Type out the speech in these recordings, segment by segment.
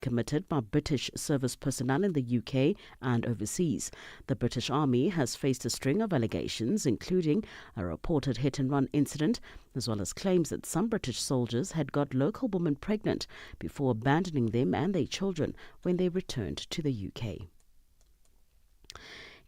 committed by British service personnel in the UK and overseas. The British Army has faced a string of allegations, including a reported hit-and-run incident, as well as claims that some British soldiers had got local women pregnant before abandoning them and their children when they returned to the UK.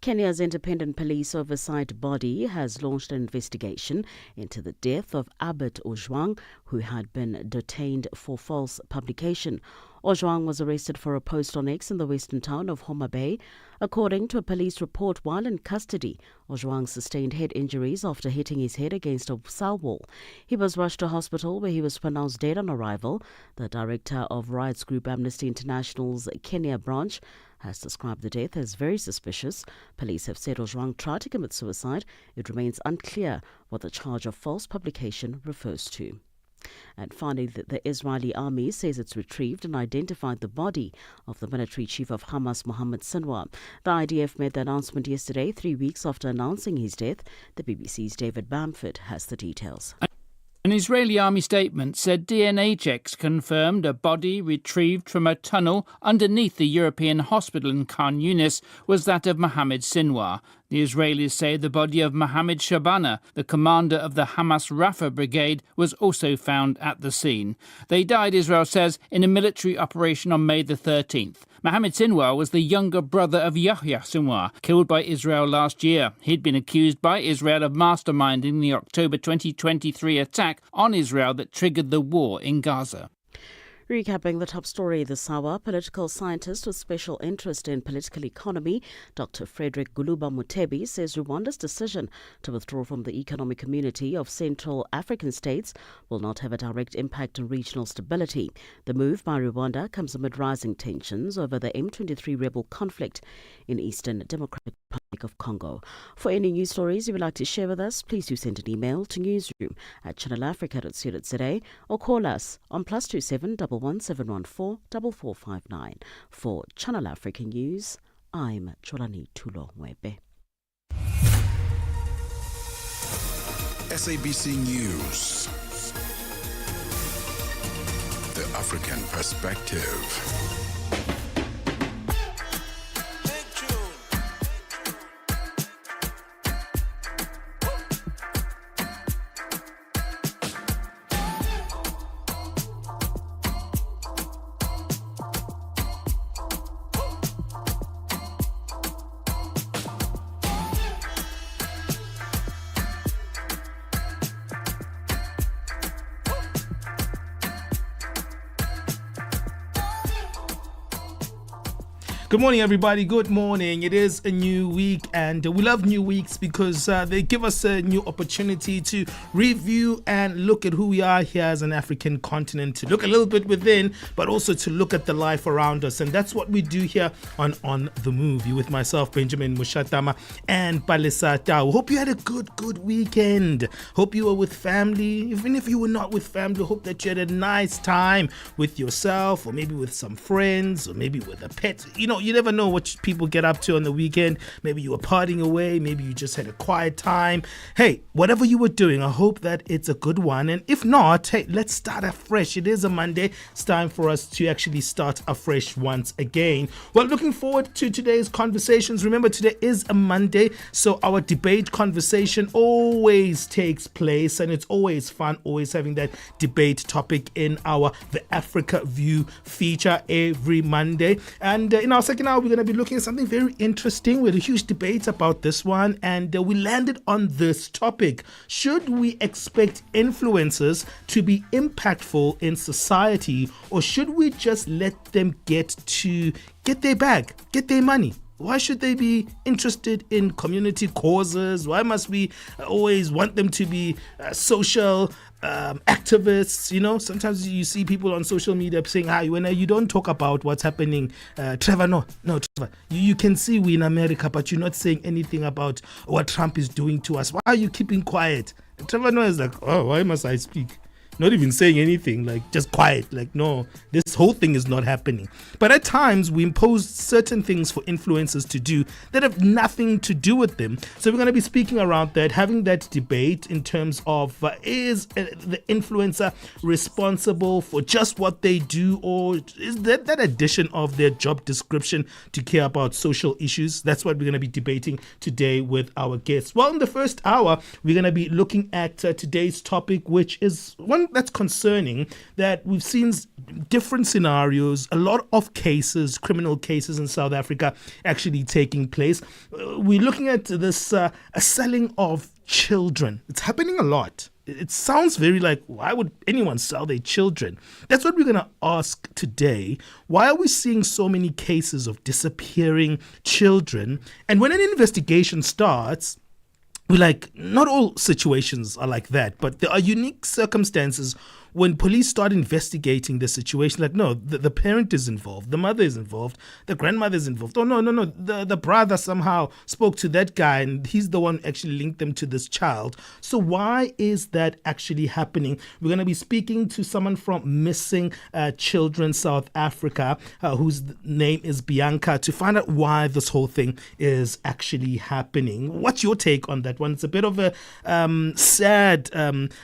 Kenya's independent police oversight body has launched an investigation into the death of Albert Ojwang, who had been detained for false publication. Ojwang was arrested for a post on X in the western town of Homa Bay. According to a police report, while in custody, Ojwang sustained head injuries after hitting his head against a cell wall. He was rushed to hospital where he was pronounced dead on arrival. The director of rights group Amnesty International's Kenya branch has described the death as very suspicious. Police have said Ojwang tried to commit suicide. It remains unclear what the charge of false publication refers to. And finally, the Israeli army says it's retrieved and identified the body of the military chief of Hamas, Mohammed Sinwar. The IDF made the announcement yesterday, 3 weeks after announcing his death. The BBC's David Bamford has the details. An Israeli army statement said DNA checks confirmed a body retrieved from a tunnel underneath the European hospital in Khan Yunis was that of Mohammed Sinwar. The Israelis say the body of Mohammed Shabana, the commander of the Hamas Rafah brigade, was also found at the scene. They died, Israel says, in a military operation on May the 13th. Mohammed Sinwar was the younger brother of Yahya Sinwar, killed by Israel last year. He'd been accused by Israel of masterminding the October 2023 attack on Israel that triggered the war in Gaza. Recapping the top story this hour, political scientist with special interest in political economy, Dr. Frederick Guluba Mutebi, says Rwanda's decision to withdraw from the economic community of Central African states will not have a direct impact on regional stability. The move by Rwanda comes amid rising tensions over the M23 rebel conflict in Eastern Democratic Republic of Congo. For any news stories you would like to share with us, please do send an email to newsroom@channelafrica.co.za or call us on +27 1 714 4459. For Channel Africa News, I'm Cholani Tulo Mwebe. SABC News. The African Perspective. Good morning, everybody. Good morning. It is a new week, and we love new weeks because they give us a new opportunity to review and look at who we are here as an African continent, to look a little bit within, but also to look at the life around us. And that's what we do here on The Move. You with myself, Benjamin Moshatama, and Palesa. Hope you had a good weekend. Hope you were with family. Even if you were not with family, hope that you had a nice time with yourself, or maybe with some friends, or maybe with a pet. You never know what people get up to on the weekend. Maybe you were partying away. Maybe you just had a quiet time. Hey, whatever you were doing, I hope that it's a good one. And if not, hey, let's start afresh. It is a Monday. It's time for us to actually start afresh once again. Well, looking forward to today's conversations. Remember, today is a Monday, so our debate conversation always takes place, and it's always fun, always having that debate topic in our The Africa View feature every Monday. And in our second hour, we're going to be looking at something very interesting. We had a huge debate about this one, and we landed on this topic. Should we expect influencers to be impactful in society, or should we just let them get their bag, get their money? Why should they be interested in community causes? Why must we always want them to be social activists? Sometimes you see people on social media saying, "Hi, when you don't talk about what's happening, Trevor, no, Trevor, you can see we're in America, but you're not saying anything about what Trump is doing to us. Why are you keeping quiet?" Trevor Noah is like, "Oh, why must I speak?" not even saying anything, like just quiet, like no, this whole thing is not happening. But at times we impose certain things for influencers to do that have nothing to do with them. So we're going to be speaking around that, having that debate in terms of is the influencer responsible for just what they do, or is that addition of their job description to care about social issues? That's what we're going to be debating today with our guests. Well, in the first hour, we're going to be looking at today's topic, which is one that's concerning, that we've seen different scenarios, a lot of cases, criminal cases in South Africa actually taking place. We're looking at this selling of children. It's happening a lot. It sounds very like, why would anyone sell their children? That's what we're going to ask today. Why are we seeing so many cases of disappearing children? And when an investigation starts, we're like, not all situations are like that, but there are unique circumstances when police start investigating the situation. Like, no, the parent is involved, the mother is involved, the grandmother is involved. Oh, no, the brother somehow spoke to that guy and he's the one who actually linked them to this child. So why is that actually happening? We're going to be speaking to someone from Missing Children South Africa, whose name is Bianca, to find out why this whole thing is actually happening. What's your take on that one? It's a bit of a sad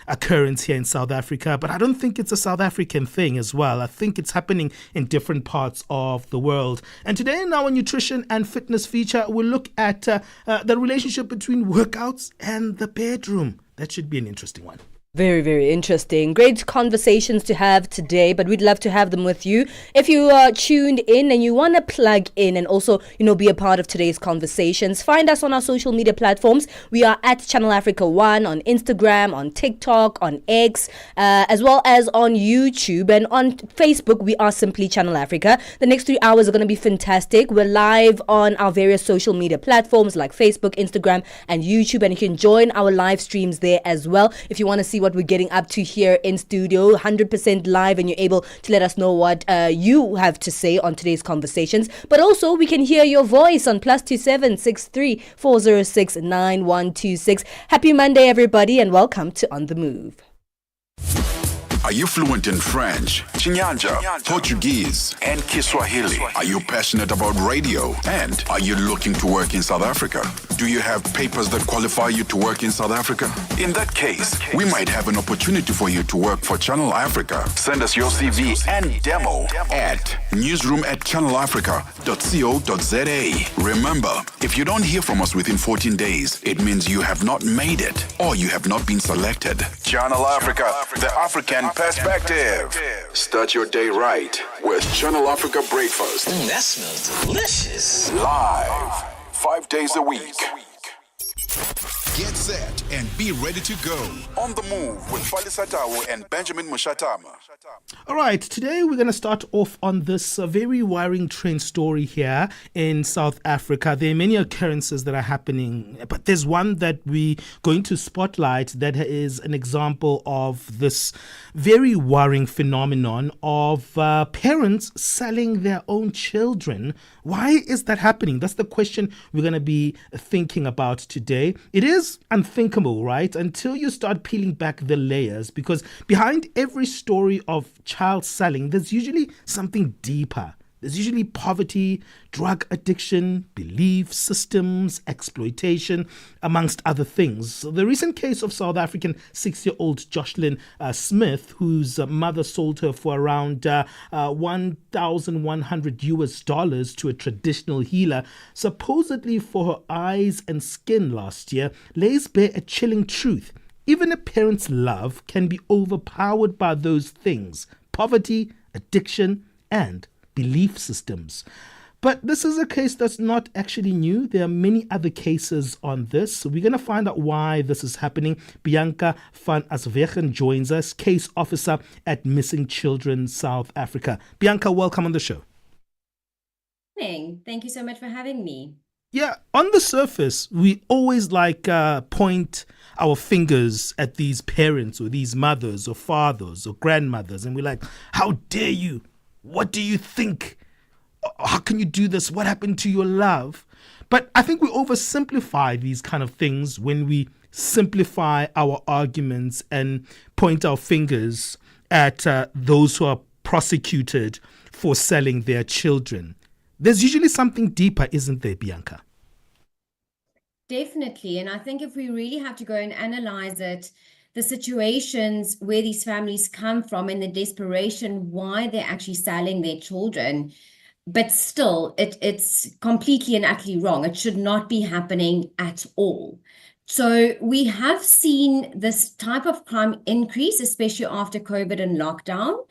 occurrence here in South Africa, but I don't think it's a South African thing as well. I think it's happening in different parts of the world. And today in our nutrition and fitness feature, we'll look at the relationship between workouts and the bedroom. That should be an interesting one. Very, very interesting. Great conversations to have today, but we'd love to have them with you. If you are tuned in and you want to plug in and also, be a part of today's conversations, find us on our social media platforms. We are at Channel Africa 1 on Instagram, on TikTok, on X, as well as on YouTube. And on Facebook, we are simply Channel Africa. The next 3 hours are going to be fantastic. We're live on our various social media platforms like Facebook, Instagram, and YouTube. And you can join our live streams there as well. If you want to see what we're getting up to here in studio, 100% live, and you're able to let us know what you have to say on today's conversations. But also, we can hear your voice on +27 63 406 9126. Happy Monday, everybody, and welcome to On the Move. Are you fluent in French, Chinyanja, Portuguese, and Kiswahili? Are you passionate about radio? And are you looking to work in South Africa? Do you have papers that qualify you to work in South Africa? In that case, we might have an opportunity for you to work for Channel Africa. Send us your CV and demo at newsroom@channelafrica.co.za. Remember, if you don't hear from us within 14 days, it means you have not made it or you have not been selected. Channel Africa, the African perspective. Start your day right with Channel Africa Breakfast. That smells delicious. Live, 5 days a week. Get set and be ready to go. On the Move with Palesa and Benjamin Moshatama. All right, today we're going to start off on this very worrying trend story here in South Africa. There are many occurrences that are happening, but there's one that we're going to spotlight that is an example of this very worrying phenomenon of parents selling their own children. Why is that happening? That's the question we're going to be thinking about today. It is unthinkable, right? Until you start peeling back the layers, because behind every story of child selling, there's usually something deeper. There's usually poverty, drug addiction, belief systems, exploitation, amongst other things. So the recent case of South African 6-year-old Jocelyn Smith, whose mother sold her for around $1,100 to a traditional healer, supposedly for her eyes and skin last year, lays bare a chilling truth. Even a parent's love can be overpowered by those things: poverty, addiction, and belief systems. But this is a case that's not actually new. There are many other cases on this. So we're going to find out why this is happening. Bianca van Aswegen joins us, case officer at Missing Children South Africa. Bianca, welcome on the show. Thank you so much for having me. Yeah, on the surface, we always point our fingers at these parents or these mothers or fathers or grandmothers, and we're like, how dare you? What do you think? How can you do this? What happened to your love? But I think we oversimplify these kind of things when we simplify our arguments and point our fingers at those who are prosecuted for selling their children. There's usually something deeper, isn't there, Bianca? Definitely. And I think if we really have to go and analyze it, the situations where these families come from and the desperation why they're actually selling their children, but still it's completely and utterly wrong. It should not be happening at all. So we have seen this type of crime increase, especially after COVID and lockdown.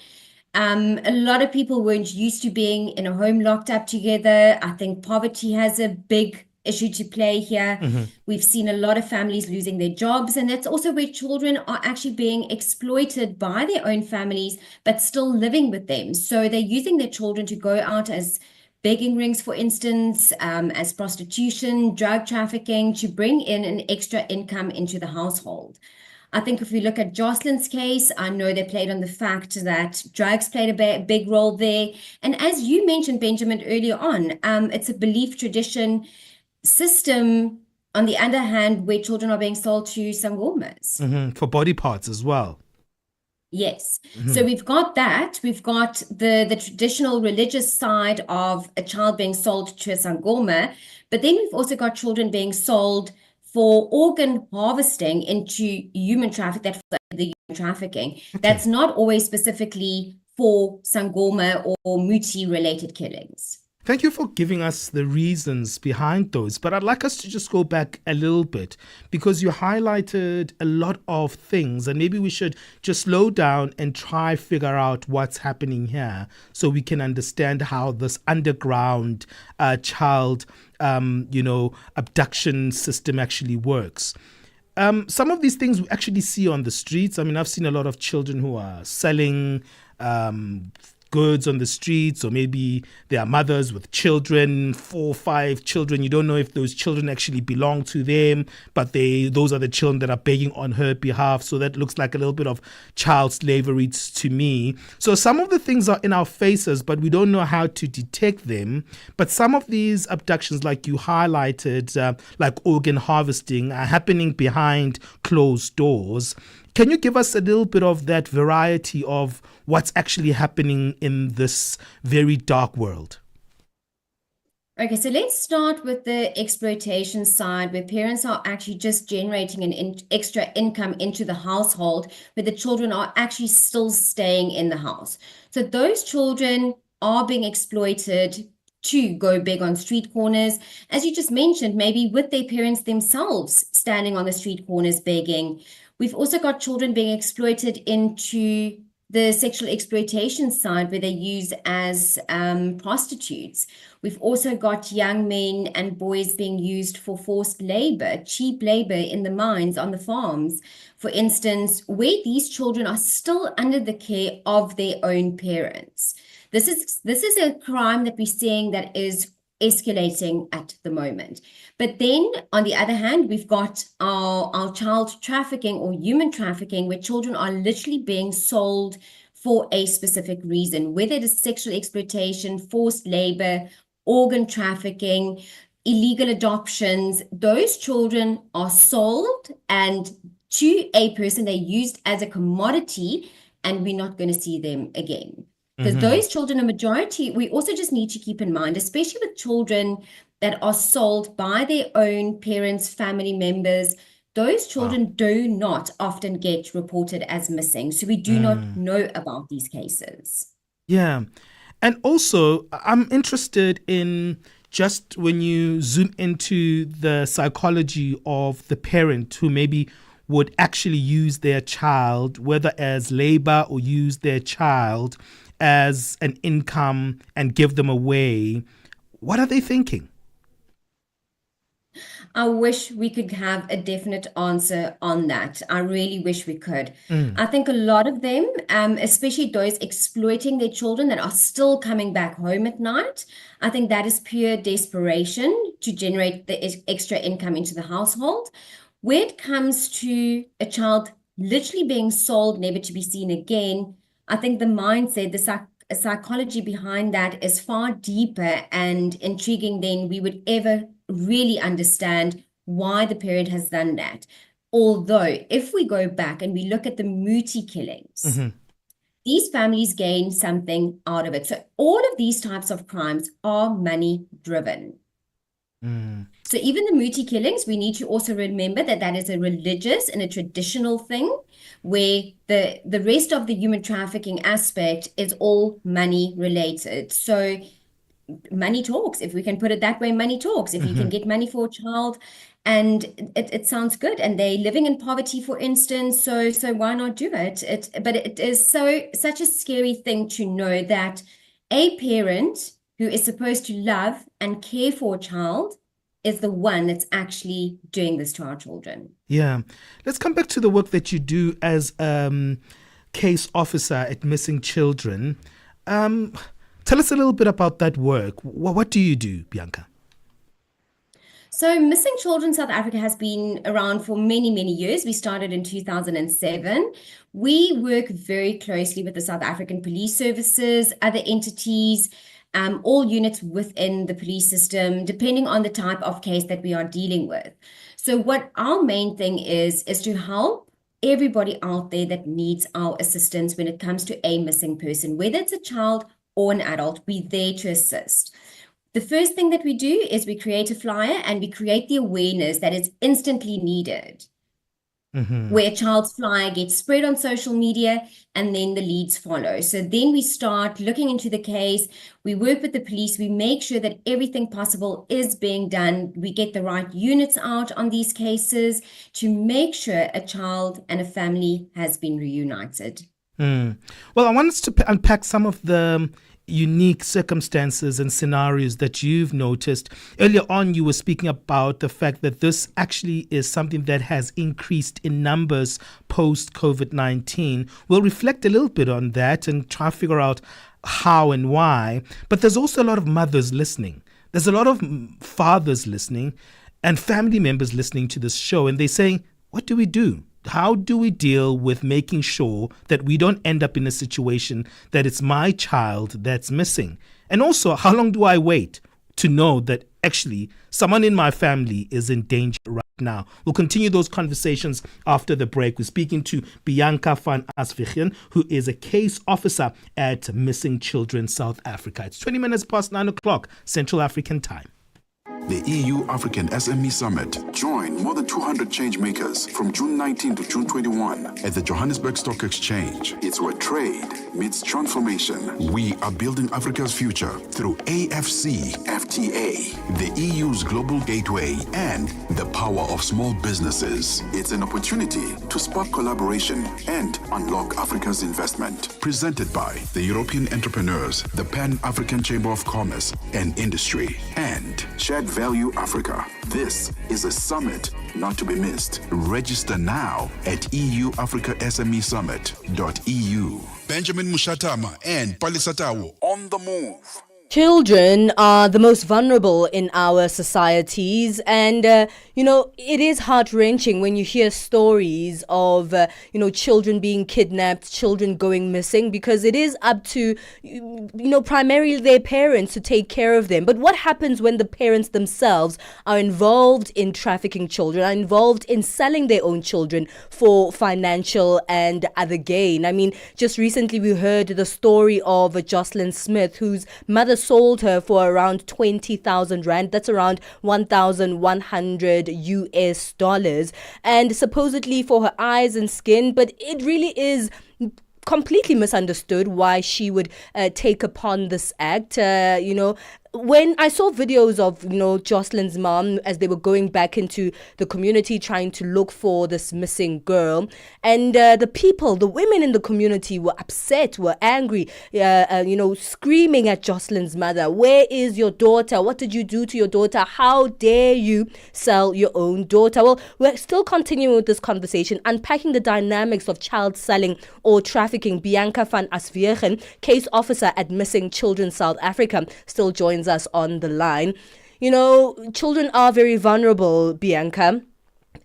A lot of people weren't used to being in a home locked up together. I think poverty has a big issue to play here. We've seen a lot of families losing their jobs, and that's also where children are actually being exploited by their own families, but still living with them. So they're using their children to go out as begging rings, for instance, as prostitution, drug trafficking, to bring in an extra income into the household. I think if we look at Jocelyn's case, I know they played on the fact that drugs played a big role there. And as you mentioned, Benjamin, earlier on, it's a belief, tradition, system, on the other hand, where children are being sold to sangomas. For body parts as well. Yes. So we've got that. We've got the traditional religious side of a child being sold to a sangoma, but then we've also got children being sold for organ harvesting into human traffic, that the human trafficking. Okay. That's not always specifically for sangoma or muti related killings. Thank you for giving us the reasons behind those. But I'd like us to just go back a little bit, because you highlighted a lot of things, and maybe we should just slow down and try figure out what's happening here so we can understand how this underground child abduction system actually works. Some of these things we actually see on the streets. I mean, I've seen a lot of children who are selling goods on the streets, or maybe there are mothers with children, 4 or 5 children. You don't know if those children actually belong to them, but those are the children that are begging on her behalf. So that looks like a little bit of child slavery to me. So some of the things are in our faces, but we don't know how to detect them. But some of these abductions, like you highlighted, like organ harvesting, are happening behind closed doors. Can you give us a little bit of that variety of what's actually happening in this very dark world? Okay, so let's start with the exploitation side, where parents are actually just generating an extra income into the household, where the children are actually still staying in the house. So those children are being exploited to go beg on street corners, as you just mentioned, maybe with their parents themselves standing on the street corners begging. We've also got children being exploited into the sexual exploitation side, where they're used as prostitutes. We've also got young men and boys being used for forced labor, cheap labor in the mines, on the farms, for instance, where these children are still under the care of their own parents. This is a crime that we're seeing that is escalating at the moment. But then on the other hand, we've got our child trafficking or human trafficking, where children are literally being sold for a specific reason, whether it is sexual exploitation, forced labor, organ trafficking, illegal adoptions. Those children are sold and to a person, they're used as a commodity, and we're not going to see them again. Because those children, a majority, we also just need to keep in mind, especially with children that are sold by their own parents, family members, those children do not often get reported as missing. So we do not know about these cases. Yeah. And also, I'm interested in just when you zoom into the psychology of the parent who maybe would actually use their child, whether as labor or use their child as an income and give them away. What are they thinking? I wish we could have a definite answer on that. I really wish we could. I think a lot of them, especially those exploiting their children that are still coming back home at night, I think that is pure desperation to generate the extra income into the household. Where it comes to a child literally being sold, never to be seen again, I think the mindset, the psychology behind that is far deeper and intriguing than we would ever really understand why the parent has done that. Although, if we go back and we look at the Muti killings, these families gain something out of it. So all of these types of crimes are money driven. So even the Muti killings, we need to also remember that that is a religious and a traditional thing, where the rest of the human trafficking aspect is all money related. So money talks, if we can put it that way. Money talks. If you can get money for a child, and it sounds good, and they're living in poverty, for instance, so why not do it? But it is such a scary thing to know that a parent who is supposed to love and care for a child is the one that's actually doing this to our children. Yeah. Let's come back to the work that you do as case officer at Missing Children. Tell us a little bit about that work. What do you do, Bianca? So Missing Children South Africa has been around for many, many years. We started in 2007. We work very closely with the South African Police Services, other entities, all units within the police system, depending on the type of case that we are dealing with. So what our main thing is to help everybody out there that needs our assistance when it comes to a missing person, whether it's a child or an adult, we're there to assist. The first thing that we do is we create a flyer and we create the awareness that is instantly needed, where a child's flyer gets spread on social media and then the leads follow. So then we start looking into the case. We work with the police. We make sure that everything possible is being done. We get the right units out on these cases to make sure a child and a family has been reunited. Well, I want us to unpack some of the unique circumstances and scenarios that you've noticed. Earlier on, you were speaking about the fact that this actually is something that has increased in numbers post-COVID-19. We'll reflect a little bit on that and try to figure out how and why. But there's also a lot of mothers listening. There's a lot of fathers listening and family members listening to this show. And they're saying, what do we do? How do we deal with making sure that we don't end up in a situation that it's my child that's missing? And also, how long do I wait to know that actually someone in my family is in danger right now? We'll continue those conversations after the break. We're speaking to Bianca van Asvichen, who is a case officer at Missing Children South Africa. It's 20 minutes past 9 o'clock Central African time. The EU-African SME Summit. Join more than 200 change makers from June 19 to June 21 at the Johannesburg Stock Exchange. It's where trade meets transformation. We are building Africa's future through AFC, FTA, the EU's global gateway, and the power of small businesses. It's an opportunity to spark collaboration and unlock Africa's investment. Presented by the European Entrepreneurs, the Pan-African Chamber of Commerce and Industry, and Shared Value Africa. This is a summit not to be missed. Register now at euafricasmesummit.eu. Benjamin Moshatama and Palesa on the move. Children are the most vulnerable in our societies, and it is heart-wrenching when you hear stories of children being kidnapped, children going missing, because it is up to primarily their parents to take care of them. But what happens when the parents themselves are involved in trafficking children, are involved in selling their own children for financial and other gain? I mean, just recently we heard the story of Jocelyn Smith, whose mother sold her for around 20,000 rand. That's around 1,100 US dollars. And supposedly for her eyes and skin, but it really is completely misunderstood why she would take upon this act. When I saw videos of, Jocelyn's mom as they were going back into the community trying to look for this missing girl, and the women in the community were upset, were angry, screaming at Jocelyn's mother, "Where is your daughter? What did you do to your daughter? How dare you sell your own daughter?" Well, we're still continuing with this conversation, unpacking the dynamics of child selling or trafficking. Bianca van Asvichen, case officer at Missing Children South Africa, still joins us on the line. Children are very vulnerable, Bianca.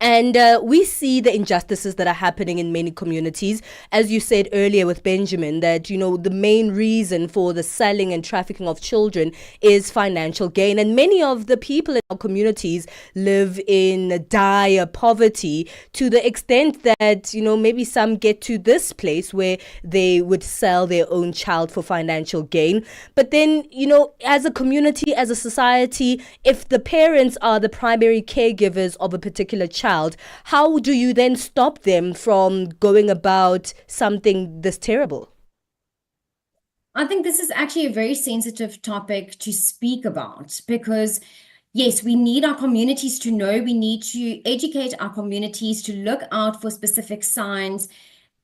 And we see the injustices that are happening in many communities. As you said earlier with Benjamin, that, the main reason for the selling and trafficking of children is financial gain. And many of the people in our communities live in dire poverty to the extent that, maybe some get to this place where they would sell their own child for financial gain. But then, as a community, as a society, if the parents are the primary caregivers of a particular child, how do you then stop them from going about something this terrible? I think this is actually a very sensitive topic to speak about because, yes, we need our communities to know, we need to educate our communities to look out for specific signs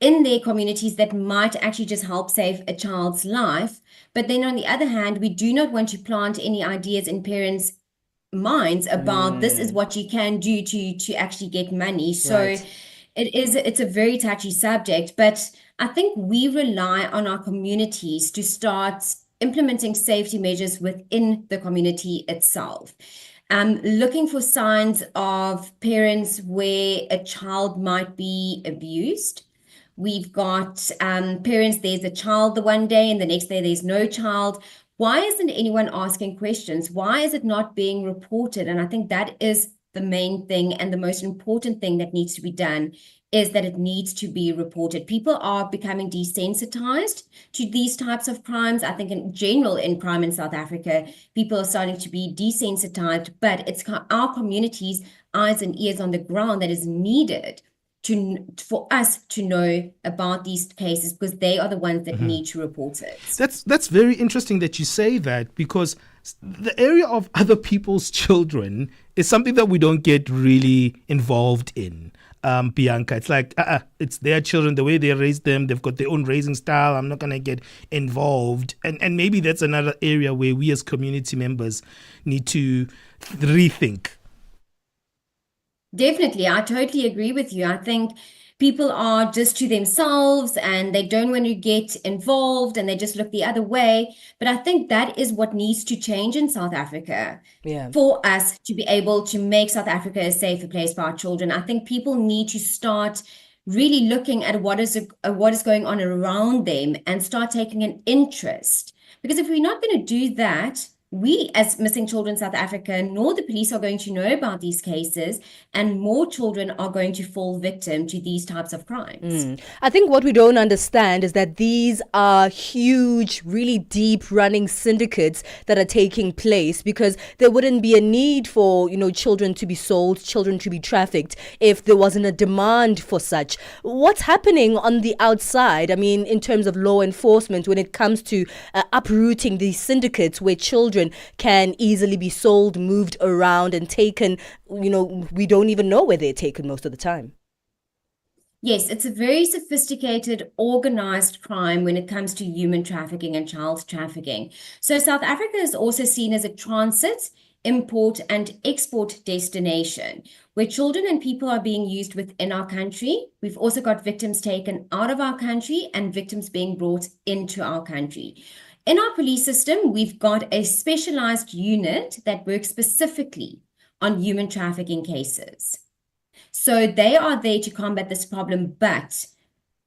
in their communities that might actually just help save a child's life. But then on the other hand, we do not want to plant any ideas in parents' minds about this is what you can do to actually get money. So Right. it's a very touchy subject, but I think we rely on our communities to start implementing safety measures within the community itself. Looking for signs of parents where a child might be abused. We've got parents, there's a child the one day and the next day there's no child. Why isn't anyone asking questions? Why is it not being reported? And I think that is the main thing and the most important thing that needs to be done is that it needs to be reported. People are becoming desensitized to these types of crimes. I think in general in crime in South Africa, people are starting to be desensitized, but it's our community's eyes and ears on the ground that is needed for us to know about these cases because they are the ones that need to report it. That's very interesting that you say that, because the area of other people's children is something that we don't get really involved in. Bianca, it's like it's their children, the way they raised them, they've got their own raising style. I'm not gonna get involved, and maybe that's another area where we as community members need to rethink. Definitely. I totally agree with you. I think people are just to themselves and they don't want to get involved and they just look the other way. But I think that is what needs to change in South Africa for us to be able to make South Africa a safer place for our children. I think people need to start really looking at what is going on around them and start taking an interest. Because if we're not going to do that, we as Missing Children South Africa nor the police are going to know about these cases, and more children are going to fall victim to these types of crimes. I think what we don't understand is that these are huge, really deep running syndicates that are taking place, because there wouldn't be a need for, children to be sold, children to be trafficked if there wasn't a demand for such. What's happening on the outside, in terms of law enforcement when it comes to uprooting these syndicates where children can easily be sold, moved around and taken, we don't even know where they're taken most of the time. Yes, it's a very sophisticated, organized crime when it comes to human trafficking and child trafficking. So South Africa is also seen as a transit, import and export destination where children and people are being used within our country. We've also got victims taken out of our country and victims being brought into our country. In our police system, we've got a specialized unit that works specifically on human trafficking cases. So they are there to combat this problem, but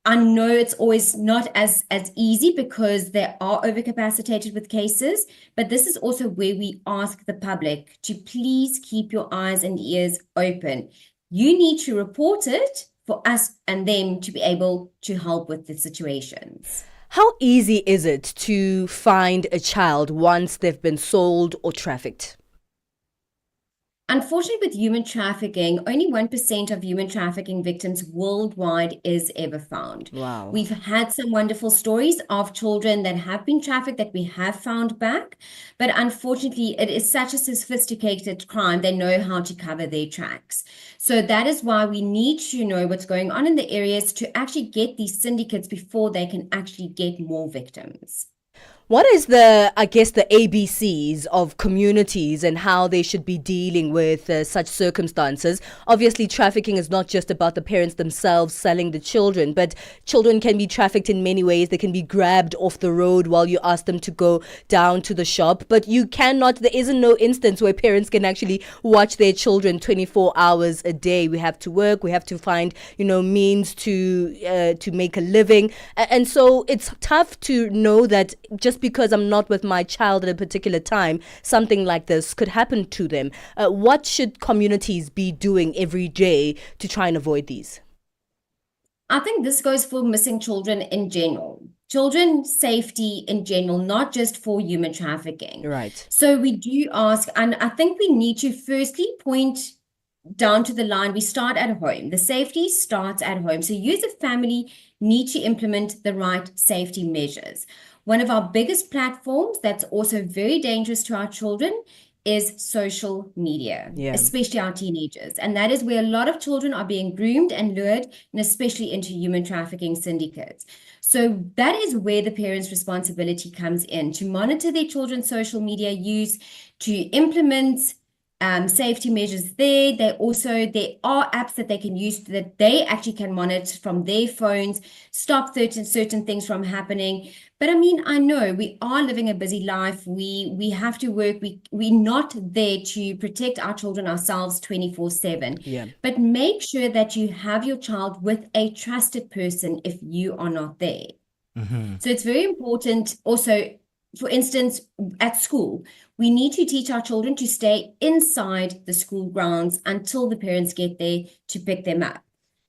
I know it's always not as easy because they are overcapacitated with cases, but this is also where we ask the public to please keep your eyes and ears open. You need to report it for us and them to be able to help with the situations. How easy is it to find a child once they've been sold or trafficked? Unfortunately, with human trafficking, only 1% of human trafficking victims worldwide is ever found. Wow. We've had some wonderful stories of children that have been trafficked that we have found back, but unfortunately, it is such a sophisticated crime, they know how to cover their tracks. So that is why we need to know what's going on in the areas to actually get these syndicates before they can actually get more victims. What is the ABCs of communities and how they should be dealing with such circumstances? Obviously, trafficking is not just about the parents themselves selling the children, but children can be trafficked in many ways. They can be grabbed off the road while you ask them to go down to the shop. But there isn't no instance where parents can actually watch their children 24 hours a day. We have to work. We have to find, means to make a living. And so it's tough to know that just because I'm not with my child at a particular time, something like this could happen to them. What should communities be doing every day to try and avoid these? I think this goes for missing children in general. Children's safety in general, not just for human trafficking. Right. So we do ask, and I think we need to firstly point down to the line. We start at home. The safety starts at home. So you as a family need to implement the right safety measures. One of our biggest platforms that's also very dangerous to our children is social media, especially our teenagers. And that is where a lot of children are being groomed and lured, and especially into human trafficking syndicates. So that is where the parents' responsibility comes in, to monitor their children's social media use, to implement safety measures there. There are apps that they can use that they actually can monitor from their phones, stop certain things from happening. But I know we are living a busy life. We have to work. We're not there to protect our children ourselves 24/7. Yeah. But make sure that you have your child with a trusted person if you are not there. Mm-hmm. So it's very important also. For instance, at school, we need to teach our children to stay inside the school grounds until the parents get there to pick them up.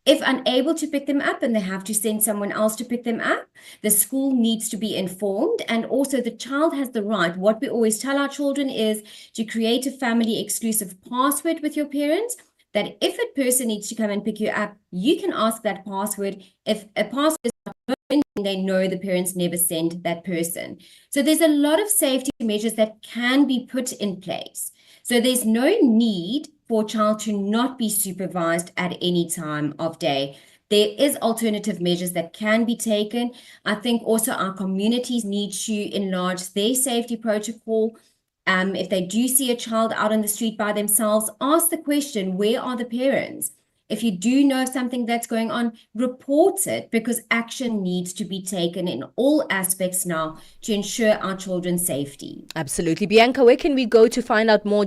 If unable to pick them up and they have to send someone else to pick them up, the school needs to be informed. And also the child has the right. What we always tell our children is to create a family exclusive password with your parents, that if a person needs to come and pick you up, you can ask that password. If a password is not known, they know the parents never send that person. So there's a lot of safety measures that can be put in place. So there's no need for a child to not be supervised at any time of day. There is alternative measures that can be taken. I think also our communities need to enlarge their safety protocol. If they do see a child out on the street by themselves, ask the question, where are the parents? If you do know something that's going on, report it, because action needs to be taken in all aspects now to ensure our children's safety. Absolutely. Bianca, where can we go to find out more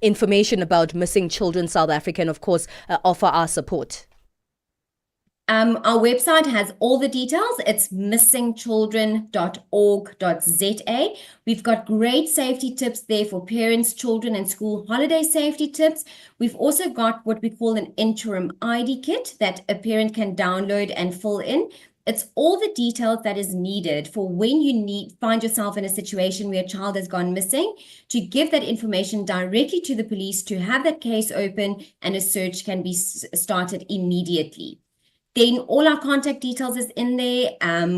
information about missing children South Africa, and of course, offer our support? Our website has all the details. It's missingchildren.org.za. We've got great safety tips there for parents, children, and school holiday safety tips. We've also got what we call an interim ID kit that a parent can download and fill in. It's all the details that is needed for when you find yourself in a situation where a child has gone missing, to give that information directly to the police, to have that case open, and a search can be started immediately. Then all our contact details is in there.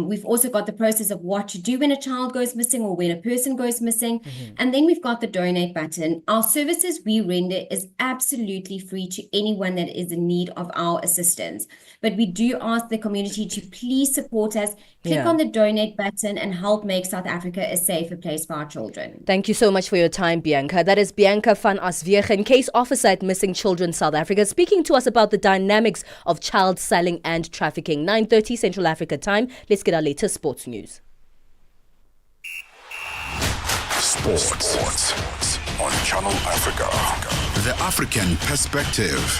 We've also got the process of what to do when a child goes missing or when a person goes missing. Mm-hmm. And then we've got the donate button. Our services we render is absolutely free to anyone that is in need of our assistance. But we do ask the community to please support us. Click on the donate button and help make South Africa a safer place for our children. Thank you so much for your time, Bianca. That is Bianca van Aswegen, case officer at Missing Children South Africa, speaking to us about the dynamics of child selling and trafficking. 9:30 Central Africa time. Let's get our latest sports news. Sports on Channel Africa. The African perspective.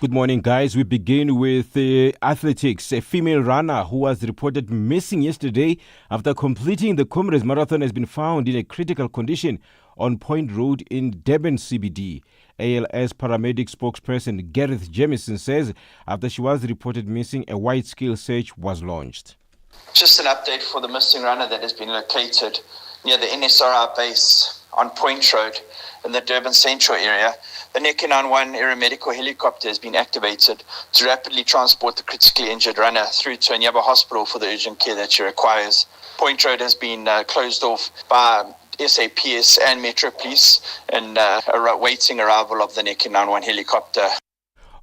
Good morning, guys. We begin with athletics. A female runner who was reported missing yesterday after completing the Comrades Marathon has been found in a critical condition on Point Road in Durban CBD. ALS paramedic spokesperson Gareth Jamieson says after she was reported missing, a wide-scale search was launched. Just an update for the missing runner that has been located near the NSRI base on Point Road in the Durban Central area. The Neck 91 aeromedical helicopter has been activated to rapidly transport the critically injured runner through to a nearby hospital for the urgent care that she requires. Point Road has been closed off by SAPS and Metro Police and awaiting arrival of the Neck 91 helicopter.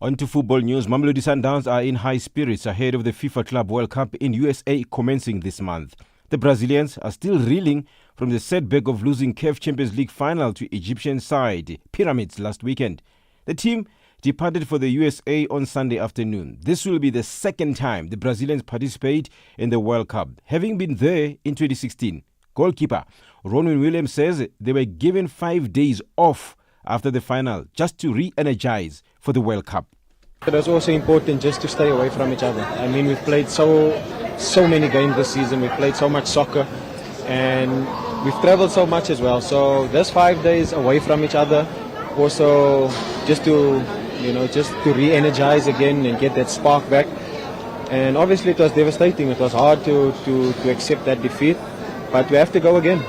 On to football news. Mamelodi Sundowns are in high spirits ahead of the FIFA Club World Cup in USA commencing this month. The Brazilians are still reeling from the setback of losing CAF Champions League final to Egyptian side Pyramids last weekend. The team departed for the USA on Sunday afternoon. This will be the second time the Brazilians participate in the World Cup, having been there in 2016. Goalkeeper Ronwen Williams says they were given 5 days off after the final just to re-energize for the World Cup. It was also important just to stay away from each other. I mean, we've played so many games this season. We've played so much soccer and we've traveled so much as well. So this 5 days away from each other, also just to re-energize again and get that spark back. And obviously it was devastating. It was hard to accept that defeat, but we have to go again.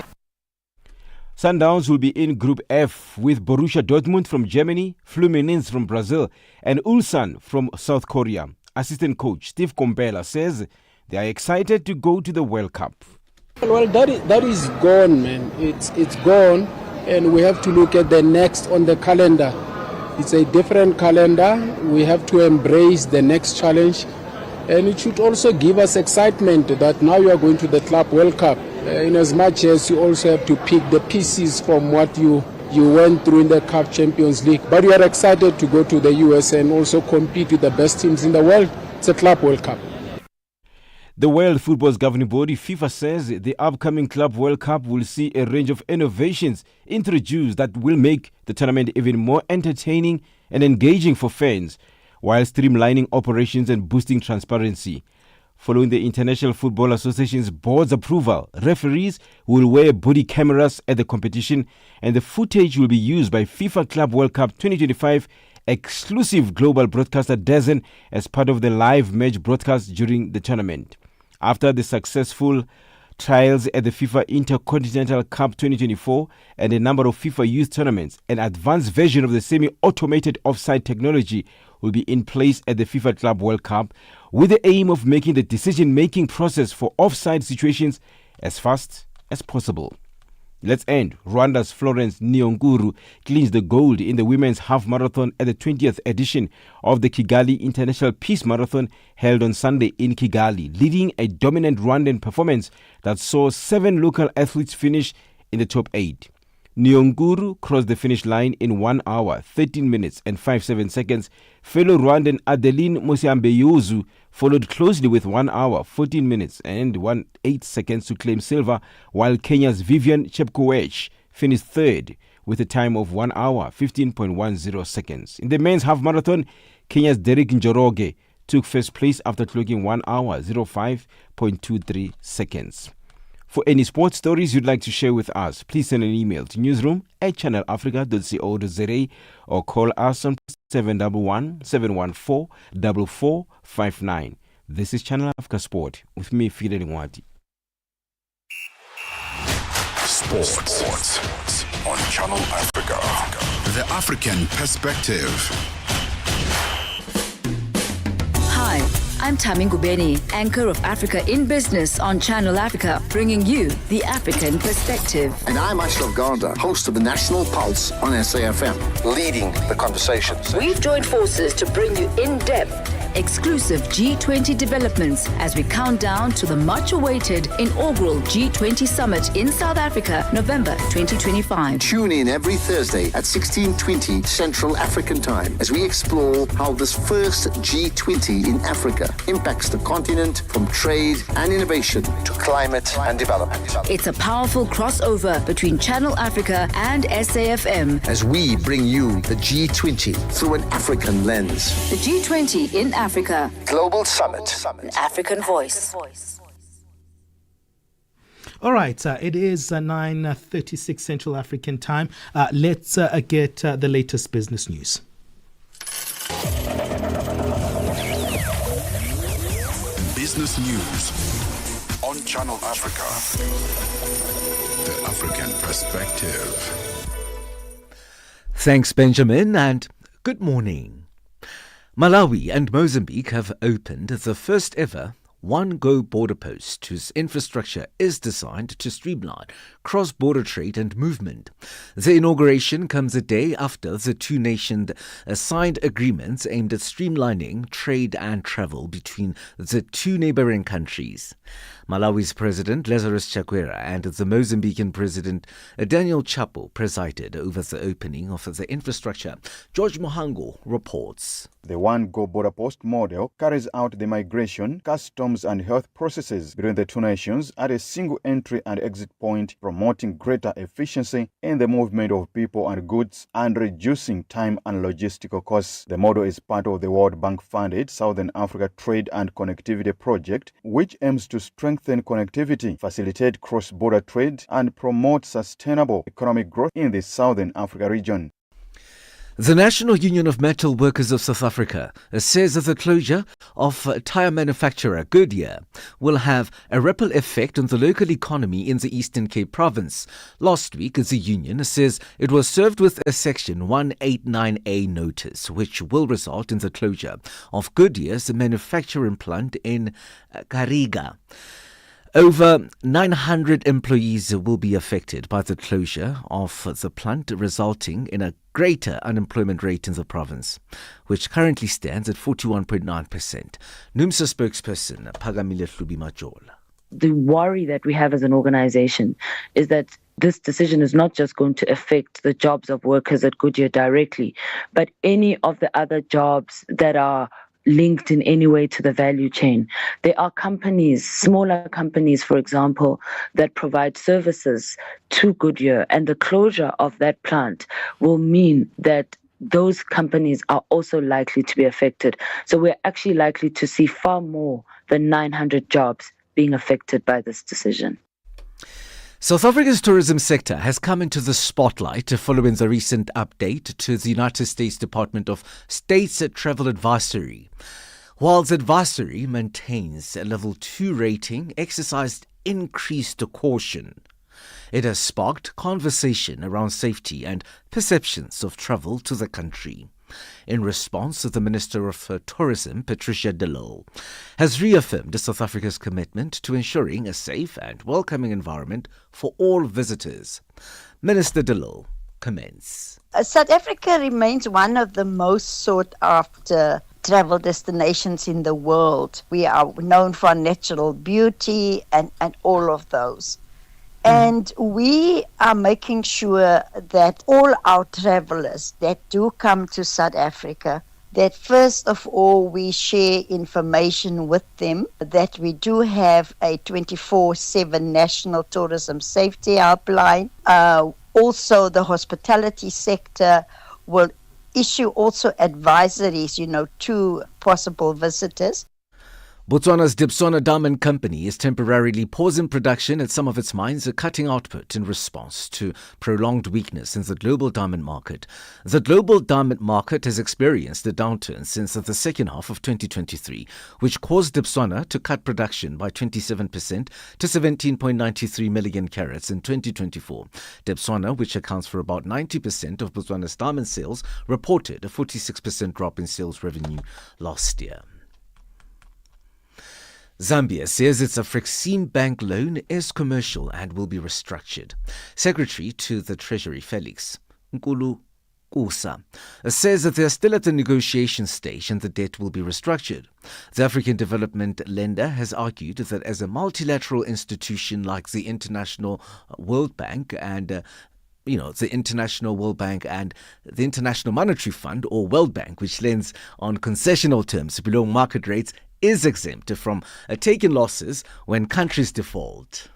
Sundowns will be in Group F with Borussia Dortmund from Germany, Fluminense from Brazil, and Ulsan from South Korea. Assistant coach Steve Kompela says they are excited to go to the World Cup. Well, that is gone, man. It's gone, and we have to look at the next on the calendar. It's a different calendar. We have to embrace the next challenge, and it should also give us excitement that now you are going to the Club World Cup. In as much as you also have to pick the pieces from what you went through in the CAF Champions League. But we are excited to go to the US and also compete with the best teams in the world. It's a Club World Cup. The World Football's governing body, FIFA, says the upcoming Club World Cup will see a range of innovations introduced that will make the tournament even more entertaining and engaging for fans, while streamlining operations and boosting transparency. Following the International Football Association's board's approval, referees will wear body cameras at the competition, and the footage will be used by FIFA Club World Cup 2025 exclusive global broadcaster DAZN as part of the live match broadcast during the tournament. After the successful trials at the FIFA Intercontinental Cup 2024 and a number of FIFA youth tournaments, an advanced version of the semi-automated offside technology will be in place at the FIFA Club World Cup, with the aim of making the decision-making process for offside situations as fast as possible. Let's end. Rwanda's Florence Niyonkuru clinched the gold in the women's half marathon at the 20th edition of the Kigali International Peace Marathon held on Sunday in Kigali, leading a dominant Rwandan performance that saw 7 local athletes finish in the top 8. Niyonkuru crossed the finish line in 1 hour, 13 minutes and 57 seconds. Fellow Rwandan Adeline Mosiambeyozu followed closely with 1 hour, 14 minutes and 18 seconds to claim silver, while Kenya's Vivian Chepkoech finished third with a time of 1 hour, 15.10 seconds. In the men's half marathon, Kenya's Derek Njoroge took first place after clocking 1 hour, 05.23 seconds. For any sports stories you'd like to share with us, please send an email to newsroom@channelafrica.co.za or call us on 711 714 4459. This is Channel Africa Sport with me, Fidel Ngwati. Sports on Channel Africa. The African perspective. Hi, I'm Tami Ngubeni, anchor of Africa in Business on Channel Africa, bringing you the African perspective. And I'm Ashraf Garda, host of the National Pulse on SAFM, leading the conversation. We've joined forces to bring you in-depth, exclusive G20 developments as we count down to the much-awaited inaugural G20 Summit in South Africa, November 2025. Tune in every Thursday at 16:20 Central African Time as we explore how this first G20 in Africa impacts the continent, from trade and innovation to climate and development. It's a powerful crossover between Channel Africa and SAFM as we bring you the G20 through an African lens. The G20 in Africa. Global Summit. An African voice. All right, it is 9:36 Central African Time. Let's get the latest business news. Business news on Channel Africa. The African perspective. Thanks, Benjamin, and good morning. Malawi and Mozambique have opened the first ever One Go border post, whose infrastructure is designed to streamline cross-border trade and movement. The inauguration comes a day after the two nations signed agreements aimed at streamlining trade and travel between the two neighboring countries. Malawi's President Lazarus Chakwera and the Mozambican President Daniel Chapo presided over the opening of the infrastructure. George Mohango reports. The One Go Border Post model carries out the migration, customs and health processes between the two nations at a single entry and exit point, promoting greater efficiency in the movement of people and goods and reducing time and logistical costs. The model is part of the World Bank-funded Southern Africa Trade and Connectivity Project, which aims to strengthen connectivity, facilitate cross-border trade and promote sustainable economic growth in the Southern Africa region. The National Union of Metal Workers of South Africa says that the closure of tyre manufacturer Goodyear will have a ripple effect on the local economy in the Eastern Cape province. Last week, the union says it was served with a Section 189A notice, which will result in the closure of Goodyear's manufacturing plant in Kariga. Over 900 employees will be affected by the closure of the plant, resulting in a greater unemployment rate in the province, which currently stands at 41.9%. NUMSA spokesperson Pagamile Hlubi-Majola. The worry that we have as an organization is that this decision is not just going to affect the jobs of workers at Goodyear directly, but any of the other jobs that are linked in any way to the value chain. There are companies, smaller companies, for example, that provide services to Goodyear, and the closure of that plant will mean that those companies are also likely to be affected. So we're actually likely to see far more than 900 jobs being affected by this decision. South Africa's tourism sector has come into the spotlight following the recent update to the United States Department of State's travel advisory. While the advisory maintains a level 2 rating, exercised increased caution. It has sparked conversation around safety and perceptions of travel to the country. In response, the Minister of Tourism, Patricia de Lille, has reaffirmed South Africa's commitment to ensuring a safe and welcoming environment for all visitors. Minister de Lille comments. South Africa remains one of the most sought after travel destinations in the world. We are known for our natural beauty and all of those. And we are making sure that all our travelers that do come to South Africa, that first of all we share information with them, that we do have a 24/7 National Tourism Safety Helpline. Also, the hospitality sector will issue also advisories, to possible visitors. Botswana's Dipsona Diamond Company is temporarily pausing production at some of its mines, cutting output in response to prolonged weakness in the global diamond market. The global diamond market has experienced a downturn since the second half of 2023, which caused Dipsona to cut production by 27% to 17.93 million carats in 2024. Dipsona, which accounts for about 90% of Botswana's diamond sales, reported a 46% drop in sales revenue last year. Zambia says its Afrexim Bank loan is commercial and will be restructured. Secretary to the Treasury, Felix Nkulu Kusa, says that they are still at the negotiation stage and the debt will be restructured. The African Development Lender has argued that as a multilateral institution like the International World Bank and the International World Bank and the International Monetary Fund, or World Bank, which lends on concessional terms below market rates, is exempt from taking losses when countries default.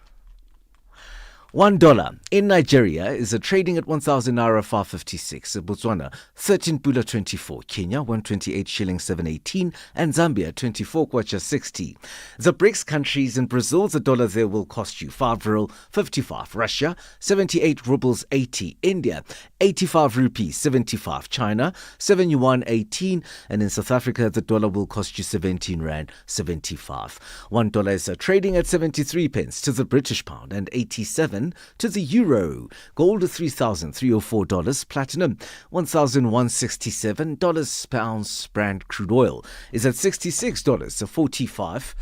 $1 in Nigeria is trading at 1,000 naira 556. Botswana 13.24. Kenya 128 shillings 718, and Zambia 24 kwacha 60. The BRICS countries in Brazil, the dollar there will cost you 5 ruble 55. Russia 78 rubles 80. India 85 rupees 75. China 7 yuan 18, and in South Africa the dollar will cost you 17 rand 75. $1 is trading at 73 pence to the British pound and 87 to the euro. Gold $3,304, platinum $1,167 per ounce. Brent crude oil is at $66.45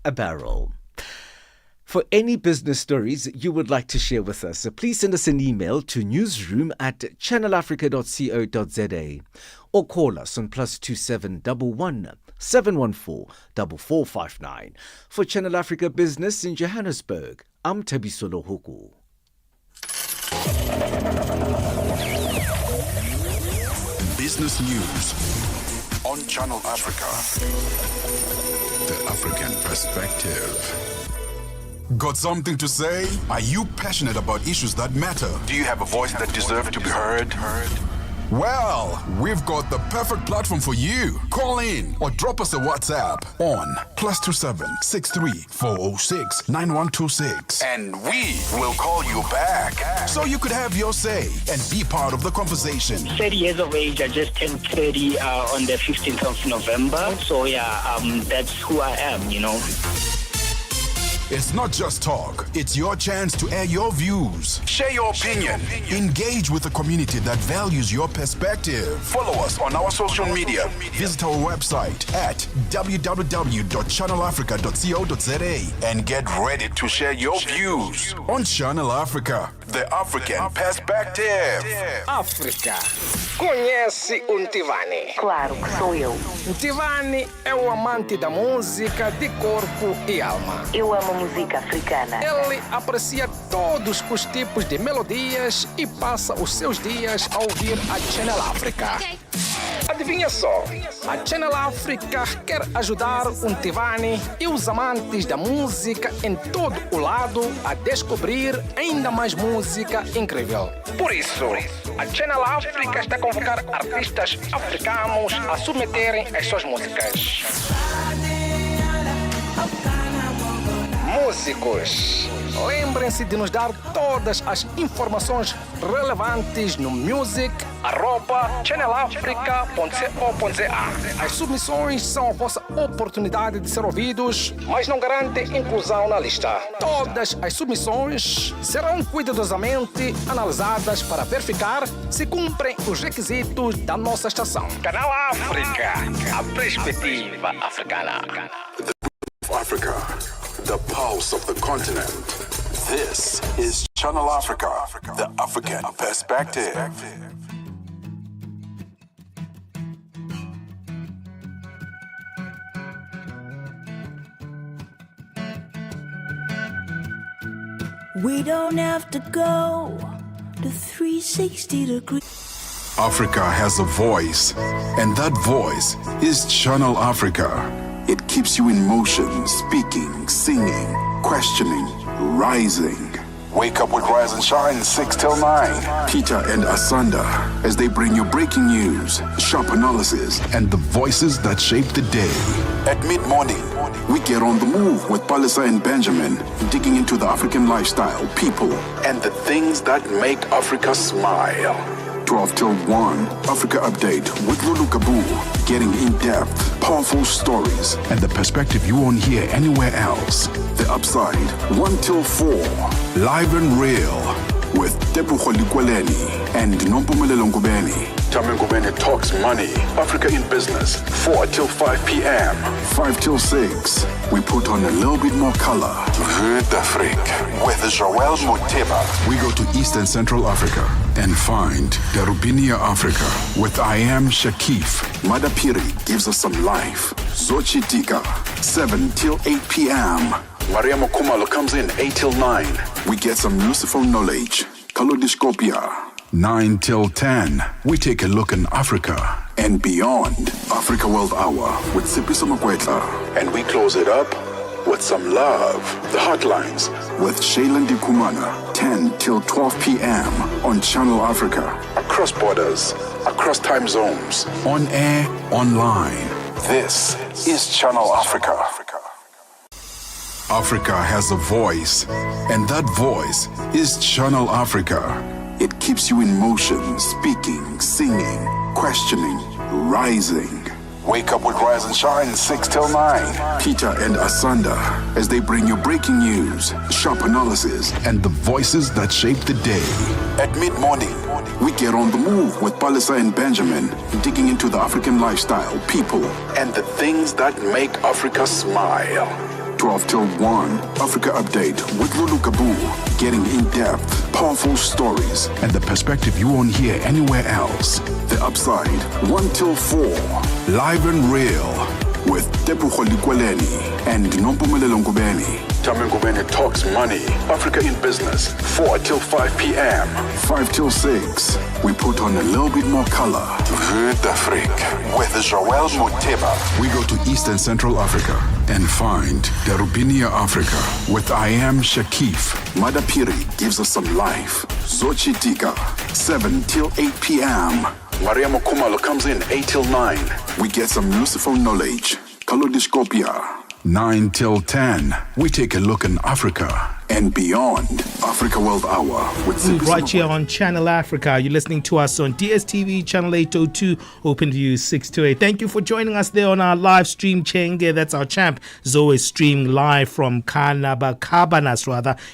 a barrel. For any business stories you would like to share with us, please send us an email to newsroom@channelafrica.co.za or call us on +27 11 714 4459. For Channel Africa Business in Johannesburg, I'm Tabisolo Huku. Business news on Channel Africa. The African perspective. Got something to say? Are you passionate about issues that matter? Do you have a voice that deserves to be heard? Well, we've got the perfect platform for you. Call in or drop us a WhatsApp on +27 63 406 9126. And we will call you back. So you could have your say and be part of the conversation. 30 years of age. I just turned 30 on the 15th of November. So yeah, that's who I am, you know. It's not just talk. It's your chance to air your views. Share your opinion. Engage with a community that values your perspective. Follow us on our social media. Visit our website at www.channelafrica.co.za and get ready to share your views on Channel Africa, the African perspective. África. Conhece o Ntivani? Claro que sou eu. Ntivani é o amante da música de corpo e alma. Eu amo música africana. Ele aprecia todos os tipos de melodias e passa os seus dias a ouvir a Channel Africa. Adivinha só, a Channel Africa quer ajudar o Ntivani e os amantes da música em todo o lado a descobrir ainda mais música incrível. Por isso, a Channel Africa está a convocar artistas africanos a submeterem as suas músicas. Músicos, lembrem-se de nos dar todas as informações relevantes no music@channelafrica.co.za. As submissões são a vossa oportunidade de ser ouvidos, mas não garantem inclusão na lista. Todas as submissões serão cuidadosamente analisadas para verificar se cumprem os requisitos da nossa estação. Canal África, a perspectiva africana. Africa, the pulse of the continent. This is Channel Africa, the African perspective. We don't have to go to 360 degrees. Africa has a voice, and that voice is Channel Africa. It keeps you in motion, speaking, singing, questioning, rising. Wake up with Rise and Shine 6 till 9. Peter and Asanda, as they bring you breaking news, sharp analysis, and the voices that shape the day. At mid-morning, we get on the move with Palesa and Benjamin, digging into the African lifestyle, people, and the things that make Africa smile. 12 till 1, Africa Update with Lulu Kabu, getting in-depth, powerful stories, and the perspective you won't hear anywhere else. The Upside, 1 till 4, live and real, with Tebucho Likweleni and Nompumelelo Ngubeni. Tame Ngubeni talks money, Africa in business, 4 till 5 p.m. 5 till 6, we put on a little bit more color. Vue d'Afrique with Joel Moteba. We go to East and Central Africa and find Darubinia Africa with I Am Shakif. Madapiri gives us some life. Zochitika, 7 till 8 p.m. Maria Mokumalo comes in 8 till 9. We get some useful knowledge. Kalodiscopia. 9 till 10. We take a look in Africa and beyond. Africa World Hour with Sipiso Makwetla. And we close it up with some love. The Hotlines with Shailen Dikumana. 10 till 12 p.m. on Channel Africa. Across borders, across time zones. On air, online. This is Channel Africa. Africa has a voice, and that voice is Channel Africa. It keeps you in motion, speaking, singing, questioning, rising. Wake up with Rise and Shine 6 till 9. Peter and Asanda, as they bring you breaking news, sharp analysis, and the voices that shape the day. At mid-morning, we get on the move with Palesa and Benjamin, digging into the African lifestyle, people, and the things that make Africa smile. 12 till 1, Africa Update with Lulu Kabu. Getting in-depth, powerful stories, and the perspective you won't hear anywhere else. The Upside, 1 till 4, live and real, with Tepuho Likweleni and Nompumelelo Ngubeni. Tami Ngubeni talks money, Africa in business, 4 till 5 p.m. 5 till 6, we put on a little bit more color. Vue d'Afrique with Joel Moteba. We go to East and Central Africa and find Darubinia Africa with I Am Shakif. Madapiri gives us some life. Zochi Tika, 7 till 8 p.m. Maria Mokumalo comes in 8 till 9. We get some useful knowledge. Kalodiscopia, 9 till 10. We take a look in Africa and beyond. Africa World Hour with right here on Channel Africa. You're listening to us on DSTV channel 802, Open View 6 to 8. Thank you for joining us there on our live stream. Chenge, that's our champ, Zoe, streaming live from Cabanas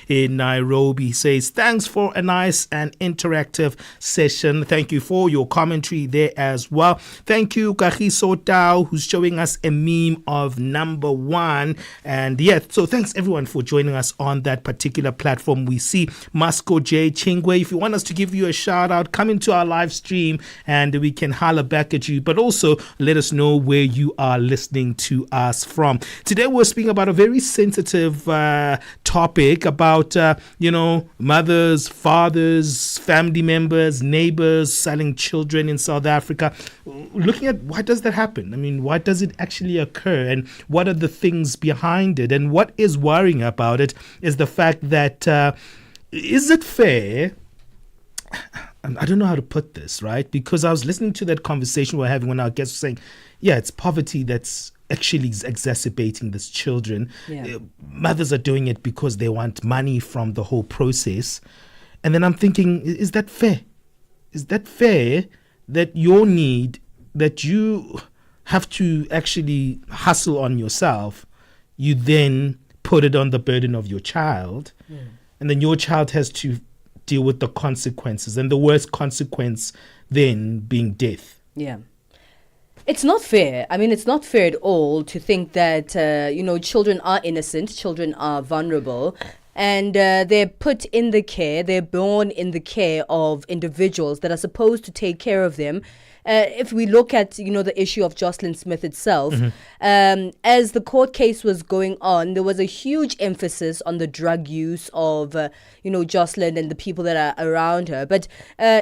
in Nairobi. He says thanks for a nice and interactive session. Thank you for your commentary there as well. Thank you Kagiso Tao, who's showing us a meme of number 1. And yeah, so thanks everyone for joining us on that particular platform. We see Masco J Chingwe. If you want us to give you a shout out, come into our live stream and we can holler back at you, but also let us know where you are listening to us from. Today we're speaking about a very sensitive topic about mothers, fathers, family members, neighbors selling children in South Africa. Looking at why does that happen? I mean, why does it actually occur, and what are the things behind it, and what is worrying about it is the fact that is it fair? I don't know how to put this, right? Because I was listening to that conversation we're having when our guests were saying, yeah, it's poverty that's actually exacerbating these children. Yeah. Mothers are doing it because they want money from the whole process. And then I'm thinking, is that fair? Is that fair that your need, that you have to actually hustle on yourself, you then put it on the burden of your child, and then your child has to deal with the consequences, and the worst consequence then being death? Yeah. It's not fair. I mean, it's not fair at all to think that, children are innocent, children are vulnerable, and they're put in the care, they're born in the care of individuals that are supposed to take care of them. If we look at, the issue of Jocelyn Smith itself, as the court case was going on, there was a huge emphasis on the drug use of, Jocelyn and the people that are around her. But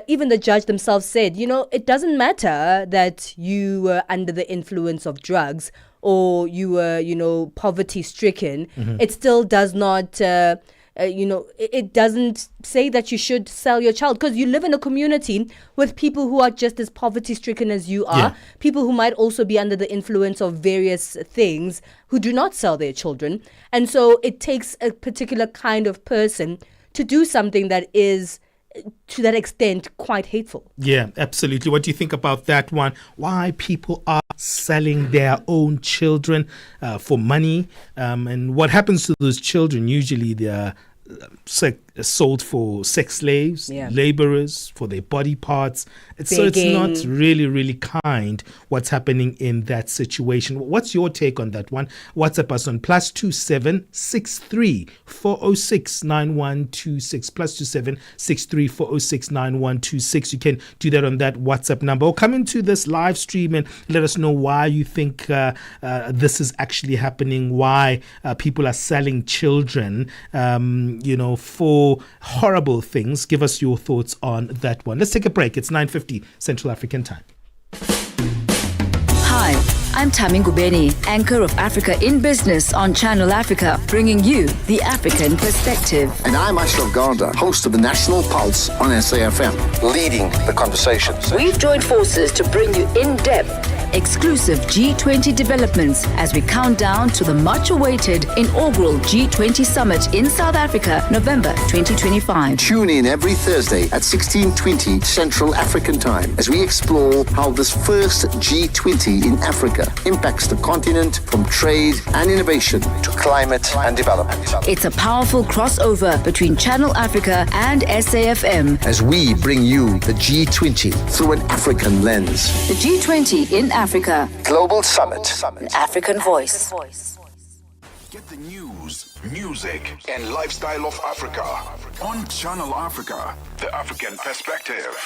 even the judge themselves said, it doesn't matter that you were under the influence of drugs or you were, poverty stricken. It still does not... it doesn't say that you should sell your child, because you live in a community with people who are just as poverty stricken as you are, people who might also be under the influence of various things who do not sell their children. And so it takes a particular kind of person to do something that is, to that extent, quite hateful. Yeah, absolutely. What do you think about that one? Why people are selling their own children for money, and what happens to those children? Usually they are sold for sex slaves, laborers, for their body parts. So it's not really, really kind what's happening in that situation. What's your take on that one? WhatsApp us on +27 63 406 9126, +27 63 406 9126. You can do that on that WhatsApp number, or come into this live stream and let us know why you think this is actually happening, why people are selling children, for horrible things. Give us your thoughts on that one. Let's take a break. It's 9:50 Central African time. Hi, I'm Tami Ngubeni, anchor of Africa in Business on Channel Africa, bringing you the African perspective. And I'm Ashraf Garda, host of the National Pulse on SAFM, leading the conversations. We've joined forces to bring you in-depth, exclusive G20 developments as we count down to the much-awaited inaugural G20 summit in South Africa, November 2025. Tune in every Thursday at 16:20 Central African Time as we explore how this first G20 in Africa impacts the continent, from trade and innovation to climate and development. It's a powerful crossover between Channel Africa and SAFM as we bring you the G20 through an African lens. The G20 in Africa. Global Summit. An African voice. the news, music, and lifestyle of Africa on Channel Africa, the African perspective.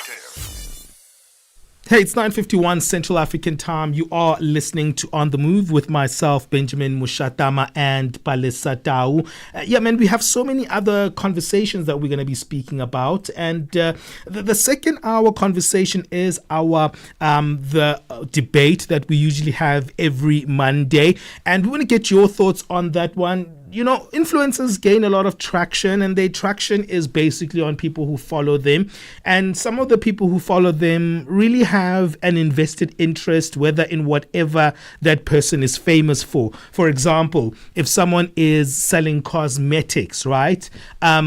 Hey, it's 9:51 Central African time. You are listening to On the Move with myself, Benjamin Moshatama, and Palesa. Yeah, man, we have so many other conversations that we're going to be speaking about. And the second hour conversation is our the debate that we usually have every Monday. And we want to get your thoughts on that one. You know, influencers gain a lot of traction, and their traction is basically on people who follow them. And some of the people who follow them really have an invested interest, whether in whatever that person is famous for. For example, if someone is selling cosmetics, right? A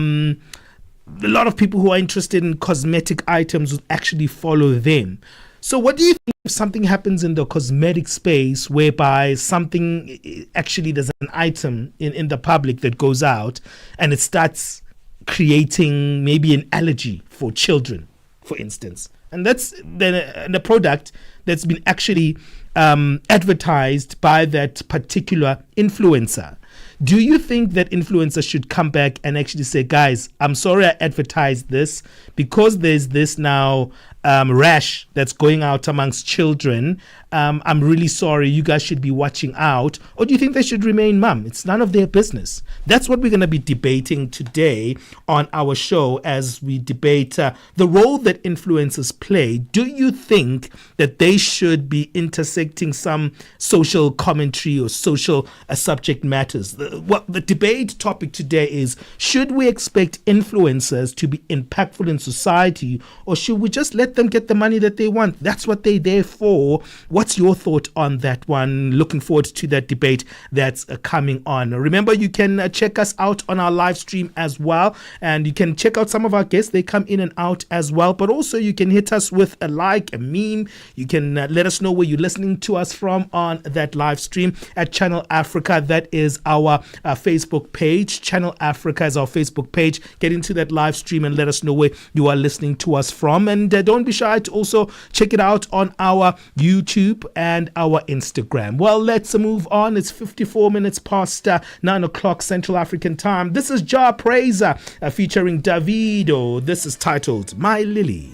lot of people who are interested in cosmetic items would actually follow them. So what do you think if something happens in the cosmetic space whereby something actually there's an item in the public that goes out and it starts creating maybe an allergy for children, for instance, and that's then the product that's been actually advertised by that particular influencer? Do you think that influencers should come back and actually say, guys, I'm sorry I advertised this because there's this now rash that's going out amongst children. I'm really sorry. You guys should be watching out. Or do you think they should remain mum? It's none of their business. That's what we're going to be debating today on our show as we debate the role that influencers play. Do you think that they should be intersecting some social commentary or social subject matters? The debate topic today is, should we expect influencers to be impactful in society, or should we just let them get the money that they want? That's what they're there for. What's your thought on that one? Looking forward to that debate that's coming on. Remember, you can check us out on our live stream as well, and you can check out some of our guests. They come in and out as well, but also you can hit us with a like, a meme. You can let us know where you're listening to us from on that live stream at Channel Africa. That is our Facebook page. Channel Africa is our Facebook page. Get into that live stream and let us know where you are listening to us from. And don't be shy to also check it out on our YouTube and our Instagram. Well, let's move on. It's 54 minutes past 9 o'clock Central African time. This is Ja Praiser featuring Davido. This is titled My Lily.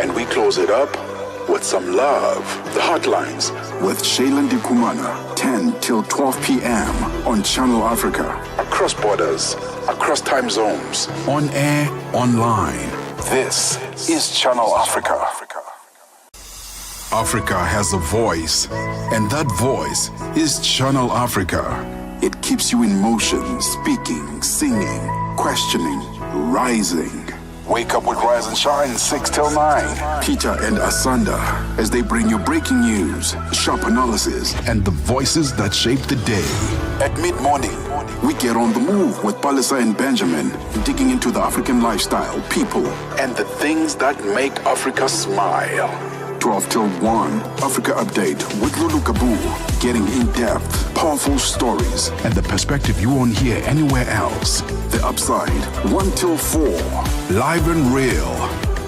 And we close it up with some love. The Hotlines with Shailen Kumana, 10 till 12 p.m. on Channel Africa. Across borders, across time zones. On air, online. This is Channel Africa. Africa has a voice, and that voice is Channel Africa. It keeps you in motion, speaking, singing, questioning, rising. Wake up with Rise and Shine, 6 till 9. Peter and Asanda, as they bring you breaking news, sharp analysis, and the voices that shape the day. At mid-morning, we get on the move with Palesa and Benjamin, digging into the African lifestyle, people, and the things that make Africa smile. 12 till 1, Africa Update with Lulu Kabu, getting in-depth, powerful stories, and the perspective you won't hear anywhere else. The Upside, 1 till 4, live and real,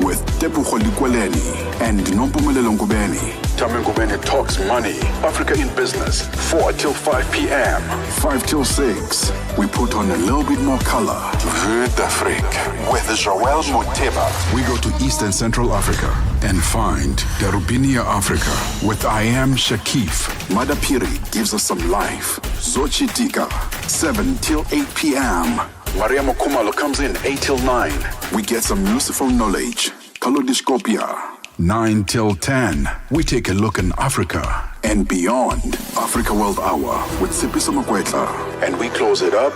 with Tepuho Likweleni and Nompumelelo Ngubeni. Tame Ngubeni talks money, Africa in business, 4 till 5 p.m. 5 till 6, we put on a little bit more color. Vue d'Afrique with Joel Moteba. We go to East and Central Africa and find Darubinia Africa with I Am Shakif. Madapiri gives us some life. Zochitika, 7 till 8 p.m. Maria Mokumalo comes in 8 till 9. We get some useful knowledge. Kalodiscopia, 9 till 10. We take a look in Africa and beyond. Africa World Hour with Sipiso Makwetla. And we close it up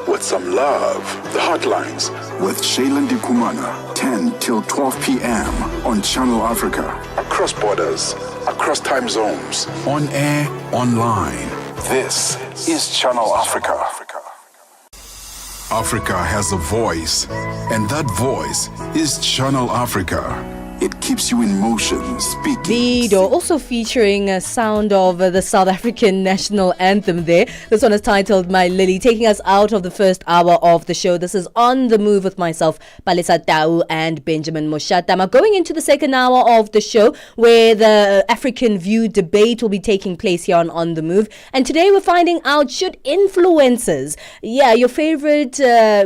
with some love. The Hotlines with Shailen Kumana, 10 till 12 p.m. on Channel Africa. Across borders, across time zones. On air, online. This is Channel Africa. Africa has a voice, and that voice is Channel Africa. It keeps you in motion, speaking. Video also featuring a sound of the South African national anthem there. This one is titled My Lily, taking us out of the first hour of the show. This is On the Move with myself, Palesa Tau and Benjamin Moshatama. Going into the second hour of the show, where the African View debate will be taking place here on the Move. And today we're finding out, should influencers, your favorite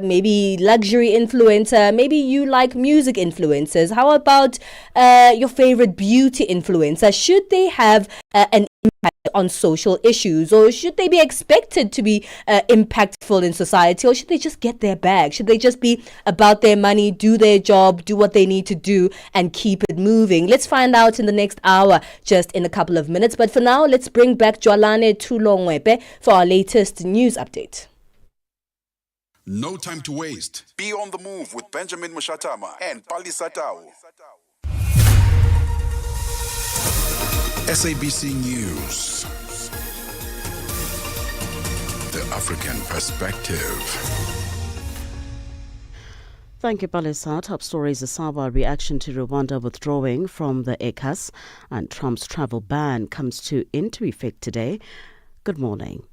maybe luxury influencer, maybe you like music influencers, how about your favorite beauty influencer, should they have an impact on social issues, or should they be expected to be impactful in society, or should they just get their bag? Should they just be about their money, do their job, do what they need to do, and keep it moving? Let's find out in the next hour, just in a couple of minutes. But for now, let's bring back Jwalane Tulongwepe for our latest news update. No time to waste. Be on the move with Benjamin Moshatama and Palesa Tau. SABC News. The African Perspective. Thank you, Palesa. Top stories: the Sawa reaction to Rwanda withdrawing from the ECAS, and Trump's travel ban comes into effect today. Good morning.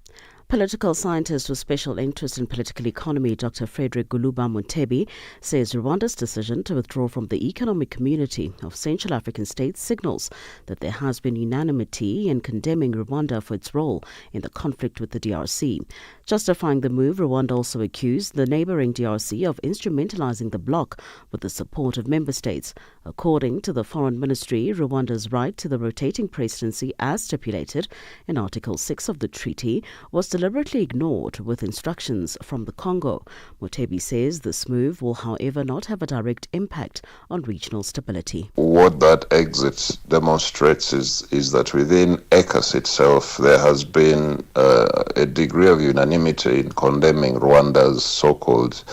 Political scientist with special interest in political economy, Dr. Frederick Guluba Mutebi, says Rwanda's decision to withdraw from the Economic Community of Central African States signals that there has been unanimity in condemning Rwanda for its role in the conflict with the DRC. Justifying the move, Rwanda also accused the neighboring DRC of instrumentalizing the bloc with the support of member states. According to the Foreign Ministry, Rwanda's right to the rotating presidency, as stipulated in Article 6 of the treaty, was deliberately ignored with instructions from the Congo. Mutebi says this move will, however, not have a direct impact on regional stability. What that exit demonstrates is that within ECAS itself, there has been a degree of unanimity in condemning Rwanda's so-called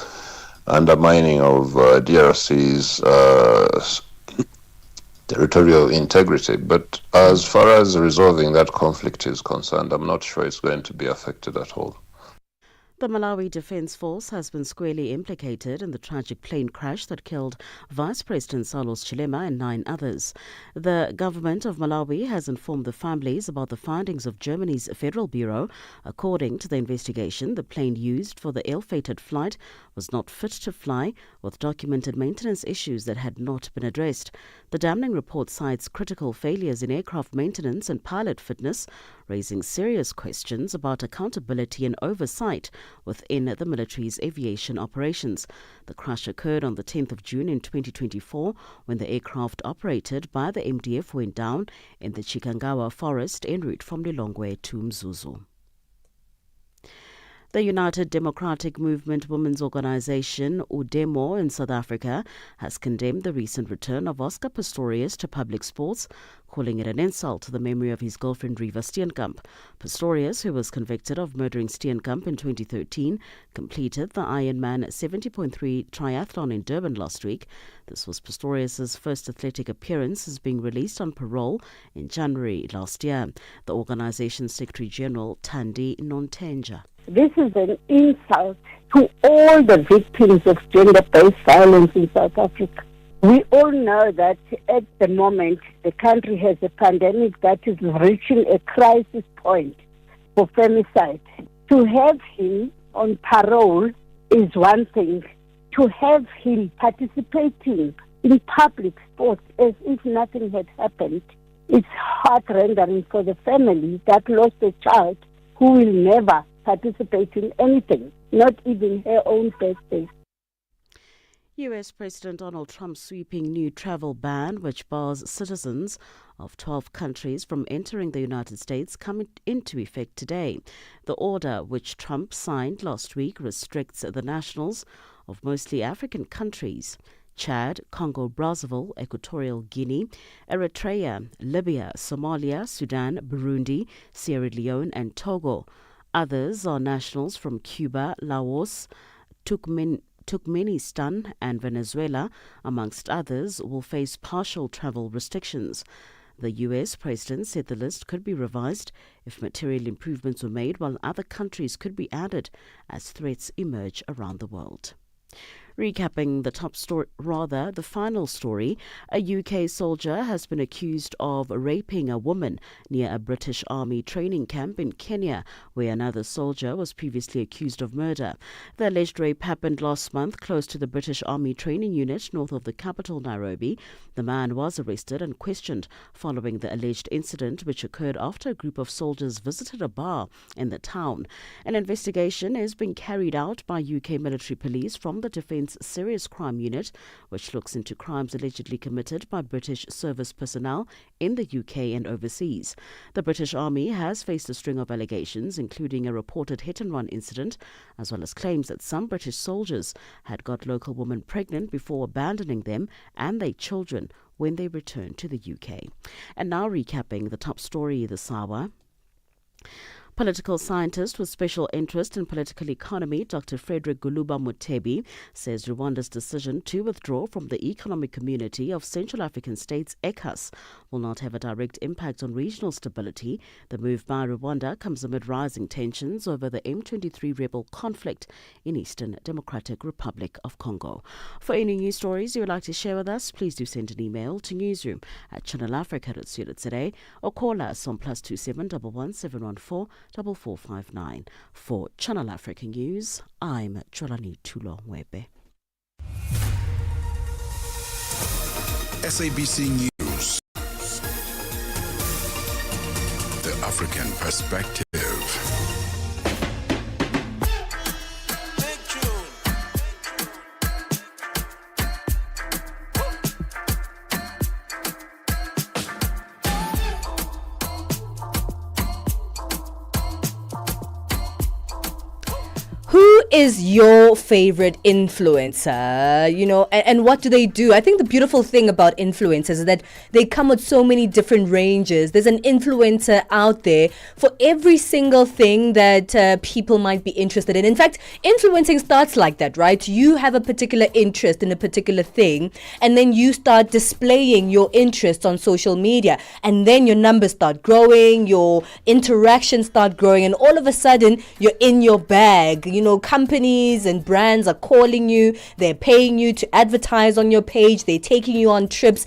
undermining of DRC's territorial integrity. But as far as resolving that conflict is concerned, I'm not sure it's going to be affected at all. The Malawi Defence Force has been squarely implicated in the tragic plane crash that killed Vice President Salos Chilema and 9 others. The government of Malawi has informed the families about the findings of Germany's Federal Bureau. According to the investigation, the plane used for the ill-fated flight was not fit to fly, with documented maintenance issues that had not been addressed. The damning report cites critical failures in aircraft maintenance and pilot fitness. raising serious questions about accountability and oversight within the military's aviation operations. The crash occurred on the 10th of June in 2024 when the aircraft operated by the MDF went down in the Chikangawa forest en route from Lilongwe to Mzuzu. The United Democratic Movement Women's Organization, UDEMO, in South Africa, has condemned the recent return of Oscar Pistorius to public sports, calling it an insult to the memory of his girlfriend Riva Steenkamp. Pistorius, who was convicted of murdering Steenkamp in 2013, completed the Ironman 70.3 triathlon in Durban last week. This was Pistorius' first athletic appearance as being released on parole in January last year. The organization's Secretary General, Thandi Nontenja. This is an insult to all the victims of gender-based violence in South Africa. We all know that at the moment the country has a pandemic that is reaching a crisis point for femicide. To have him on parole is one thing. To have him participating in public sports as if nothing had happened, it's heart-rendering for the family that lost a child who will never participate in anything, not even her own birthday. U.S. President Donald Trump's sweeping new travel ban, which bars citizens of 12 countries from entering the United States, come into effect today. The order, which Trump signed last week, restricts the nationals of mostly African countries: Chad, Congo-Brazzaville, Equatorial Guinea, Eritrea, Libya, Somalia, Sudan, Burundi, Sierra Leone and Togo. Others are nationals from Cuba, Laos, Turkmenistan and Venezuela, amongst others, will face partial travel restrictions. The U.S. president said the list could be revised if material improvements were made, while other countries could be added as threats emerge around the world. Recapping the final story, a UK soldier has been accused of raping a woman near a British Army training camp in Kenya, where another soldier was previously accused of murder. The alleged rape happened last month close to the British Army training unit north of the capital, Nairobi. The man was arrested and questioned following the alleged incident, which occurred after a group of soldiers visited a bar in the town. An investigation is being carried out by UK military police from the Defence Serious Crime Unit, which looks into crimes allegedly committed by British service personnel in the UK and overseas. The British Army has faced a string of allegations, including a reported hit-and-run incident, as well as claims that some British soldiers had got local women pregnant before abandoning them and their children when they returned to the UK. And now recapping the top story this hour. Political scientist with special interest in political economy, Dr. Frederick Guluba Mutebi, says Rwanda's decision to withdraw from the Economic Community of Central African States, ECOWAS, will not have a direct impact on regional stability. The move by Rwanda comes amid rising tensions over the M23 rebel conflict in Eastern Democratic Republic of Congo. For any news stories you would like to share with us, please do send an email to newsroom@channelafrica.co.za or call us on +27 11 714 4459. For Channel Africa News, I'm Cholani Tulo-Mwebe. SABC News. The African Perspective. Is your favorite influencer, and what do they do? I think the beautiful thing about influencers is that they come with so many different ranges. There's an influencer out there for every single thing that people might be interested in. In fact, influencing starts like that, right? You have a particular interest in a particular thing, and then you start displaying your interest on social media, and then your numbers start growing, your interactions start growing, and all of a sudden you're in your bag, coming companies and brands are calling you, they're paying you to advertise on your page, they're taking you on trips,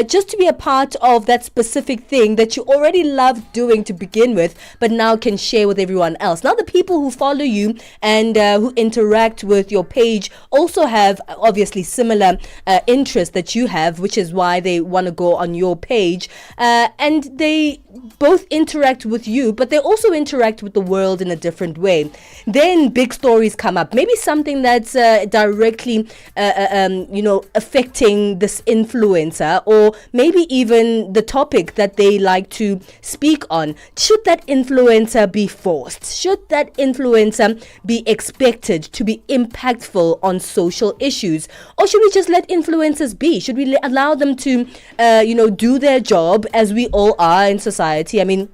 just to be a part of that specific thing that you already love doing to begin with, but now can share with everyone else. Now the people who follow you and who interact with your page also have obviously similar interests that you have, which is why they want to go on your page, and they both interact with you, but they also interact with the world in a different way. Then big stories come up, maybe something that's directly affecting this influencer, or maybe even the topic that they like to speak on. Should that influencer be forced? Should that influencer be expected to be impactful on social issues? Or should we just let influencers be? Should we allow them to do their job as we all are in society? I mean,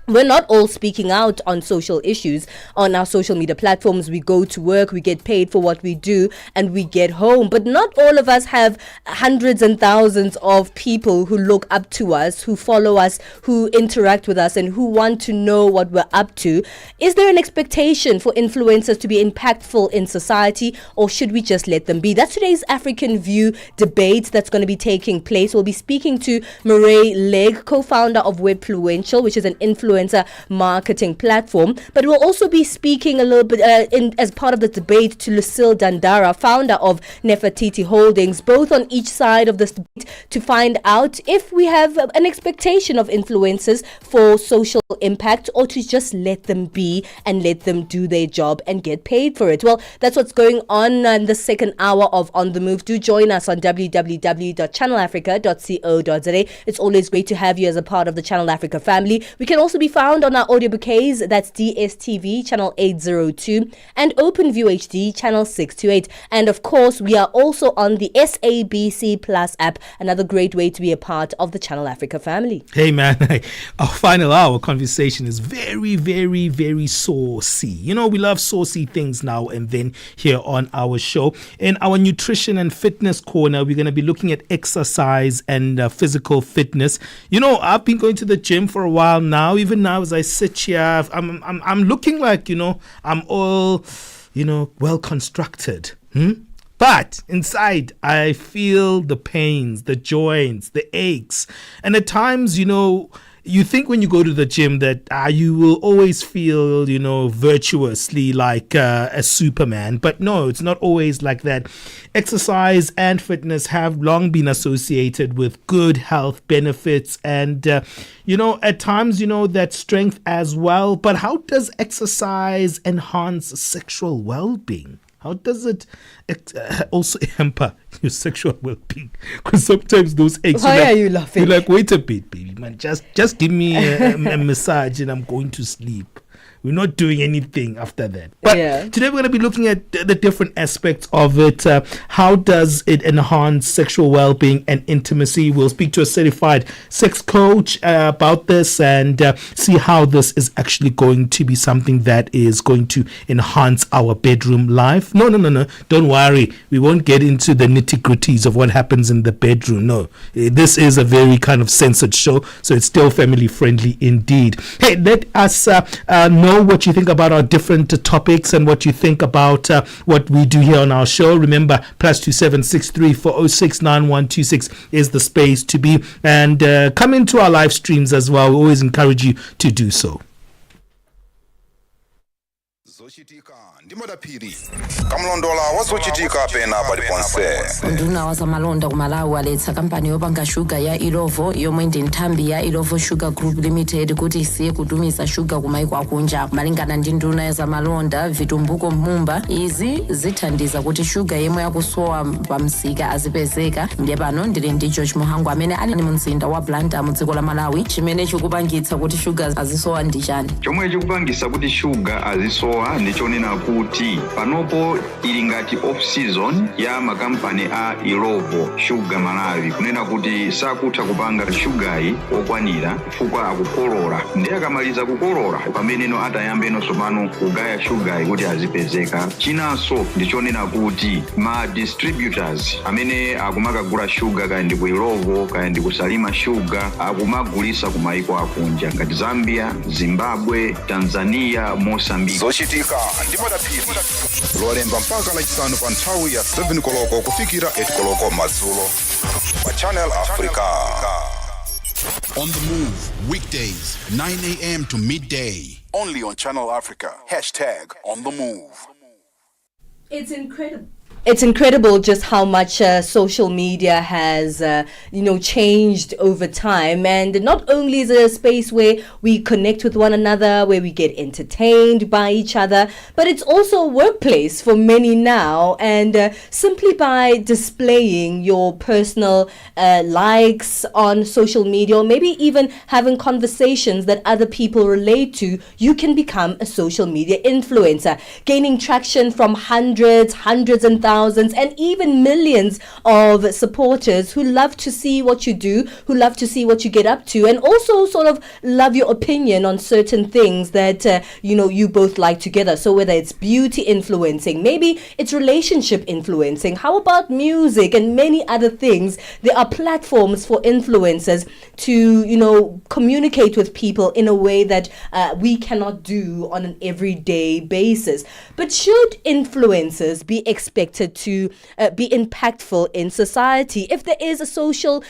we're not all speaking out on social issues on our social media platforms. We go to work, we get paid for what we do, and we get home. But not all of us have hundreds and thousands of people who look up to us, who follow us, who interact with us, and who want to know what we're up to. Is there an expectation for influencers to be impactful in society, or should we just let them be? That's today's African View debate that's going to be taking place. We'll be speaking to Murray Legg, co-founder of Webfluential, which is an influencer marketing platform, but we'll also be speaking a little bit as part of the debate to Lucille Dandara, founder of Nefertiti Holdings, both on each side of this debate, to find out if we have an expectation of influencers for social impact, or to just let them be and let them do their job and get paid for it. Well, that's what's going on in the second hour of On The Move. Do join us on www.channelafrica.co.za. It's always great to have you as a part of the Channel Africa family. We can also be found on our audio bouquets, that's DSTV channel 802 and OpenView HD channel 628. And of course, we are also on the SABC Plus app, another great way to be a part of the Channel Africa family. Hey man, our final hour conversation is very, very, very saucy. You know, we love saucy things now and then here on our show. In our nutrition and fitness corner, we're going to be looking at exercise and physical fitness. You know, I've been going to the gym for a while now. Even now as I sit here, I'm looking like, I'm all, well constructed. But inside, I feel the pains, the joints, the aches. And at times, you think when you go to the gym that you will always feel, virtuously like a Superman. But no, it's not always like that. Exercise and fitness have long been associated with good health benefits and, at times, that strength as well. But how does exercise enhance sexual well-being? How does it also hamper your sexual well-being? Because sometimes those aches. Why are you laughing? You're like, wait a bit, baby, man. Just give me a massage and I'm going to sleep. We're not doing anything after that. But today we're going to be looking at the different aspects of it. How does it enhance sexual well-being and intimacy? We'll speak to a certified sex coach about this and see how this is actually going to be something that is going to enhance our bedroom life. No. Don't worry. We won't get into the nitty-gritties of what happens in the bedroom. No. This is a very kind of censored show, so it's still family-friendly indeed. Hey, let us know what you think about our different topics and what you think about what we do here on our show. Remember, +27634 4069126 is the space to be, and come into our live streams as well. We always encourage you to do so. ndimadaphiri kamlondola wazochitika pena paliponse nduna wazamalonda kumalawi waletsa kampani yopanga shuga ya ilovo yomwe ndi nthambi ya ilovo sugar group limited kuti isiye kutumiza shuga kumaiko akunja. malingana ndi nduna ya zamalonda Vitumbuko Mumba, izi zithandiza kuti shuga yemwe yakusowa pamsika azipezeka. ndiye pano ndili ndi George Muhangu amene ali mu mzinda wa Blantyre mu dziko la Malawi. chimene chikupangitsa kuti shuga azisowa ndi chani? chomwe chikupangitsa kuti shuga azisowa ndichonena kuti panopo ili ngati off season ya makampani a Ilovo Sugar Malawi, kunena kuti sakutha kupanga shugayi okwanira chifukwa akukolola. ndiye akamaliza kukolola pameneno atayambeno sopano kugaya shugayi kuti azipezeka. chinanso ndichonena kuti ma distributors amene akumakagula shuga kaya ndi ku Ilovo kaya ndi kusalima shuga akumagulisa ku maiko akunja ngati Zambia, Zimbabwe, Tanzania, Mozambique. zochitika ndimadaphiri lolemba mpaka lachisanu pa nthawi ya 7 koloko kufikira 8 koloko madzulo pa Channel Africa. On the Move, weekdays, 9 a.m. to midday. Only on Channel Africa. #On the Move. It's incredible. It's incredible just how much social media has, changed over time. And not only is it a space where we connect with one another, where we get entertained by each other, but it's also a workplace for many now. And simply by displaying your personal likes on social media, or maybe even having conversations that other people relate to, you can become a social media influencer, gaining traction from hundreds and thousands and even millions of supporters who love to see what you do, who love to see what you get up to, and also sort of love your opinion on certain things that you both like together. So whether it's beauty influencing, maybe it's relationship influencing, how about music and many other things? There are platforms for influencers to communicate with people in a way that we cannot do on an everyday basis. But should influencers be expected to be impactful in society? If there is a social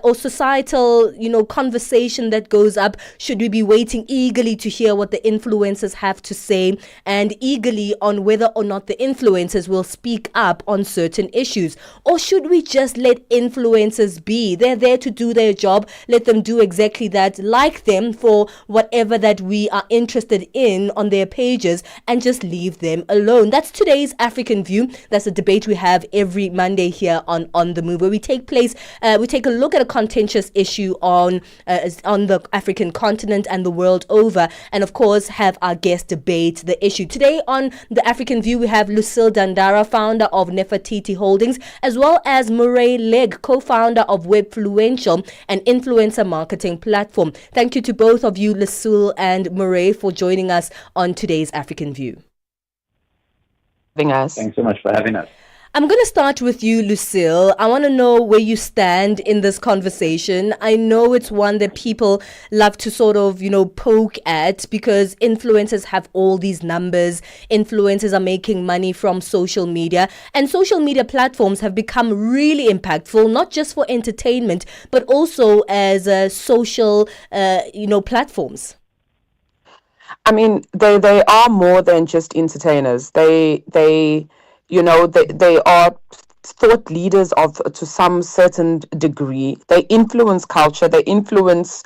or societal, conversation that goes up, should we be waiting eagerly to hear what the influencers have to say, and eagerly on whether or not the influencers will speak up on certain issues? Or should we just let influencers be? They're there to do their job. Let them do exactly that. Like them for whatever that we are interested in on their pages, and just leave them alone. That's today's African View. That's a debate we have every Monday here on the Move, where we take a look at a contentious issue on the African continent and the world over, and of course have our guest debate the issue. Today on the African View, we have Lucille Dandara, founder of Nefertiti Holdings, as well as Murray Legg, co-founder of Webfluential, an influencer marketing platform. Thank you to both of you, Lucille and Murray, for joining us on today's African View. Thanks so much for having us. I'm going to start with you, Lucille. I want to know where you stand in this conversation. I know it's one that people love to sort of, poke at, because influencers have all these numbers. Influencers are making money from social media, and social media platforms have become really impactful, not just for entertainment, but also as social, platforms. I mean, they are more than just entertainers. They are thought leaders to some certain degree. They influence culture. They influence,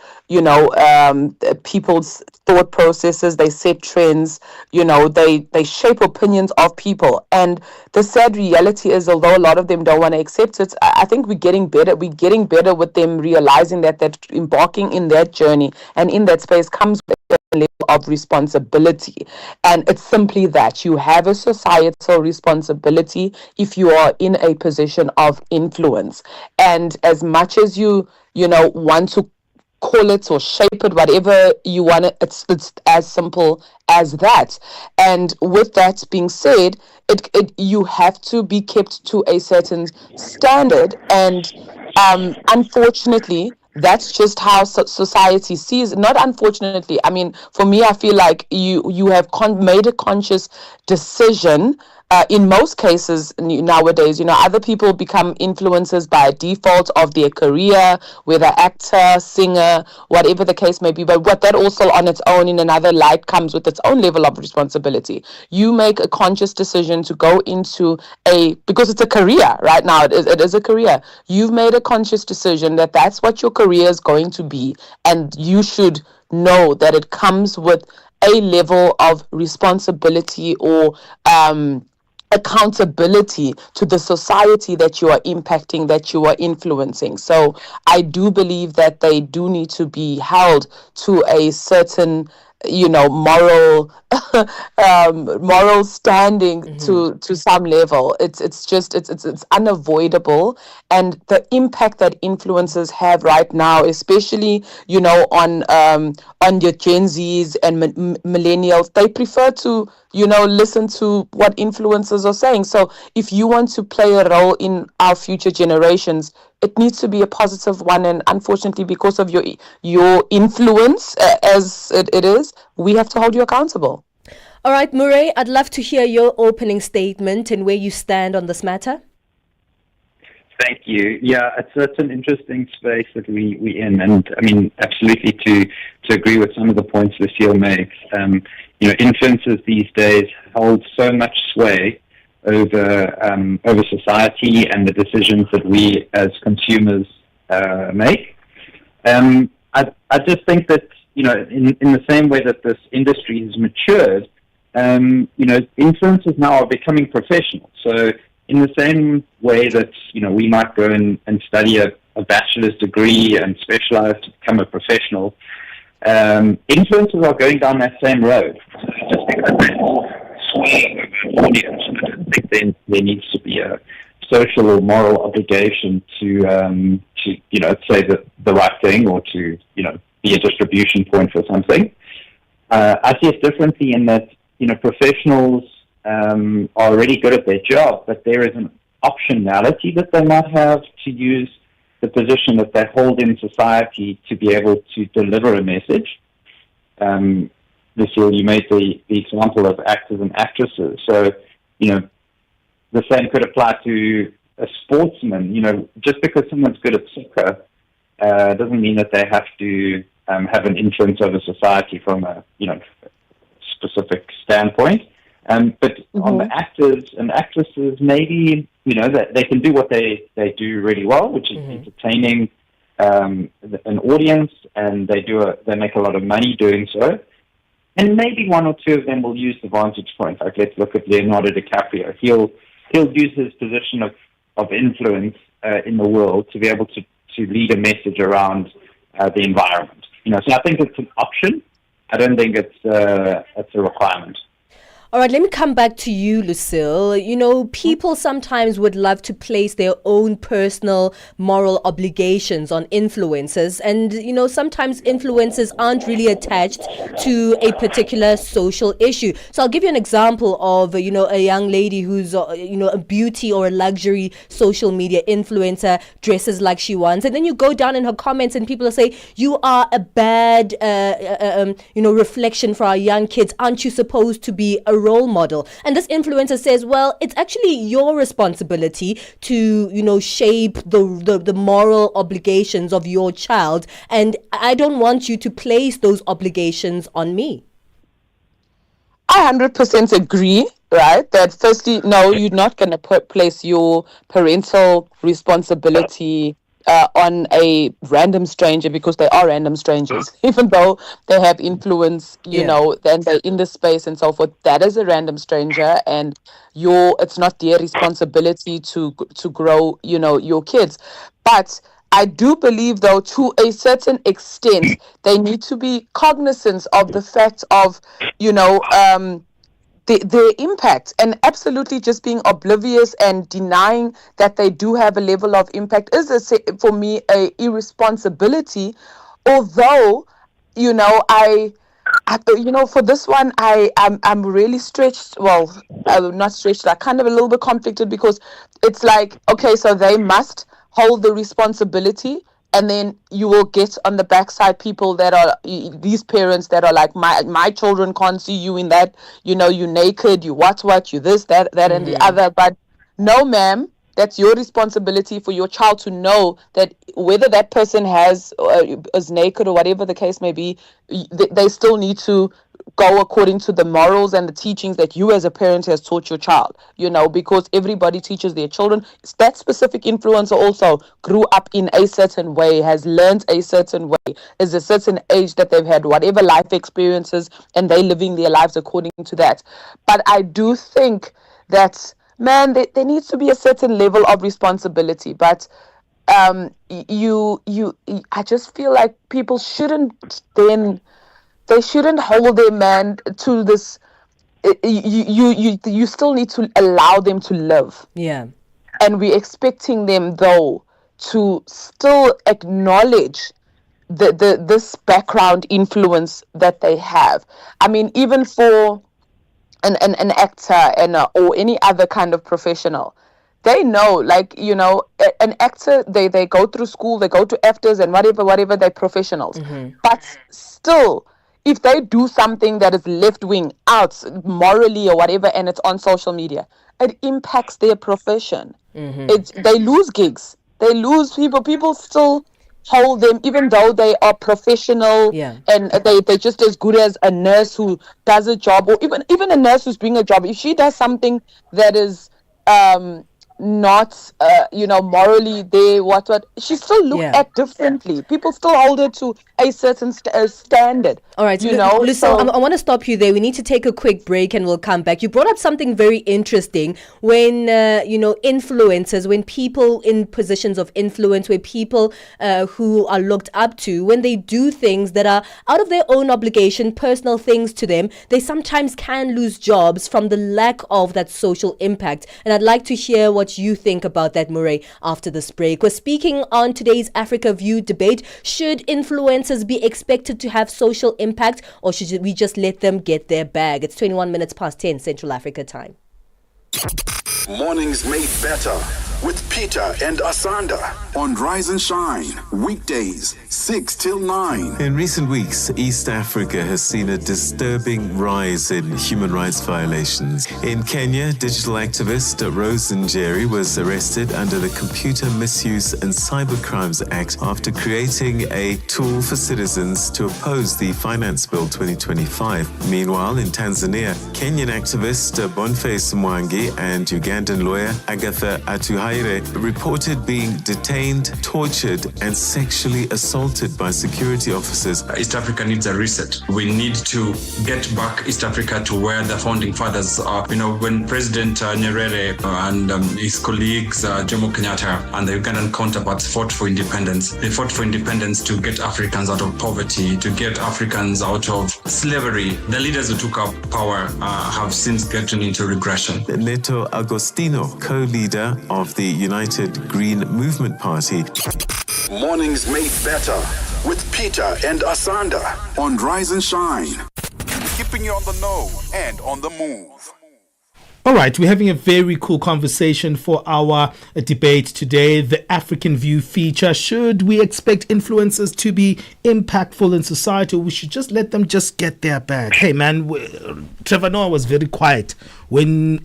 people's thought processes. They set trends. They shape opinions of people. And the sad reality is, although a lot of them don't want to accept it, I think we're getting better. We're getting better with them realizing that embarking in that journey and in that space comes with a level of responsibility. And it's simply that you have a societal responsibility if you are in a position of influence. And as much as you want to call it or shape it, whatever you want it, it's as simple as that. And with that being said, you have to be kept to a certain standard. And unfortunately, that's just how society sees. Not unfortunately. I mean, for me, I feel like you have made a conscious decision. In most cases nowadays, other people become influencers by default of their career, whether actor, singer, whatever the case may be. But what that also on its own in another light comes with its own level of responsibility. You make a conscious decision to go into because it's a career right now. It is a career. You've made a conscious decision that that's what your career is going to be. And you should know that it comes with a level of responsibility or accountability to the society that you are impacting, that you are influencing. So I do believe that they do need to be held to a certain moral standing to some level. It's unavoidable. And the impact that influencers have right now, especially on your Gen Zs and millennials, they prefer to listen to what influencers are saying. So if you want to play a role in our future generations, it needs to be a positive one. And unfortunately, because of your influence as it is, we have to hold you accountable. All right, Murray, I'd love to hear your opening statement and where you stand on this matter. Thank you. Yeah, it's an interesting space that we in, and I mean, absolutely to agree with some of the points Lucille makes. Influencers these days hold so much sway over society and the decisions that we as consumers make. I just think that in the same way that this industry has matured, influencers now are becoming professional. So in the same way that, we might go and study a bachelor's degree and specialize to become a professional, influencers are going down that same road. So just because they're swaying over an audience, I don't think there needs to be a social or moral obligation to say the right thing or to, be a distribution point for something. I see it differently in that, professionals are already good at their job, but there is an optionality that they might have to use the position that they hold in society to be able to deliver a message. Lucille, you made the example of actors and actresses. So, the same could apply to a sportsman. Just because someone's good at soccer doesn't mean that they have to have an influence over society from a, specific standpoint. But on the actors and actresses, maybe, that they can do what they do really well, which is entertaining an audience, and they make a lot of money doing so. And maybe one or two of them will use the vantage point. Like, let's look at Leonardo DiCaprio. He'll use his position of influence in the world to be able to lead a message around the environment. So I think it's an option. I don't think it's a requirement. All right, let me come back to you, Lucille. People sometimes would love to place their own personal moral obligations on influencers. And, sometimes influencers aren't really attached to a particular social issue. So I'll give you an example of, a young lady who's, a beauty or a luxury social media influencer, dresses like she wants. And then you go down in her comments and people will say, you are a bad, reflection for our young kids. Aren't you supposed to be a role model? And this influencer says, well, it's actually your responsibility to, shape the moral obligations of your child. And I don't want you to place those obligations on me. I 100% agree, right? That firstly, no, you're not going to place your parental responsibility on a random stranger, because they are random strangers, even though they have influence, then they're in the space and so forth. That is a random stranger, and it's not their responsibility to grow, your kids. But I do believe, though, to a certain extent, they need to be cognizant of the fact of, the impact, and absolutely just being oblivious and denying that they do have a level of impact is for me a irresponsibility. Although, for this one, I'm really stretched. Well, not stretched. I kind of a little bit conflicted, because it's like, okay, so they must hold the responsibility. And then you will get on the backside people that are these parents that are like, my children can't see you in that, you naked, you what, you this, that, and the other. But no, ma'am, that's your responsibility for your child to know that whether that person is naked or whatever the case may be, they still need to go according to the morals and the teachings that you as a parent has taught your child, because everybody teaches their children. That specific influencer also grew up in a certain way, has learned a certain way, is a certain age that they've had whatever life experiences, and they living their lives according to that. But I do think that, man, there needs to be a certain level of responsibility. But I just feel like people they shouldn't hold their man to this. You still need to allow them to live. Yeah. And we're expecting them, though, to still acknowledge this background influence that they have. I mean, even for an actor or any other kind of professional, they know, an actor, they go through school, they go to actors and whatever, they're professionals. But still, if they do something that is left-wing out morally or whatever, and it's on social media, it impacts their profession. They lose gigs, they lose people still hold them, even though they are professional, and they're just as good as a nurse who does a job, or even a nurse who's doing a job. If she does something that is not morally there, what she still looked at differently. People still hold her to a certain standard. All right, Lucille, I want to stop you there. We need to take a quick break and we'll come back. You brought up something very interesting when influencers, when people in positions of influence, where people who are looked up to, when they do things that are out of their own obligation, personal things to them, they sometimes can lose jobs from the lack of that social impact. And I'd like to hear what you think about that, Murray, after this break. We're speaking on today's Africa View debate. Should influencers be expected to have social impact, or should we just let them get their bag? It's 21 minutes past 10 Central Africa time. Mornings made better with Peter and Asanda on Rise and Shine, weekdays 6 till 9. In recent weeks, East Africa has seen a disturbing rise in human rights violations. In Kenya, digital activist Rose Njeri was arrested under the Computer Misuse and Cybercrimes Act after creating a tool for citizens to oppose the Finance Bill 2025. Meanwhile, in Tanzania, Kenyan activist Boniface Mwangi and Ugandan lawyer Agatha Atuhaire reported being detained, tortured, and sexually assaulted by security officers. East Africa needs a reset. We need to get back East Africa to where the founding fathers are. When President Nyerere and his colleagues, Jomo Kenyatta and the Ugandan counterparts fought for independence. They fought for independence to get Africans out of poverty, to get Africans out of slavery. The leaders who took up power have since gotten into regression. Neto Agostino, co-leader of the United Green Movement Party. Mornings made better with Peter and Asanda on Rise and Shine. Keeping you on the know and on the move. All right, we're having a very cool conversation for our debate today, the African View feature. Should we expect influencers to be impactful in society, or we should just let them just get their bag? Hey, man, Trevor Noah was very quiet when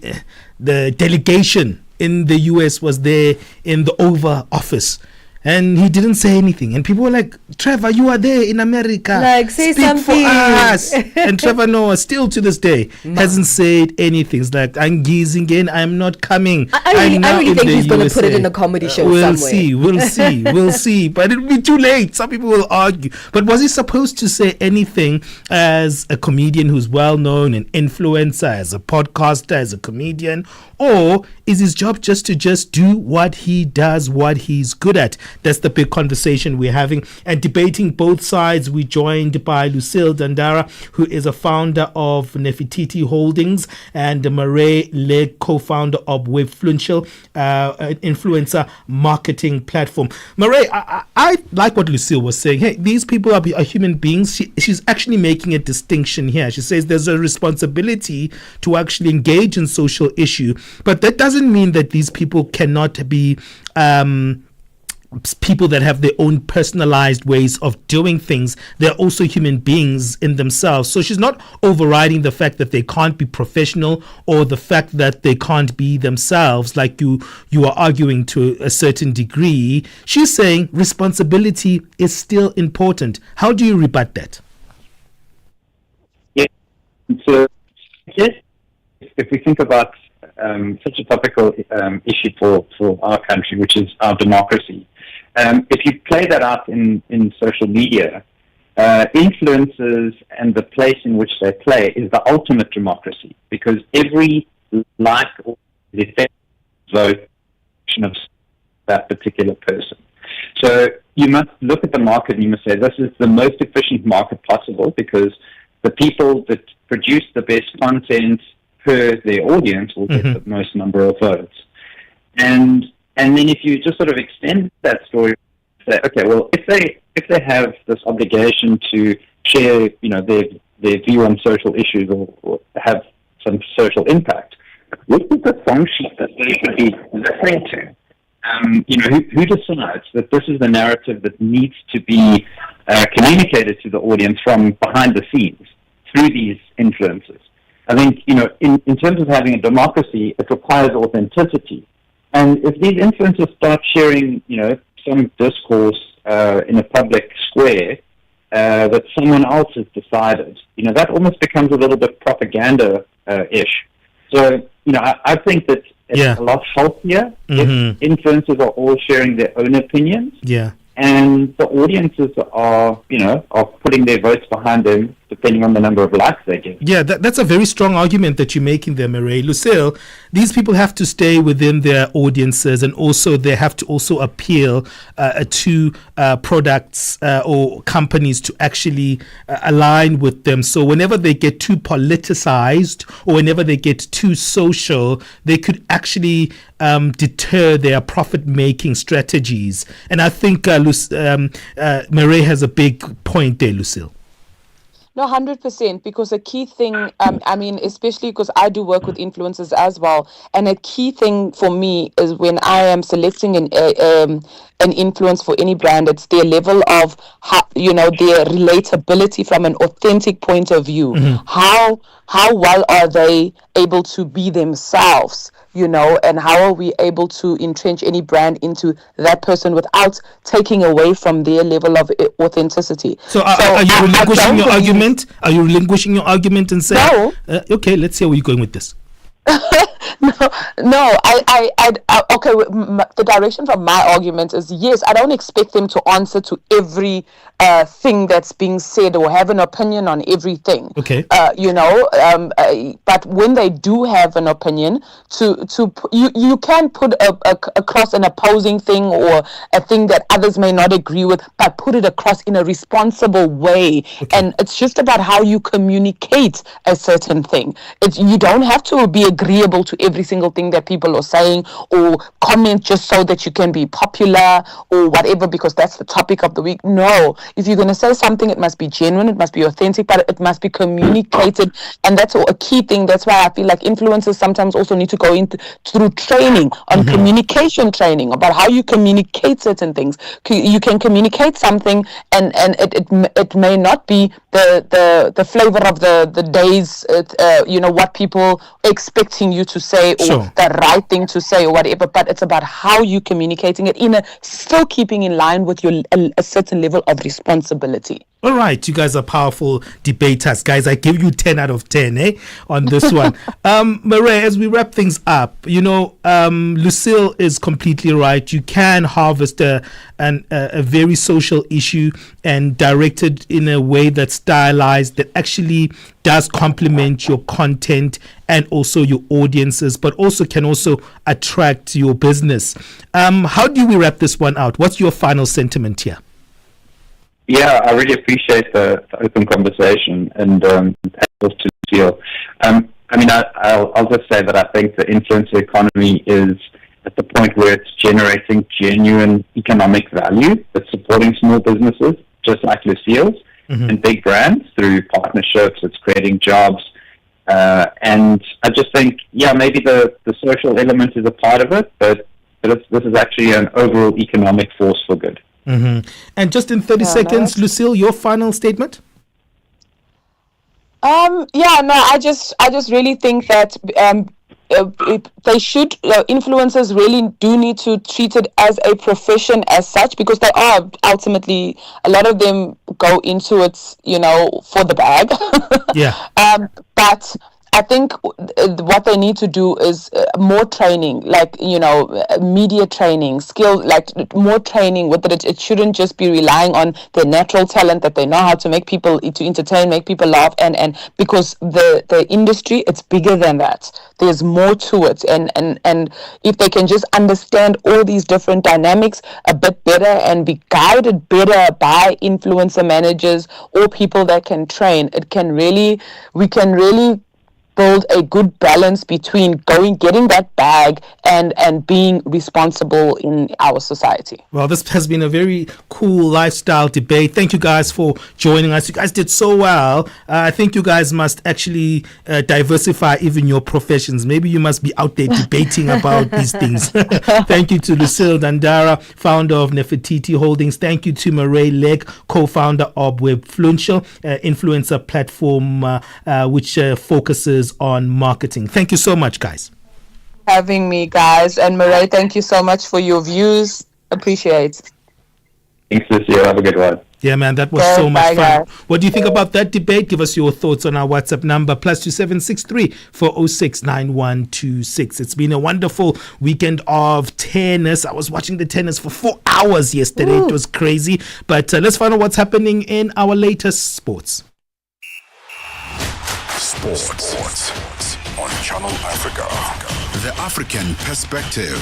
the delegation in the US was there in the Oval Office. And he didn't say anything. And people were like, Trevor, you are there in America. Like, say Speak something. for us. And Trevor Noah, still to this day, hasn't said anything. It's like, I'm gazing in, I'm not coming. I really think he's going to put it in a comedy show We'll somewhere. We'll see. But it'll be too late. Some people will argue. But was he supposed to say anything as a comedian who's well known, an influencer, as a podcaster, as a comedian? Or is his job just to do what he does, what he's good at? That's the big conversation we're having. And debating both sides, we're joined by Lucille Dandara, who is a founder of Nefertiti Holdings, and Murray Leg, co-founder of Webfluential, an influencer marketing platform. Murray, I like what Lucille was saying. Hey, these people are human beings. She's actually making a distinction here. She says there's a responsibility to actually engage in social issue, but that doesn't mean that these people cannot be people that have their own personalized ways of doing things. They're also human beings in themselves. So she's not overriding the fact that they can't be professional or the fact that they can't be themselves, like you are arguing to a certain degree. She's saying responsibility is still important. How do you rebut that? Yeah. So yes, if we think about such a topical issue for our country, which is our democracy. If you play that out in social media, influencers and the place in which they play is the ultimate democracy, because every like or vote of that particular person. So you must look at the market and you must say, this is the most efficient market possible, because the people that produce the best content per their audience will get the most number of votes. And then if you just sort of extend that story, say, okay, well, if they have this obligation to share, their view on social issues or have some social impact, what is the function that they should be listening to? Who decides that this is the narrative that needs to be communicated to the audience from behind the scenes through these influencers. I think, in terms of having a democracy, it requires authenticity. And if these influencers start sharing, some discourse in a public square that someone else has decided, that almost becomes a little bit propaganda-ish. So, I think that it's a lot healthier if influencers are all sharing their own opinions. Yeah. And the audiences are putting their votes behind them depending on the number of likes they get. Yeah, that's a very strong argument that you're making there, Mireille. Lucille, these people have to stay within their audiences, and also they have to also appeal to products or companies to actually align with them. So whenever they get too politicized or whenever they get too social, they could actually deter their profit-making strategies. And I think Mireille has a big point there, Lucille. No, 100%, because a key thing, especially because I do work with influencers as well, and a key thing for me is when I am selecting an influence for any brand, it's their level of, their relatability from an authentic point of view. How well are they able to be themselves? And how are we able to entrench any brand into that person without taking away from their level of authenticity? So are you relinquishing your argument? Are you relinquishing your argument and saying, no? Okay, let's see where you're going with this. No, okay, the direction from my argument is, yes, I don't expect them to answer to every thing that's being said or have an opinion on everything. Okay. But when they do have an opinion, you can put across an opposing thing or a thing that others may not agree with, but put it across in a responsible way. Okay. And it's just about how you communicate a certain thing. You don't have to be agreeable to every single thing that people are saying or comment just so that you can be popular or whatever because that's the topic of the week. No, if you're going to say something, it must be genuine, it must be authentic, but it must be communicated, and that's a key thing. That's why I feel like influencers sometimes also need to go through training on communication training about how you communicate certain things. You can communicate something and it may not be the flavor of the days, what people are expecting you to say or the right thing to say or whatever, but it's about how you communicating it still keeping in line with a certain level of responsibility. All right, you guys are powerful debaters. Guys, I give you 10 out of 10 on this one. Mireille, as we wrap things up, Lucille is completely right. You can harvest a very social issue and direct it in a way that's stylized, that actually does complement your content and also your audiences, but also can also attract your business. How do we wrap this one out? What's your final sentiment here? Yeah, I really appreciate the open conversation and to feel. I'll just say that I think the influencer economy is at the point where it's generating genuine economic value. It's supporting small businesses, just like Lucille's, and big brands through partnerships. It's creating jobs. And I just think, maybe the social element is a part of it, but this is actually an overall economic force for good. And just in 30 seconds, Lucille, your final statement? I just really think that influencers really do need to treat it as a profession as such, because they are ultimately, a lot of them go into it, for the bag. But I think what they need to do is more training, media training, skill, more training with it. It shouldn't just be relying on their natural talent that they know how to make people, to entertain, make people laugh, and because the industry, it's bigger than that. There's more to it, and if they can just understand all these different dynamics a bit better and be guided better by influencer managers or people that can train, we can really build a good balance between getting that bag and being responsible in our society. Well, this has been a very cool lifestyle debate. Thank you guys for joining us. You guys did so well. I think you guys must actually diversify even your professions. Maybe you must be out there debating about these things. Thank you to Lucille Dandara, founder of Nefertiti Holdings. Thank you to Murray Legg, co-founder of Webfluential, influencer platform which focuses on marketing. Thank you so much, guys. Having me, guys. And Murray, thank you so much for your views. Appreciate. Thanks, Lucio. Have a good one. Yeah, man, that was so much fun. What do you think about that debate? Give us your thoughts on our WhatsApp number, +2763 406 9126. It's been a wonderful weekend of tennis. I was watching the tennis for 4 hours yesterday. Ooh. It was crazy. But let's find out what's happening in our latest sports. Sports on Channel Africa. The African perspective.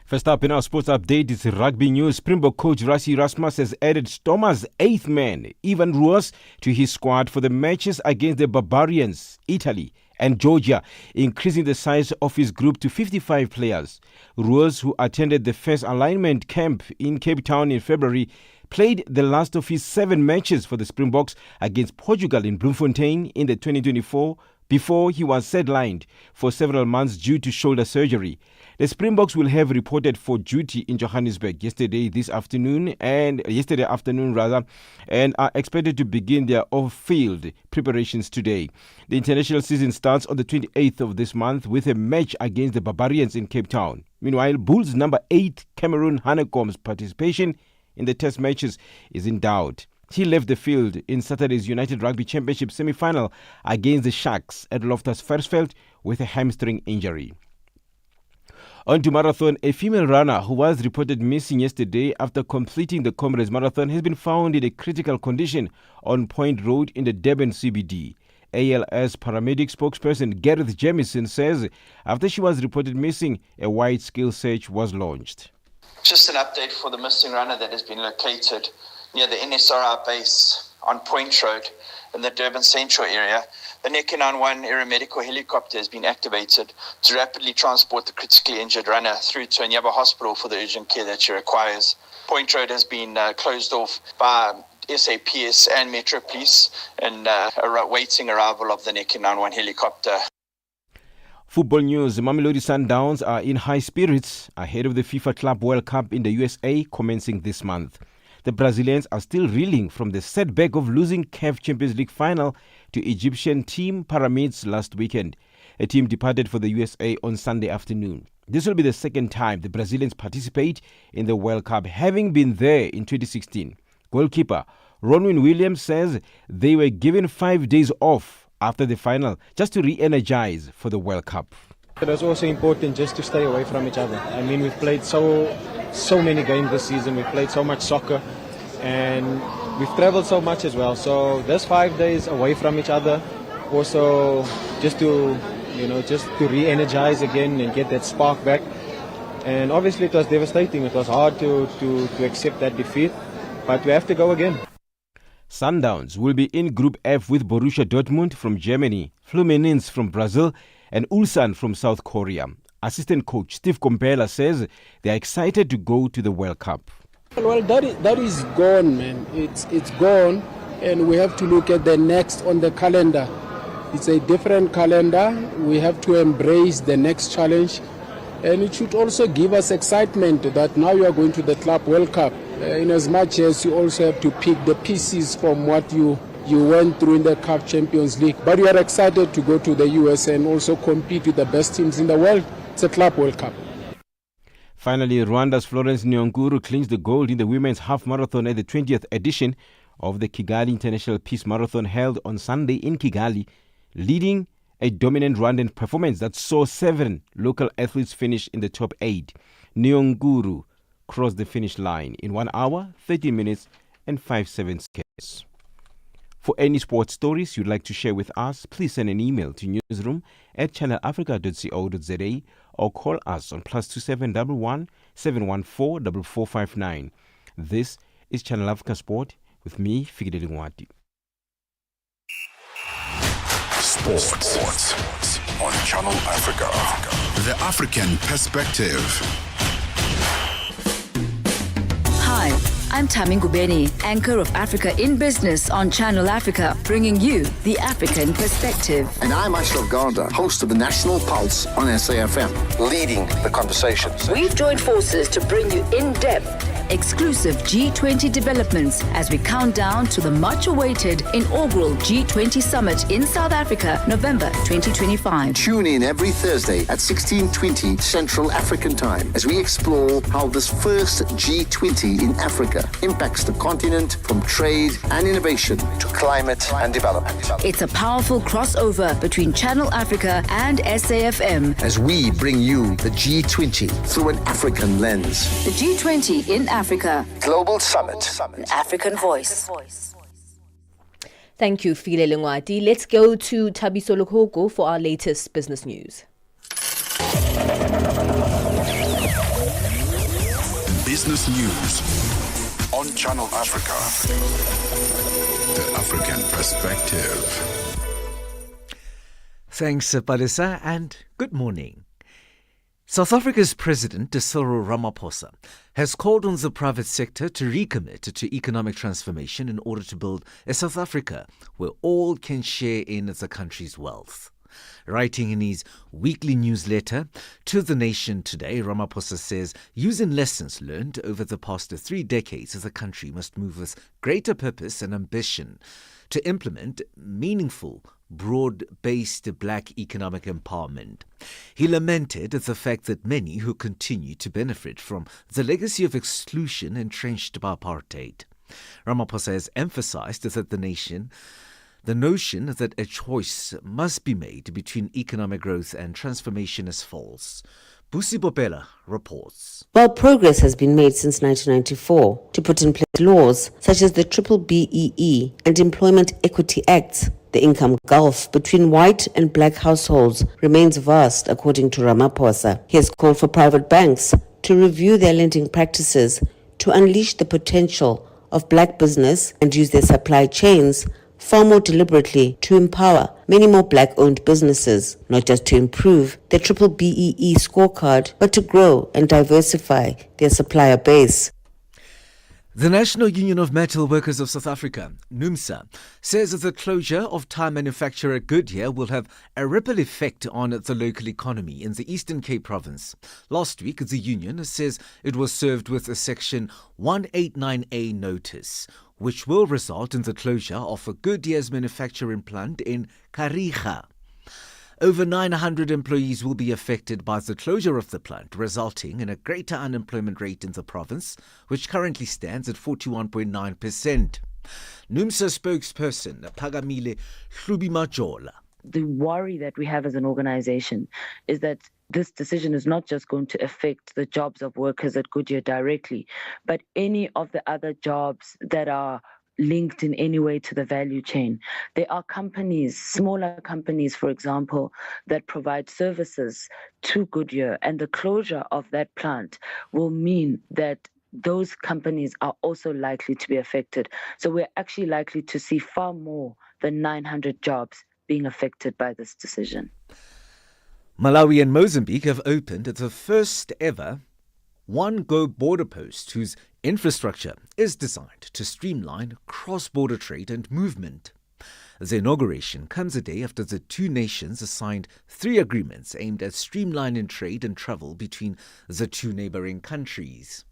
First up in our sports update is rugby news. Springbok coach Rassie Erasmus has added Stormers' 8th man, Ivan Roos, to his squad for the matches against the Barbarians, Italy and Georgia, increasing the size of his group to 55 players. Roos, who attended the first alignment camp in Cape Town in February, played the last of his 7 matches for the Springboks against Portugal in Bloemfontein in the 2024 before he was sidelined for several months due to shoulder surgery. The Springboks will have reported for duty in Johannesburg yesterday afternoon, and are expected to begin their off-field preparations today. The international season starts on the 28th of this month with a match against the Barbarians in Cape Town. Meanwhile, Bulls number 8 Cameroon Honeycomb's participation in the test matches is in doubt. He left the field in Saturday's United Rugby Championship semi-final against the Sharks at Loftus Versfeld with a hamstring injury. On to marathon, a female runner who was reported missing yesterday after completing the Comrades Marathon has been found in a critical condition on Point Road in the Durban CBD. ALS paramedic spokesperson Gareth Jamieson says after she was reported missing, a wide-scale search was launched. Just an update for the missing runner that has been located near the NSRI base on Point Road in the Durban Central area. The Neki 91 aeromedical helicopter has been activated to rapidly transport the critically injured runner through to a nearby hospital for the urgent care that she requires. Point Road has been closed off by SAPS and Metro Police and awaiting arrival of the Neki 91 helicopter. Football news. Mamelodi Sundowns are in high spirits ahead of the FIFA Club World Cup in the USA commencing this month. The Brazilians are still reeling from the setback of losing CAF Champions League final to Egyptian team Pyramids last weekend. A team departed for the USA on Sunday afternoon. This will be the second time the Brazilians participate in the World Cup, having been there in 2016. Goalkeeper Ronwin Williams says they were given 5 days off after the final just to re-energize for the World Cup. It was also important just to stay away from each other. I mean, we've played so many games this season. We've played so much soccer and we've traveled so much as well. So there's 5 days away from each other. Also just to re-energize again and get that spark back. And obviously it was devastating. It was hard to accept that defeat, but we have to go again. Sundowns will be in Group F with Borussia Dortmund from Germany, Fluminense from Brazil, and Ulsan from South Korea. Assistant coach Steve Kompela says they are excited to go to the World Cup. Well, that is gone, man. It's gone, and we have to look at the next on the calendar. It's a different calendar. We have to embrace the next challenge, and it should also give us excitement that now you are going to the Club World Cup. In as much as you also have to pick the pieces from what you went through in the CAF Champions League. But we are excited to go to the US and also compete with the best teams in the world. It's a Club World Cup. Finally, Rwanda's Florence Nyonguru clinched the gold in the women's half marathon at the 20th edition of the Kigali International Peace Marathon held on Sunday in Kigali, leading a dominant Rwandan performance that saw 7 local athletes finish in the top 8. Nyonguru crossed the finish line in 1 hour, 13 minutes and 57 seconds. For any sports stories you'd like to share with us, please send an email to newsroom@channelafrica.co.za or call us on +2711 714 4459. This is Channel Africa Sport with me, Fikile Lingwati. Sports on Channel Africa. The African Perspective. Hi, I'm Tami Ngubeni, anchor of Africa in Business on Channel Africa, bringing you the African Perspective. And I'm Ashraf Garda, host of the National Pulse on SAFM, leading the conversation. We've joined forces to bring you in-depth, exclusive G20 developments as we count down to the much-awaited inaugural G20 summit in South Africa, November 2025. Tune in every Thursday at 16:20 Central African Time as we explore how this first G20 in Africa impacts the continent, from trade and innovation to climate and development. It's a powerful crossover between Channel Africa and SAFM As we bring you the G20 through an African lens. the G20 in Africa. Global Summit. An African voice. Thank you, File Lengwati. Let's go to Thabiso Lokoko for our latest business news. Business news on Channel Africa. The African Perspective. Thanks, Palesa, and good morning. South Africa's President Cyril Ramaphosa has called on the private sector to recommit to economic transformation in order to build a South Africa where all can share in the country's wealth. Writing in his weekly newsletter to the nation today, Ramaphosa says using lessons learned over the past 3 decades, the country must move with greater purpose and ambition to implement meaningful, broad-based black economic empowerment. He lamented the fact that many who continue to benefit from the legacy of exclusion entrenched by apartheid. Ramaphosa has emphasized that the notion that a choice must be made between economic growth and transformation is false. Busi Bopela reports. While progress has been made since 1994 to put in place laws such as the BBEE and Employment Equity Acts, the income gulf between white and black households remains vast, according to Ramaphosa. He has called for private banks to review their lending practices to unleash the potential of black business and use their supply chains far more deliberately to empower many more black-owned businesses, not just to improve their BBEE scorecard, but to grow and diversify their supplier base. The National Union of Metal Workers of South Africa, NUMSA, says that the closure of tire manufacturer Goodyear will have a ripple effect on the local economy in the Eastern Cape province. Last week, the union says it was served with a Section 189A notice, which will result in the closure of a Goodyear's manufacturing plant in Kariga. Over 900 employees will be affected by the closure of the plant, resulting in a greater unemployment rate in the province, which currently stands at 41.9%. NUMSA spokesperson Pagamile Hlubimajola. The worry that we have as an organization is that this decision is not just going to affect the jobs of workers at Goodyear directly, but any of the other jobs that are linked in any way to the value chain. There are companies, smaller companies, for example, that provide services to Goodyear, and the closure of that plant will mean that those companies are also likely to be affected. So we're actually likely to see far more than 900 jobs being affected by this decision. Malawi and Mozambique have opened the first ever one-go border post whose infrastructure is designed to streamline cross-border trade and movement. The inauguration comes a day after the two nations signed 3 agreements aimed at streamlining trade and travel between the two neighboring countries.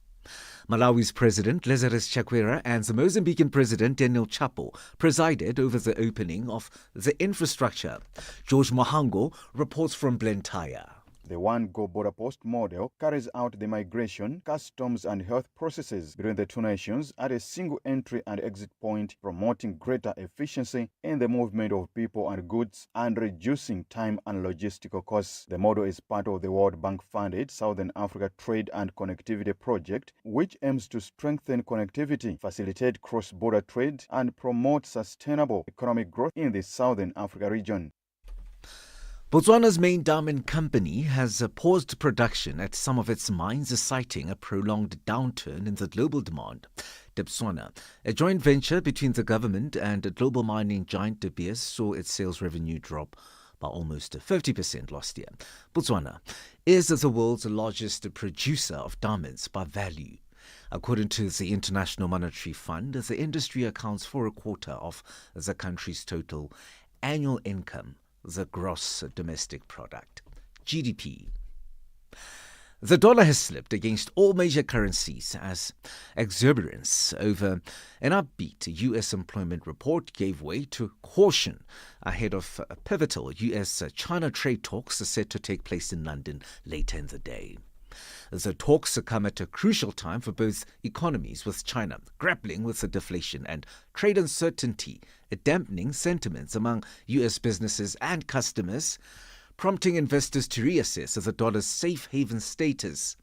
Malawi's President Lazarus Chakwera and the Mozambican President Daniel Chapo presided over the opening of the infrastructure. George Mohango reports from Blantyre. The one-go border post model carries out the migration, customs and health processes between the two nations at a single entry and exit point, promoting greater efficiency in the movement of people and goods and reducing time and logistical costs. The model is part of the World Bank-funded Southern Africa Trade and Connectivity Project, which aims to strengthen connectivity, facilitate cross-border trade and promote sustainable economic growth in the Southern Africa region. Botswana's main diamond company has paused production at some of its mines, citing a prolonged downturn in the global demand. Botswana. A joint venture between the government and global mining giant De Beers saw its sales revenue drop by almost 50% last year. Botswana is the world's largest producer of diamonds by value. According to the International Monetary Fund, the industry accounts for a quarter of the country's total annual income, the gross domestic product, GDP. The dollar has slipped against all major currencies as exuberance over an upbeat U.S. employment report gave way to caution ahead of pivotal U.S.-China trade talks set to take place in London later in the day. The talks come at a crucial time for both economies, with China grappling with the deflation and trade uncertainty, dampening sentiments among U.S. businesses and customers, prompting investors to reassess the dollar's safe haven status.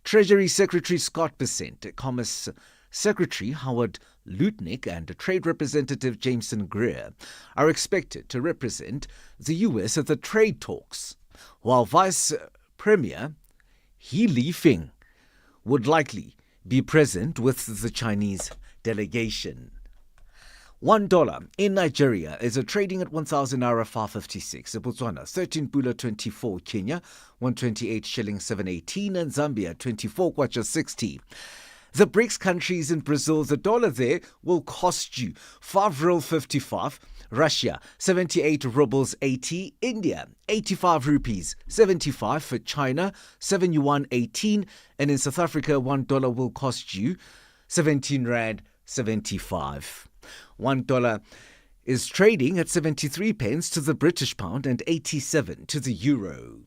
Treasury Secretary Scott Bessent, Commerce Secretary Howard Lutnick and Trade Representative Jameson Greer are expected to represent the U.S. at the trade talks, while Vice Premier He Lifeng would likely be present with the Chinese delegation. $1 in Nigeria is trading at 1,000 naira 556. Botswana 13 pula 24. Kenya 128 shilling 718, and Zambia 24 kwacha 60. The BRICS countries in Brazil, the dollar there will cost you 5 ruble 55. Russia 78 rubles 80. India 85 rupees 75. For China 7 yuan 18, and in South Africa $1 will cost you 17 rand 75. $1 is trading at 73 pence to the British pound and 87 to the euro.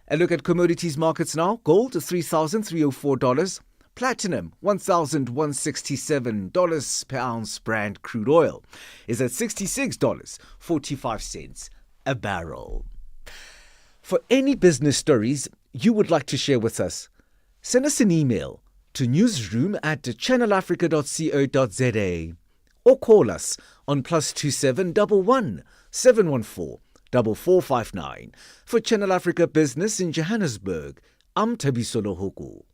A look at commodities markets now. Gold $3,304. Platinum $1,167 per ounce. Brand crude oil is at $66.45 a barrel. For any business stories you would like to share with us, send us an email to newsroom@channelafrica.co.za or call us on +27 11 714 4459. For Channel Africa Business in Johannesburg, I'm Thabiso Lohoko.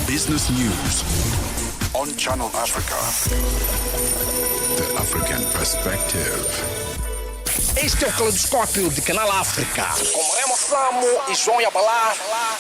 Business news on Channel Africa. The African perspective. Este é o Caleidoscópio de Canal África, com Remo Samo e João Yabalá.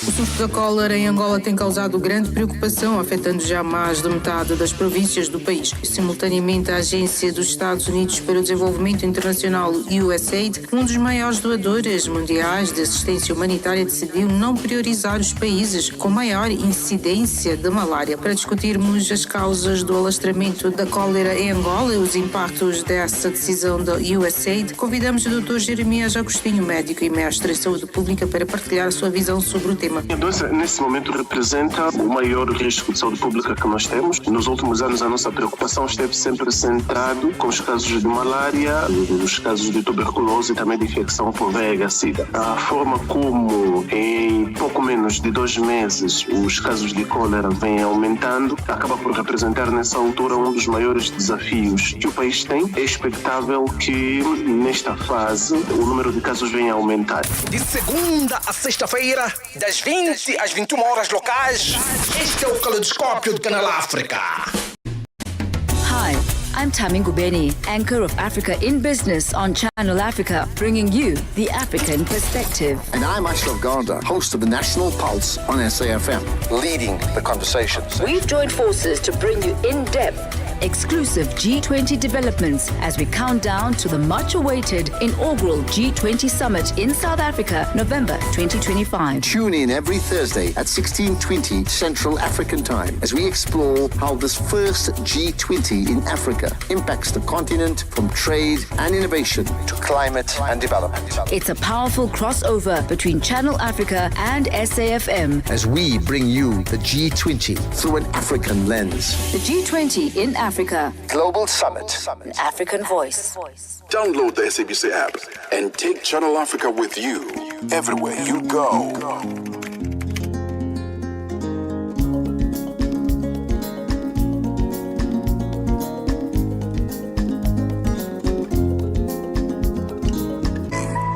O surto da cólera em Angola tem causado grande preocupação, afetando já mais de metade das províncias do país. Simultaneamente, a Agência dos Estados Unidos para o Desenvolvimento Internacional, USAID, um dos maiores doadores mundiais de assistência humanitária, decidiu não priorizar os países com maior incidência de malária. Para discutirmos as causas do alastramento da cólera em Angola e os impactos dessa decisão da USAID, convidamos o Dr. Jeremias Agostinho, médico e mestre em saúde pública, para partilhar a sua visão sobre o tema. A doença, nesse momento, representa o maior risco de saúde pública que nós temos. Nos últimos anos, a nossa preocupação esteve sempre centrado com os casos de malária, os casos de tuberculose e também de infecção por VIH-Sida. A forma como, em pouco menos de 2 meses, os casos de cólera vêm aumentando, acaba por representar, nessa altura, um dos maiores desafios que o país tem. É expectável que, nesta fase, o número de casos venha a aumentar. De segunda a sexta-feira, das 20 às 21 horas locais, este é o Caleidoscópio de Canal África. Hi, I'm Tammy Ngubeni, anchor of Africa in Business on Channel Africa, bringing you the African perspective. And I'm Ashraf Garda, host of the National Pulse on SAFM, leading the conversations. We've joined forces to bring you in-depth, exclusive G20 developments as we count down to the much-awaited inaugural G20 summit in South Africa, November 2025. Tune in every Thursday at 16:20 Central African Time as we explore how this first G20 in Africa impacts the continent, from trade and innovation to climate and development. It's a powerful crossover between Channel Africa and SAFM as we bring you the G20 through an African lens. The G20 in Africa Global Summit. An African Voice. Download the SABC app and take Channel Africa with you everywhere you go.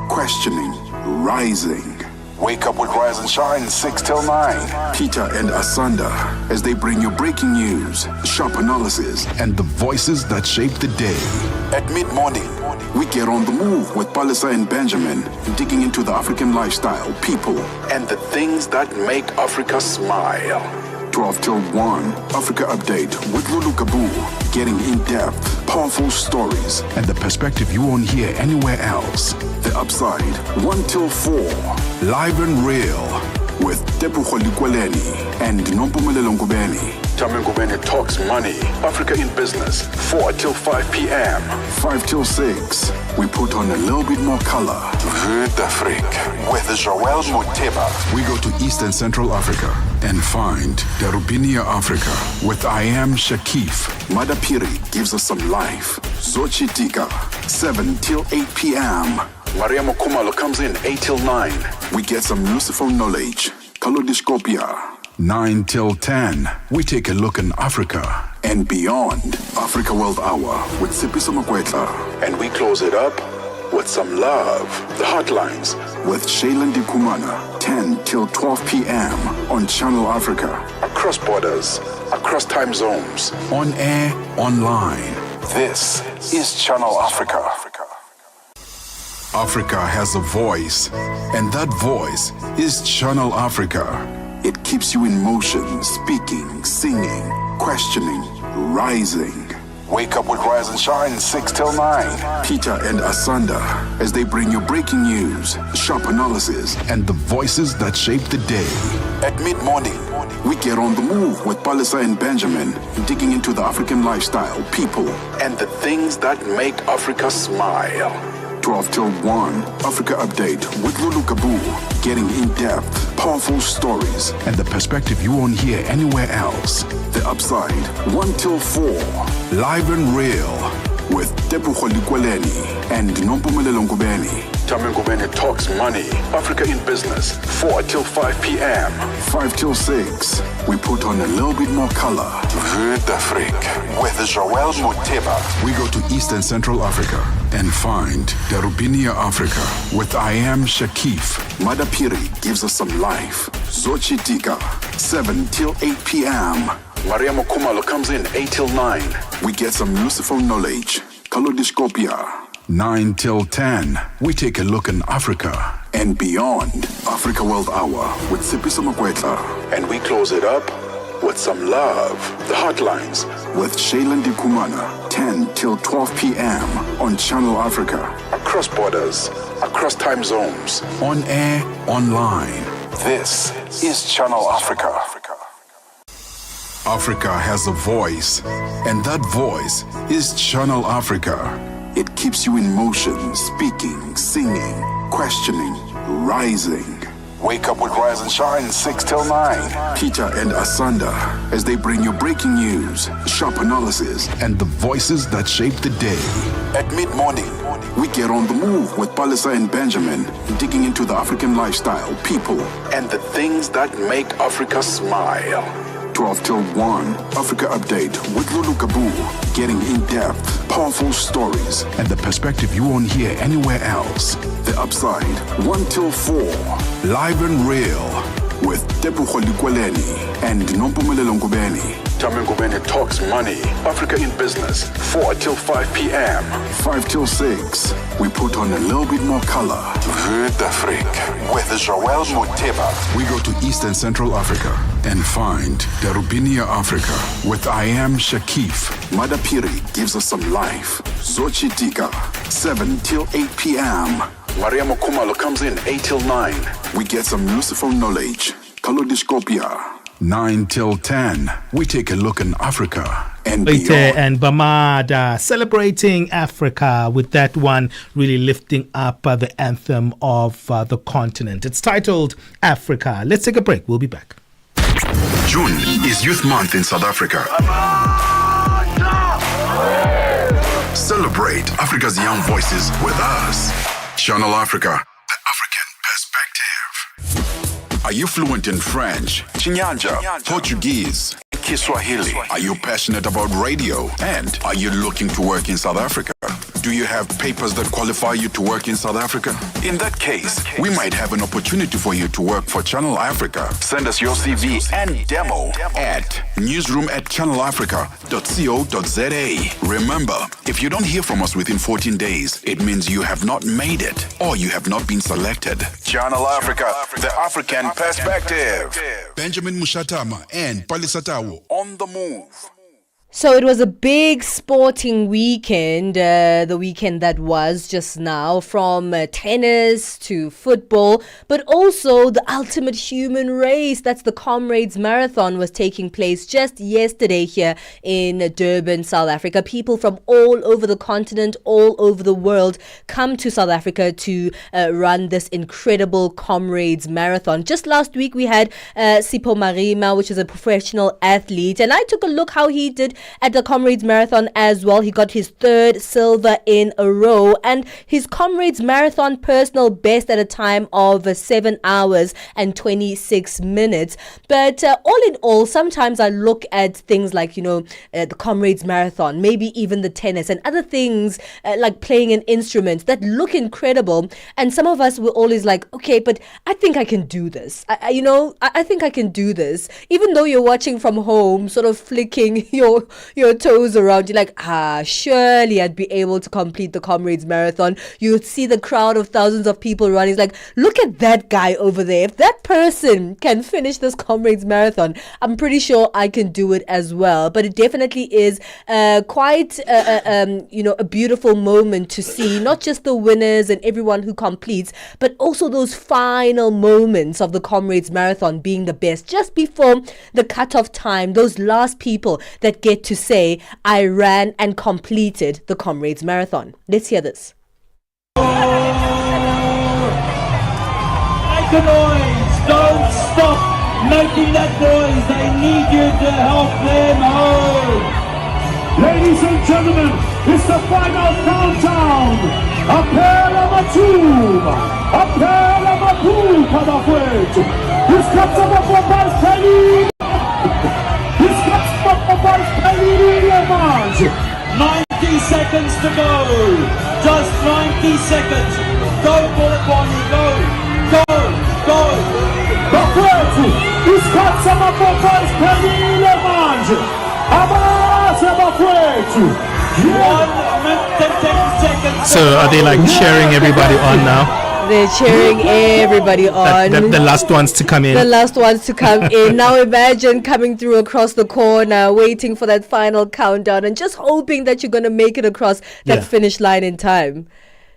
Questioning, rising, Wake up with Rise and Shine 6 till 9. Peter and Asanda as they bring you breaking news, sharp analysis, and the voices that shape the day. At mid-morning, we get on the move with Palesa and Benjamin, digging into the African lifestyle, people, and the things that make Africa smile. 12 till 1, Africa Update with Lulu Kabu, getting in-depth, powerful stories, and the perspective you won't hear anywhere else. The Upside, 1 till 4, live and real, with Tepuho Likweleni and Nompumelelo Ngubeni. Tame Ngubeni talks money, Africa in business, 4 till 5 p.m. 5 till 6, we put on a little bit more color. Vue d'Afrique with Joël Moteba. We go to Eastern Central Africa and find Darubinia Africa with I Am Shakif. Madapiri gives us some life. Zochitika, 7 till 8 p.m. Maria Mokumalo comes in 8 till 9. We get some useful knowledge. Kalodiscopia. 9 till 10. We take a look in Africa and beyond. Africa World Hour with Sipiso Makwetla. And we close it up with some love. The Hotlines with Shailen Dikumana. 10 till 12 p.m. on Channel Africa. Across borders, across time zones. On air, online. This is Channel Africa. Africa has a voice, and that voice is Channel Africa. It keeps you in motion, speaking, singing, questioning, rising. Wake up with Rise and Shine 6 till 9. Peter and Asanda as they bring you breaking news, sharp analysis, and the voices that shape the day. At mid-morning, we get on the move with Palesa and Benjamin, digging into the African lifestyle, people, and the things that make Africa smile. 12 till 1, Africa Update with Lulu Kabu, getting in-depth, powerful stories, and the perspective you won't hear anywhere else. The Upside, 1 till 4, live and real, with Tepuho Likweleni and Nompumelelo Ngubeni. Tame Ngubeni talks money, Africa in business, 4 till 5 p.m. 5 till 6, we put on a little bit more color. Vue d'Afrique with Joël Moteba. We go to Eastern Central Africa and find Darubinia Africa with I Am Shakif. Madapiri gives us some life. Zochitika, 7 till 8 p.m. Maria Mokumalo comes in 8 till 9. We get some useful knowledge. Kalodiscopia. 9 till 10, we take a look in Africa and beyond. Africa World Hour with Sipiso Makwetla. And we close it up with some love. The Hotlines with Shailen Dikumana. 10 till 12 p.m. on Channel Africa. Across borders, across time zones. On air, online. This is Channel Africa. Africa has a voice, and that voice is Channel Africa. It keeps you in motion, speaking, singing, questioning, rising. Wake up with Rise and Shine 6 till 9. Peter and Asanda as they bring you breaking news, sharp analysis, and the voices that shape the day. At mid-morning, we get on the move with Palesa and Benjamin, digging into the African lifestyle, people, and the things that make Africa smile. 12 till 1, Africa Update with Lulu Kabu, getting in-depth, powerful stories, and the perspective you won't hear anywhere else. The Upside, 1 till 4, live and real, with Tepuho Likweleni and Nompumelelo Ngubeni. Tame Ngubeni talks money, Africa in business, 4 till 5 p.m. 5 till 6, we put on a little bit more color. Vue d'Afrique with Joël Moteba. We go to Eastern Central Africa and find Darubinia Africa with I Am Shakif. Madapiri gives us some life. Zochitika, 7 till 8 p.m. Maria Mokumalo comes in 8 till 9. We get some useful knowledge. Kalodiscopia. 9 till 10, we take a look in Africa and beyond. And Bamada celebrating Africa with that one, really lifting up the anthem of the continent. It's titled Africa. Let's take a break. We'll be back. June is Youth Month in South Africa. Celebrate Africa's young voices with us. Channel Africa, the African perspective. Are you fluent in French, Chinyanja, Portuguese, Kiswahili? Are you passionate about radio? And are you looking to work in South Africa? Do you have papers that qualify you to work in South Africa? In that case, we might have an opportunity for you to work for Channel Africa. Send us your CV and demo at newsroom@channelafrica.co.za. Remember, if you don't hear from us within 14 days, it means you have not made it or you have not been selected. Channel Africa, the African perspective. Benjamin Moshatama and Palesa On the move. So it was a big sporting weekend, the weekend that was just now, from tennis to football, but also the ultimate human race. That's the Comrades Marathon was taking place just yesterday here in Durban, South Africa. People from all over the continent, all over the world come to South Africa to run this incredible Comrades Marathon. Just last week we had Sipho Marima, which is a professional athlete, and I took a look how he did at the Comrades Marathon as well. He got his third silver in a row and his Comrades Marathon personal best at a time of 7 hours and 26 minutes. But all in all, sometimes I look at things like, the Comrades Marathon, maybe even the tennis and other things like playing an instrument that look incredible. And some of us were always like, okay, but I think I can do this. I think I can do this. Even though you're watching from home, sort of flicking your toes around, you're like, surely I'd be able to complete the Comrades Marathon. You see the crowd of thousands of people running. It's like, look at that guy over there. If that person can finish this Comrades Marathon, I'm pretty sure I can do it as well. But it definitely is quite a beautiful moment to see, not just the winners and everyone who completes, but also those final moments of the Comrades Marathon being the best. Just before the cutoff time, those last people that get to say, I ran and completed the Comrades Marathon. Let's hear this. Make a noise! Don't stop making that noise! They need you to help them home! Ladies and gentlemen, it's the final countdown! Appela Matuba! Appela Matuba para frente! Os caras vão para o caminho! 90 seconds to go. Just 90 seconds. Go, Bonnie, go. Go, go. Perfeito. Escapça uma popaz para ele, manje. Abraça para frente. 1 minute and 10 seconds. So are they like cheering everybody on now? They're cheering everybody on. The last ones to come in. The last ones to come in. Now imagine coming through across the corner, waiting for that final countdown and just hoping that you're going to make it across that finish line in time.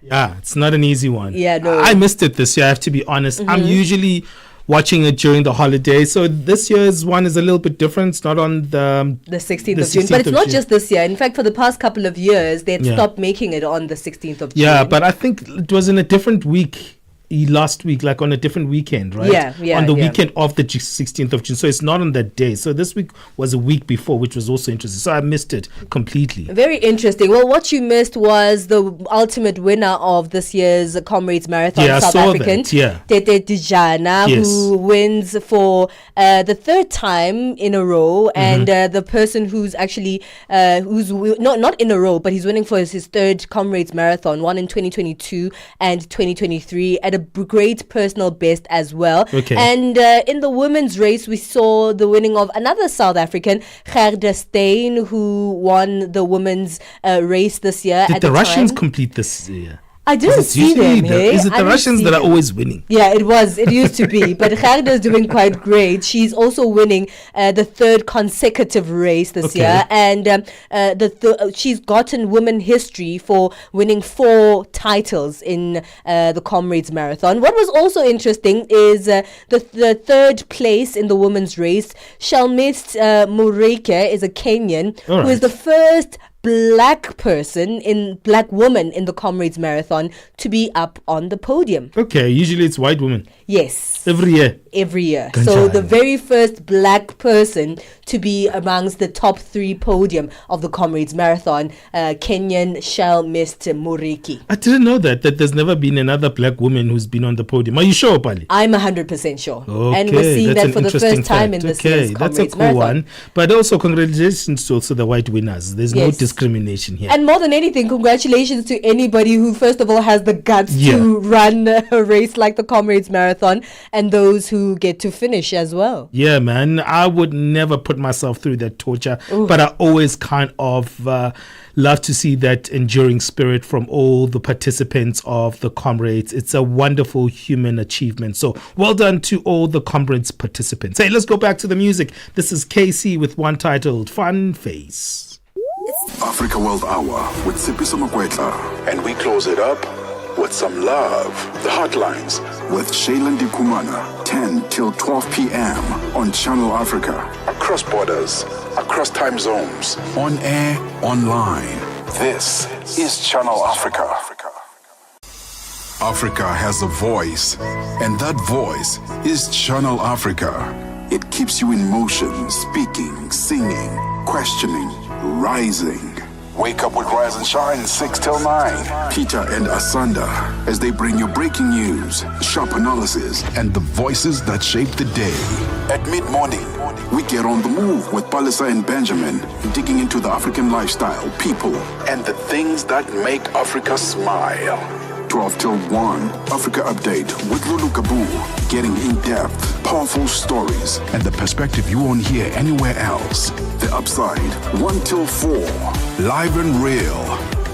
Yeah, it's not an easy one. Yeah, no. I missed it this year, I have to be honest. I'm usually watching it during the holiday. So this year's one is a little bit different. It's not on the 16th of June. But it's not just this year. In fact, for the past couple of years, they'd stopped making it on the 16th of June. Yeah, but I think it was in a different week last week, like on a different weekend, right? Yeah. On the weekend of the 16th of June. So it's not on that day. So this week was a week before, which was also interesting. So I missed it completely. Very interesting. Well, what you missed was the ultimate winner of this year's Comrades Marathon, South African, Tete Dijana, who wins for the third time in a row. And the person who's actually, not in a row, but he's winning for his third Comrades Marathon, one in 2022 and 2023 at a great personal best as well. And in the women's race, we saw the winning of another South African, Gerda Steyn, who won the women's race this year. Did the Russians complete this year? I didn't see them. Is it the Russians that are always winning? Yeah, it was. It used to be. But Gerda is doing quite great. She's also winning the third consecutive race this year. And she's gotten women history for winning 4 titles in the Comrades Marathon. What was also interesting is the third place in the women's race. Shalmist Mureke is a Kenyan who is the first black woman in the Comrades Marathon to be up on the podium. Okay, usually it's white women. Yes. Every year. So the very first black person to be amongst the top 3 podium of the Comrades Marathon, Kenyan Shalmist Mureki. I didn't know that there's never been another black woman who's been on the podium. Are you sure, Pali? I'm 100% sure. Okay, and we're seeing that for the first time in this year's Comrades that's a cool Marathon. one. But also congratulations to also the white winners. There's no discrimination. discrimination here. And more than anything, congratulations to anybody who, first of all, has the guts Yeah. to run a race like the Comrades Marathon, and those who get to finish as well. Yeah, man. I would never put myself through that torture, but I always kind of love to see that enduring spirit from all the participants of the Comrades. It's a wonderful human achievement. So well done to all the Comrades participants. Hey, let's go back to the music. This is KC with one titled Fun Face. Africa World Hour with Sipiso Makwetla. And we close it up with some love. The Hotlines with Shailen Dikumana. 10 till 12 p.m. on Channel Africa. Across borders, across time zones. On air, online. This is Channel Africa. Africa has a voice, and that voice is Channel Africa. It keeps you in motion, speaking, singing, questioning, rising. Wake up with Rise and Shine, 6 till 9. Peter and Asanda, as they bring you breaking news, sharp analysis, and the voices that shape the day. At mid-morning, we get on the move with Palesa and Benjamin, digging into the African lifestyle, people, and the things that make Africa smile. 12 till 1, Africa Update with Lulu Kabu, getting in-depth, powerful stories, and the perspective you won't hear anywhere else. The Upside, 1 till 4, live and real,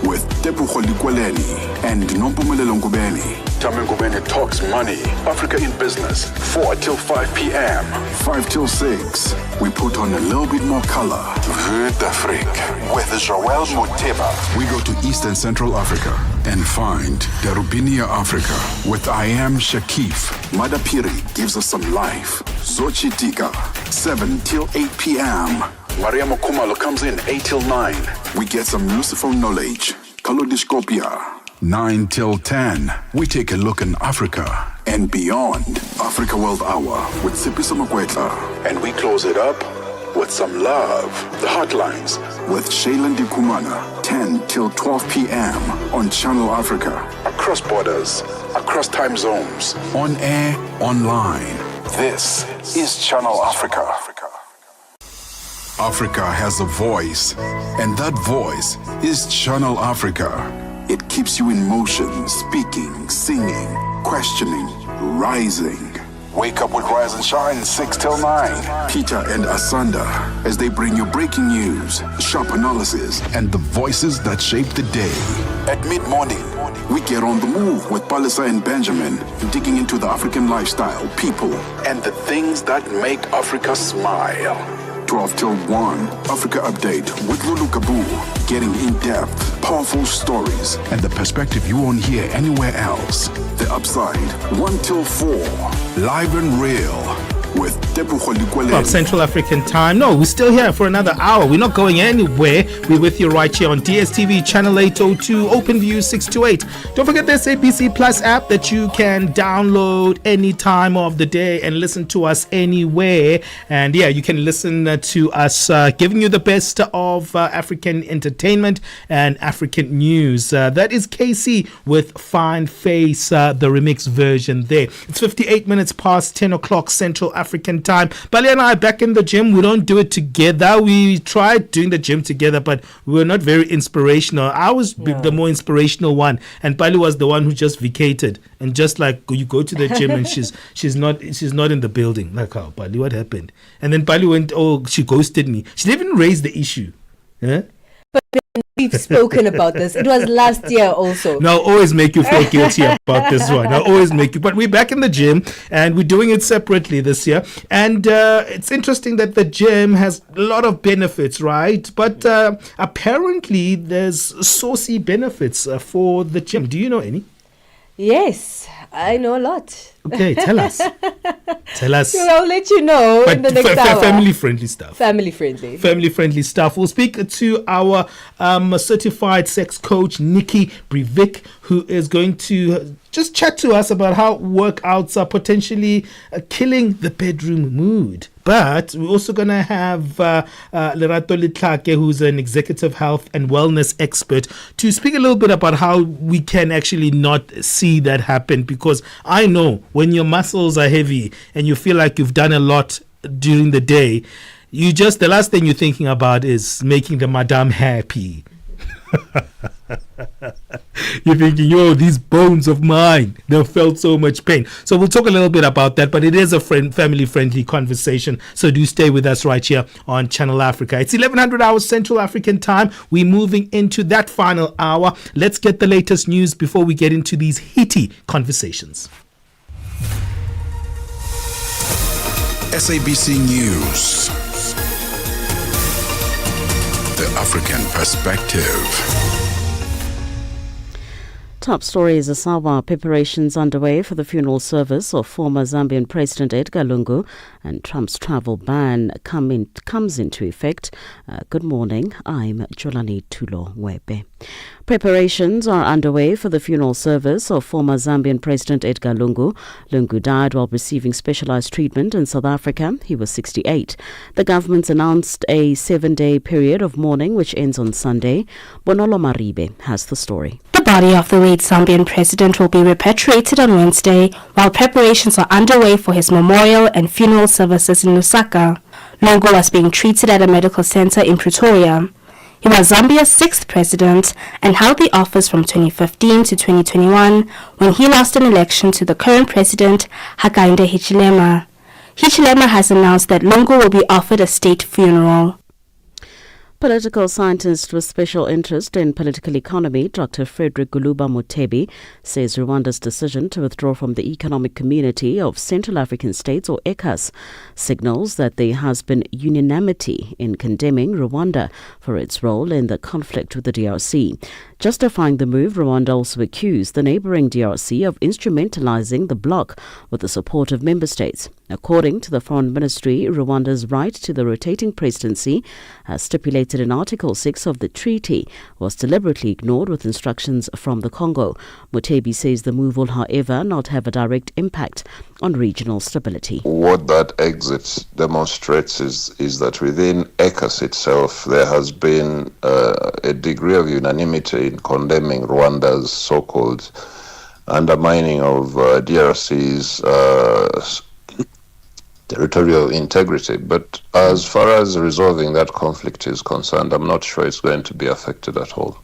with Tepuho Likweleni and Nompumelelo Ngubeni. Tame Ngubeni talks money, Africa in business, 4 till 5 p.m. 5 till 6, we put on a little bit more color. Vue d'Afrique with Joel Moteba. We go to East and Central Africa and find Darubinia Africa with I Am Shakif. Madapiri gives us some life. Zochi Tika, 7 till 8 p.m. Maria Mokumalo comes in 8 till 9. We get some useful knowledge. Kalodiscopia. 9 till 10. We take a look in Africa and beyond. Africa World Hour with Sipiso Makwetla. And we close it up with some love. The Hotlines with Shailen Dikumana. 10 till 12 p.m. on Channel Africa. Across borders, across time zones. On air, online. This is Channel Africa. Africa has a voice, and that voice is Channel Africa. It keeps you in motion, speaking, singing, questioning, rising. Wake up with Rise and Shine, 6 till 9. Peter and Asanda, as they bring you breaking news, sharp analysis, and the voices that shape the day. At mid-morning, we get on the move with Palesa and Benjamin, digging into the African lifestyle, people, and the things that make Africa smile. 12 till 1, Africa Update with Lulu Kabu, getting in-depth, powerful stories, and the perspective you won't hear anywhere else. The Upside, 1 till 4, live and real, with Tepuho Likweleni. Central African time. No, we're still here for another hour. We're not going anywhere. We're with you right here on DSTV channel 802, OpenView 628. Don't forget this ABC Plus app that you can download any time of the day and listen to us anywhere. And yeah, you can listen to us giving you the best of African entertainment and African news. That is KC with Fine Face, the remix version there. It's 58 minutes past 10 o'clock Central African time. Bali and I back in the gym. We don't do it together. We tried doing the gym together, but we were not very inspirational. I was the more inspirational one, and Bali was the one who just vacated. And just like you go to the gym and she's not in the building. Like, oh, Bali, what happened? And then Bali went, oh, she ghosted me. She didn't even raise the issue. Huh? But we've spoken about this. It was last year also. Now, I'll always make you feel guilty about this one. I'll always make you. But we're back in the gym and we're doing it separately this year. And it's interesting that the gym has a lot of benefits, right? But apparently there's saucy benefits for the gym. Do you know any? Yes, I know a lot. Okay, tell us. Tell us. I'll let you know in the next hour. Family-friendly stuff. Family-friendly. Family-friendly stuff. We'll speak to our certified sex coach, Nikki Brivik, who is going to just chat to us about how workouts are potentially killing the bedroom mood. But we're also going to have Lerato Litlake, who's an executive health and wellness expert, to speak a little bit about how we can actually not see that happen. Because I know when your muscles are heavy and you feel like you've done a lot during the day, the last thing you're thinking about is making the madam happy. You're thinking, yo, these bones of mine, they've felt so much pain. So we'll talk a little bit about that, but it is a family-friendly conversation. So do stay with us right here on Channel Africa. It's 1100 hours Central African time. We're moving into that final hour. Let's get the latest news before we get into these heaty conversations. SABC News. The African Perspective. Top story is Asawa preparations underway for the funeral service of former Zambian President Edgar Lungu, and Trump's travel ban comes into effect. Good morning, I'm Jolani Tulo Webe. Preparations are underway for the funeral service of former Zambian President Edgar Lungu. Lungu died while receiving specialized treatment in South Africa. He was 68. The government's announced a 7-day period of mourning which ends on Sunday. Bonolo Maribe has the story. The body of the late Zambian president will be repatriated on Wednesday while preparations are underway for his memorial and funeral services in Lusaka. Lungu was being treated at a medical center in Pretoria. He was Zambia's 6th president and held the office from 2015 to 2021 when he lost an election to the current president, Hakainde Hichilema. Hichilema has announced that Lungu will be offered a state funeral. Political scientist with special interest in political economy, Dr. Frederick Guluba Mutebi, says Rwanda's decision to withdraw from the Economic Community of Central African States, or ECAS, signals that there has been unanimity in condemning Rwanda for its role in the conflict with the DRC. Justifying the move, Rwanda also accused the neighboring DRC of instrumentalizing the bloc with the support of member states. According to the Foreign Ministry, Rwanda's right to the rotating presidency, as stipulated in Article 6 of the treaty, was deliberately ignored with instructions from the Congo. Mutebi says the move will, however, not have a direct impact on regional stability. What that exit demonstrates is that within ECAS itself, there has been a degree of unanimity in condemning Rwanda's so-called undermining of DRC's territorial integrity. But as far as resolving that conflict is concerned, I'm not sure it's going to be affected at all.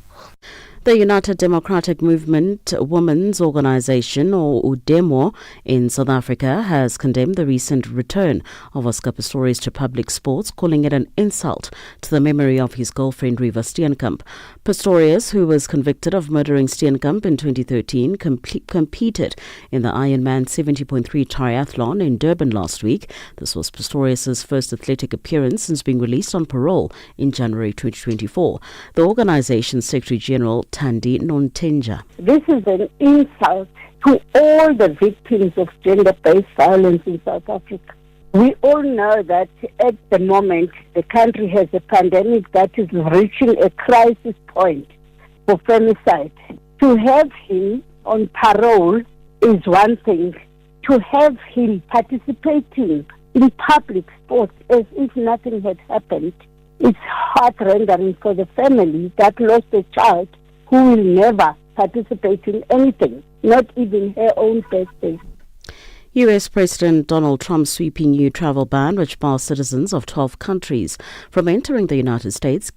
The United Democratic Movement Women's Organization, or UDEMO, in South Africa has condemned the recent return of Oscar Pistorius to public sports, calling it an insult to the memory of his girlfriend Riva Steenkamp. Pistorius, who was convicted of murdering Steenkamp in 2013, competed in the Ironman 70.3 triathlon in Durban last week. This was Pistorius' first athletic appearance since being released on parole in January 2024. The organization's Secretary General Thandi Nontenja. This is an insult to all the victims of gender-based violence in South Africa. We all know that at the moment the country has a pandemic that is reaching a crisis point for femicide. To have him on parole is one thing. To have him participating in public sports as if nothing had happened, it's heart-rendering for the family that lost a child who will never participate in anything, not even her own birthday. U.S. President Donald Trump's sweeping new travel ban, which bars citizens of 12 countries from entering the United States,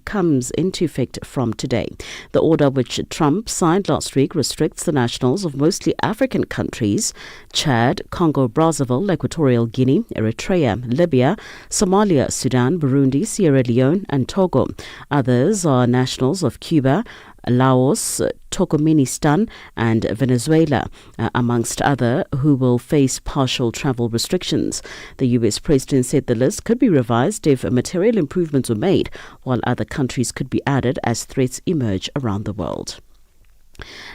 comes into effect from today. The order, which Trump signed last week, restricts the nationals of mostly African countries: Chad, Congo-Brazzaville, Equatorial Guinea, Eritrea, Libya, Somalia, Sudan, Burundi, Sierra Leone, and Togo. Others are nationals of Cuba, Laos, Turkmenistan and Venezuela, amongst other, who will face partial travel restrictions. The U.S. president said the list could be revised if material improvements were made, while other countries could be added as threats emerge around the world.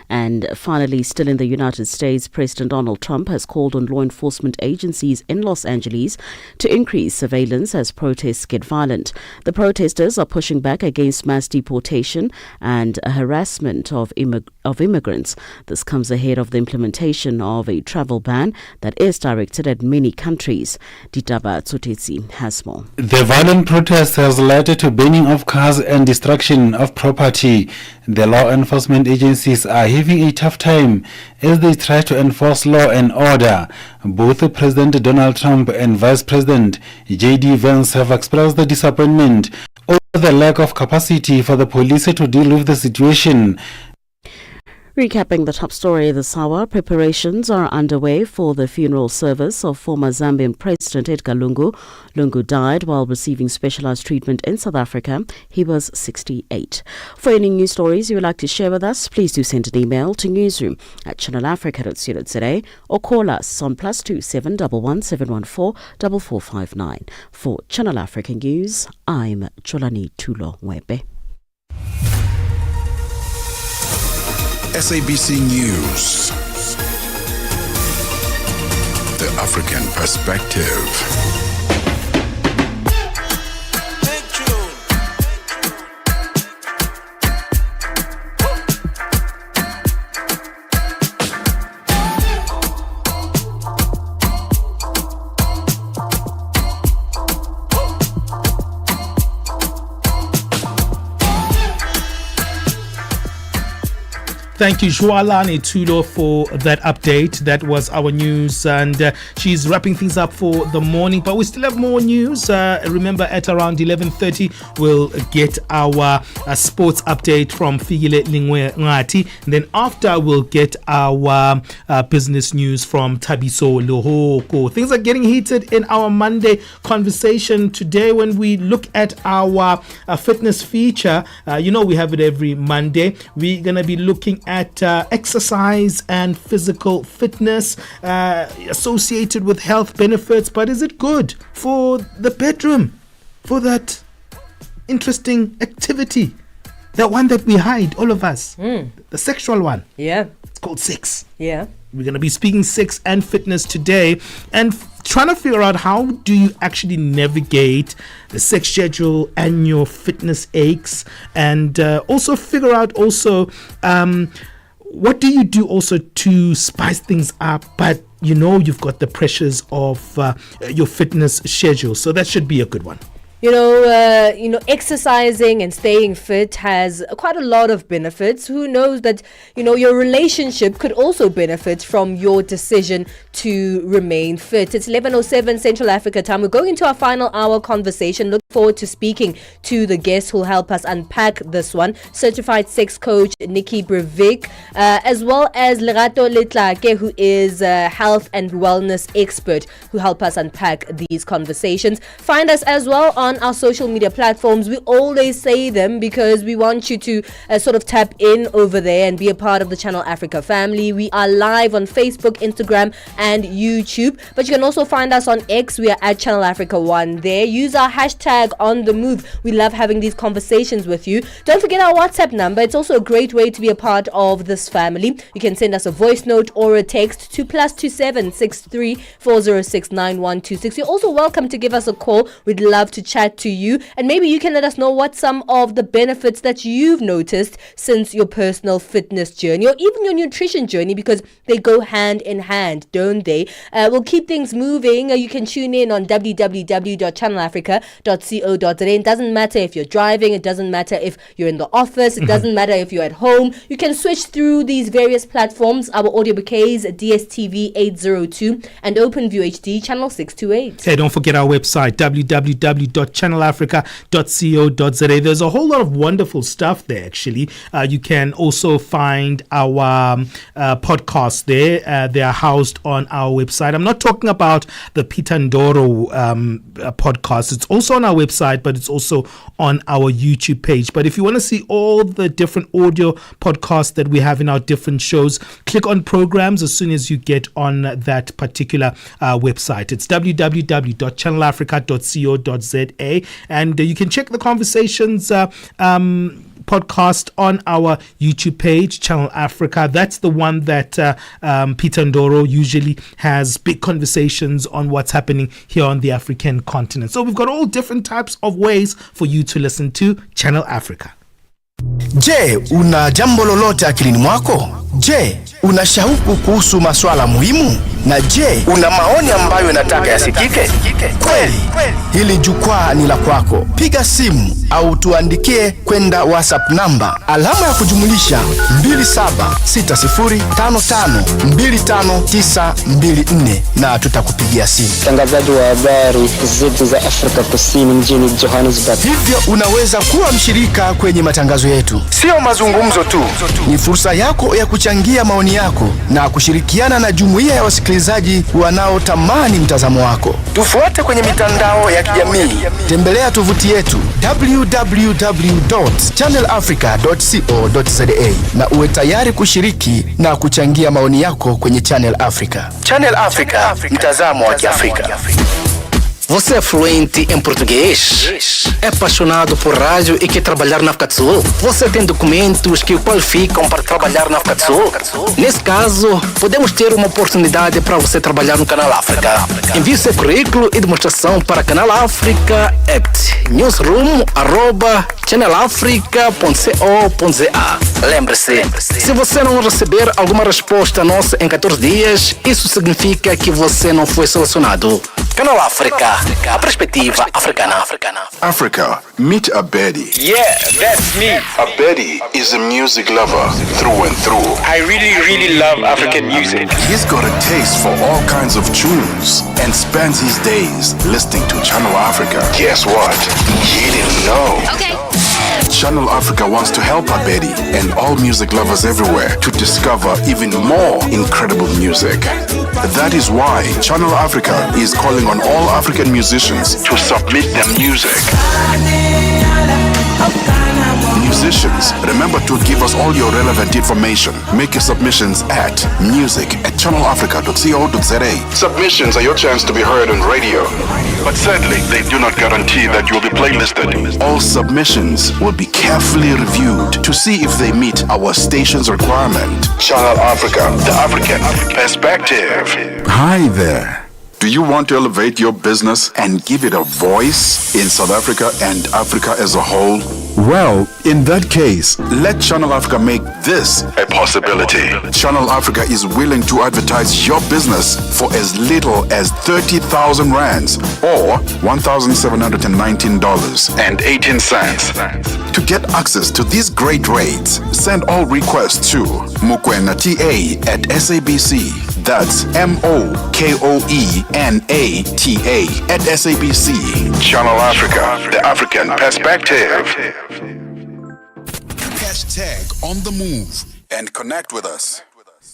And finally, still in the United States, President Donald Trump has called on law enforcement agencies in Los Angeles to increase surveillance as protests get violent. The protesters are pushing back against mass deportation and harassment of immigrants. This comes ahead of the implementation of a travel ban that is directed at many countries. Ditaba Tsotetsi has more. The violent protest has led to burning of cars and destruction of property. The law enforcement agencies are having a tough time as they try to enforce law and order. Both President Donald Trump and Vice President J.D. Vance have expressed the disappointment over the lack of capacity for the police to deal with the situation. Recapping the top story this hour, preparations are underway for the funeral service of former Zambian President Edgar Lungu. Lungu died while receiving specialized treatment in South Africa. He was 68. For any news stories you would like to share with us, please do send an email to newsroom@channelafrica.co.za or call us on +2 711 714 4459. For Channel Africa News, I'm Cholani Tulo Mwebe. SABC News. The African Perspective. Thank you, Joalani Tulo, for that update. That was our news, and she's wrapping things up for the morning. But we still have more news. Remember, at around 11:30, we'll get our sports update from Figile Lingwe Ngati. And then after, we'll get our business news from Tabiso Lohoko. Things are getting heated in our Monday conversation today when we look at our fitness feature. We have it every Monday. We're going to be looking at exercise and physical fitness associated with health benefits. But is it good for the bedroom, for that interesting activity, that one that we hide, all of us, the sexual one? Yeah, it's called sex. Yeah, we're going to be speaking sex and fitness today, and trying to figure out how do you actually navigate the sex schedule and your fitness aches, and also figure out what do you do also to spice things up, but you've got the pressures of your fitness schedule, so that should be a good one. Exercising and staying fit has quite a lot of benefits. Who knows that, your relationship could also benefit from your decision to remain fit. It's 11:07 Central Africa time. We're going into our final hour conversation. Look forward to speaking to the guests who'll help us unpack this one. Certified sex coach Nikki Breivik, as well as Lerato Letlake, who is a health and wellness expert, who help us unpack these conversations. Find us as well on our social media platforms. We always say them because we want you to sort of tap in over there and be a part of the Channel Africa family. We are live on Facebook, Instagram and YouTube, but you can also find us on X. We are at Channel Africa 1 there. Use our hashtag on the move. We love having these conversations with you. Don't forget our WhatsApp number. It's also a great way to be a part of this family. You can send us a voice note or a text to +27 63 406 9126. You're also welcome to give us a call. We'd love to chat to you, and maybe you can let us know what some of the benefits that you've noticed since your personal fitness journey, or even your nutrition journey, because they go hand in hand, don't they? We'll keep things moving. You can tune in on www.channelafrica.co.za. It doesn't matter if you're driving, it doesn't matter if you're in the office, it doesn't matter if you're at home. You can switch through these various platforms. Our audio bouquets, DSTV 802 and OpenView HD channel 628. Hey, don't forget our website, www.channelafrica.co.za. There's a whole lot of wonderful stuff there, actually. You can also find our podcasts there. They are housed on our website. I'm not talking about the Pitandoro podcast. It's also on our website, but it's also on our YouTube page. But if you want to see all the different audio podcasts that we have in our different shows, click on programs as soon as you get on that particular website. It's www.channelafrica.co.za, and you can check the conversations podcast on our YouTube page, Channel Africa. That's the one that Peter Ndoro usually has big conversations on what's happening here on the African continent. So we've got all different types of ways for you to listen to Channel Africa. Je, una jambo lolote akilini mwako? Je, una shauku kuhusu masuala muhimu? Na je, una maoni ambayo unataka yasikike? Kweli, hili jukwaa ni la kwako. Piga simu au tuandikie kwenda WhatsApp namba alama ya kujumulisha 2760552594 na tutakupigia simu. Mtangazaji wa habari zetu za Afrika Kusini mjini Johannesburg. Hivyo unaweza kuwa mshirika kwenye matangazo yetu. Sio mazungumzo tu, ni fursa yako ya kuchangia maoni yako na kushirikiana na jumuiya ya wasikilizaji wanaotamani mtazamo wako. Tufuate kwenye mitandao ya kijamii. Tembelea tovuti yetu www.channelafrica.co.za na uwe tayari kushiriki na kuchangia maoni yako kwenye Channel Africa. Channel Africa, mtazamo wa Kiafrika. Você é fluente em português? É apaixonado por rádio e quer trabalhar na África do Sul? Você tem documentos que o qualificam para trabalhar na África do Sul? Nesse caso, podemos ter uma oportunidade para você trabalhar no Canal África. Envie seu currículo e demonstração para Canal África at newsroom@channelafrica.co.za. Lembre-se, se você não receber alguma resposta nossa em 14 dias, isso significa que você não foi selecionado. Canal África, a perspectiva africana. Africa, meet Abedi. Yeah, that's me. Abedi is a music lover through and through. I really love African music. He's got a taste for all kinds of tunes and spends his days listening to Channel Africa. Guess what? He didn't know. Okay. Channel Africa wants to help Abedi and all music lovers everywhere to discover even more incredible music. That is why Channel Africa is calling on all African musicians to submit their music. Musicians, remember to give us all your relevant information. Make your submissions at music@channelafrica.co.za. Submissions are your chance to be heard on radio. But sadly, they do not guarantee that you'll be playlisted. All submissions will be carefully reviewed to see if they meet our station's requirement. Channel Africa, the African perspective. Hi there. Do you want to elevate your business and give it a voice in South Africa and Africa as a whole? Well, in that case, let Channel Africa make this a possibility. Channel Africa is willing to advertise your business for as little as 30,000 rands or $1,719.18. To get access to these great rates, send all requests to mukwenata@SABC. That's MOKOENATA@SABC. Channel Africa, the African perspective. Hashtag on the move and connect with us.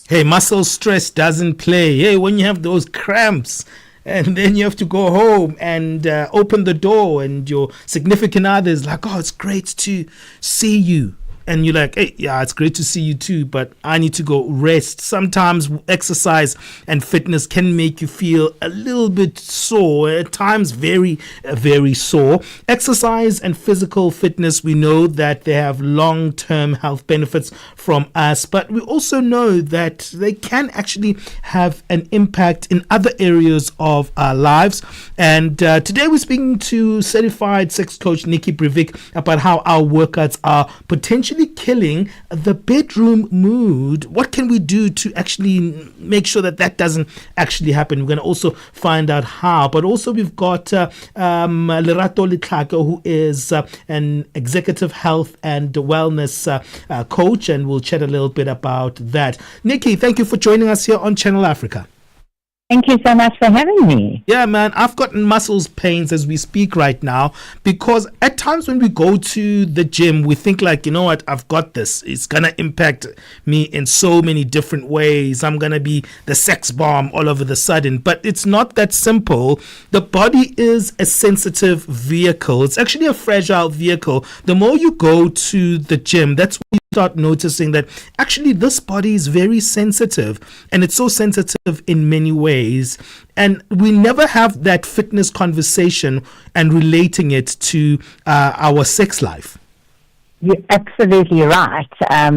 Hey, muscle stress doesn't play. Hey, when you have those cramps and then you have to go home and open the door and your significant other is like, oh, it's great to see you. And you're like, hey, yeah, it's great to see you too, but I need to go rest. Sometimes exercise and fitness can make you feel a little bit sore, at times very, very sore. Exercise and physical fitness, we know that they have long-term health benefits from us, but we also know that they can actually have an impact in other areas of our lives. And today we're speaking to certified sex coach Nikki Breivik about how our workouts are potentially killing the bedroom mood. What can we do to actually make sure that that doesn't actually happen? We're going to also find out how. But also we've got Lerato Litlako, who is an executive health and wellness coach, and we'll chat a little bit about that. Nikki, thank you for joining us here on Channel Africa. Thank you so much for having me. Yeah, man, I've got muscles pains as we speak right now because at times when we go to the gym, we think like, you know what, I've got this. It's going to impact me in so many different ways. I'm going to be the sex bomb all of a sudden. But it's not that simple. The body is a sensitive vehicle. It's actually a fragile vehicle. The more you go to the gym, that's when you start noticing that actually this body is very sensitive, and it's so sensitive in many ways. And we never have that fitness conversation and relating it to our sex life. You're absolutely right. I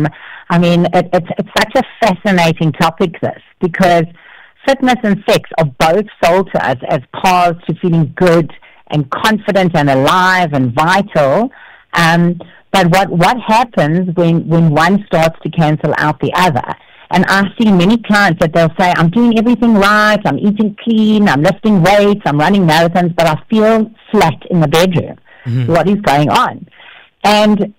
mean, it's such a fascinating topic, this, because fitness and sex are both sold to us as paths to feeling good and confident and alive and vital. But what happens when one starts to cancel out the other? And I've seen many clients that they'll say, I'm doing everything right, I'm eating clean, I'm lifting weights, I'm running marathons, but I feel flat in the bedroom. What is going on? And,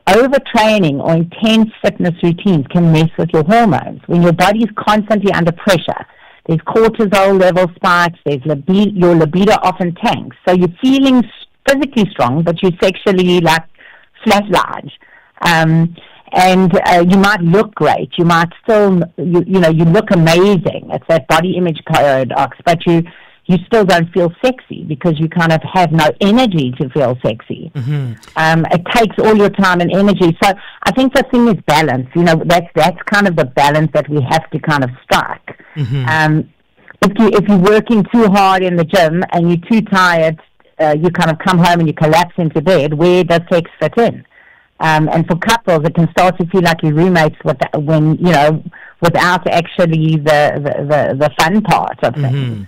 overtraining or intense fitness routines can mess with your hormones. When your body is constantly under pressure, there's cortisol level spikes, there's your libido often tanks. So you're feeling physically strong, but you're sexually like flatlined. And you might look great. You might still, you look amazing. It's that body image paradox, but you still don't feel sexy because you kind of have no energy to feel sexy. It takes all your time and energy. So I think the thing is balance. That's kind of the balance that we have to kind of strike. If you're working too hard in the gym and you're too tired, you kind of come home and you collapse into bed. Where does sex fit in? And for couples, it can start to feel like your roommates without actually the fun part of things.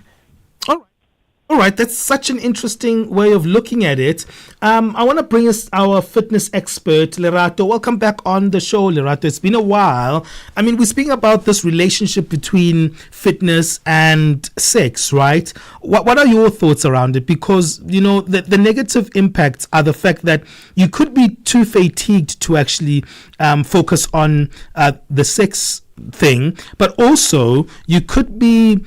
All right, that's such an interesting way of looking at it. I want to bring us our fitness expert, Lerato. Welcome back on the show, Lerato. It's been a while. I mean, we're speaking about this relationship between fitness and sex, right? What are your thoughts around it? Because, the negative impacts are the fact that you could be too fatigued to actually focus on the sex thing, but also you could be,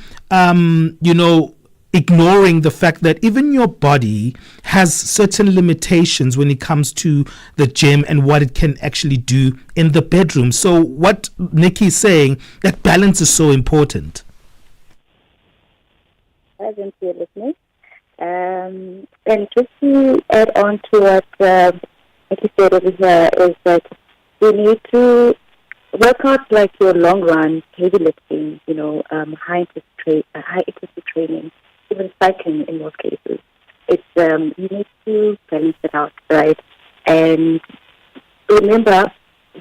ignoring the fact that even your body has certain limitations when it comes to the gym and what it can actually do in the bedroom. So what Nikki is saying, that balance is so important. I didn't hear listening. And just to add on to what Nikki said over here is that you need to work out like your long run, heavy lifting, high intensity training, even cycling in most cases. It's you need to balance it out, right? And remember,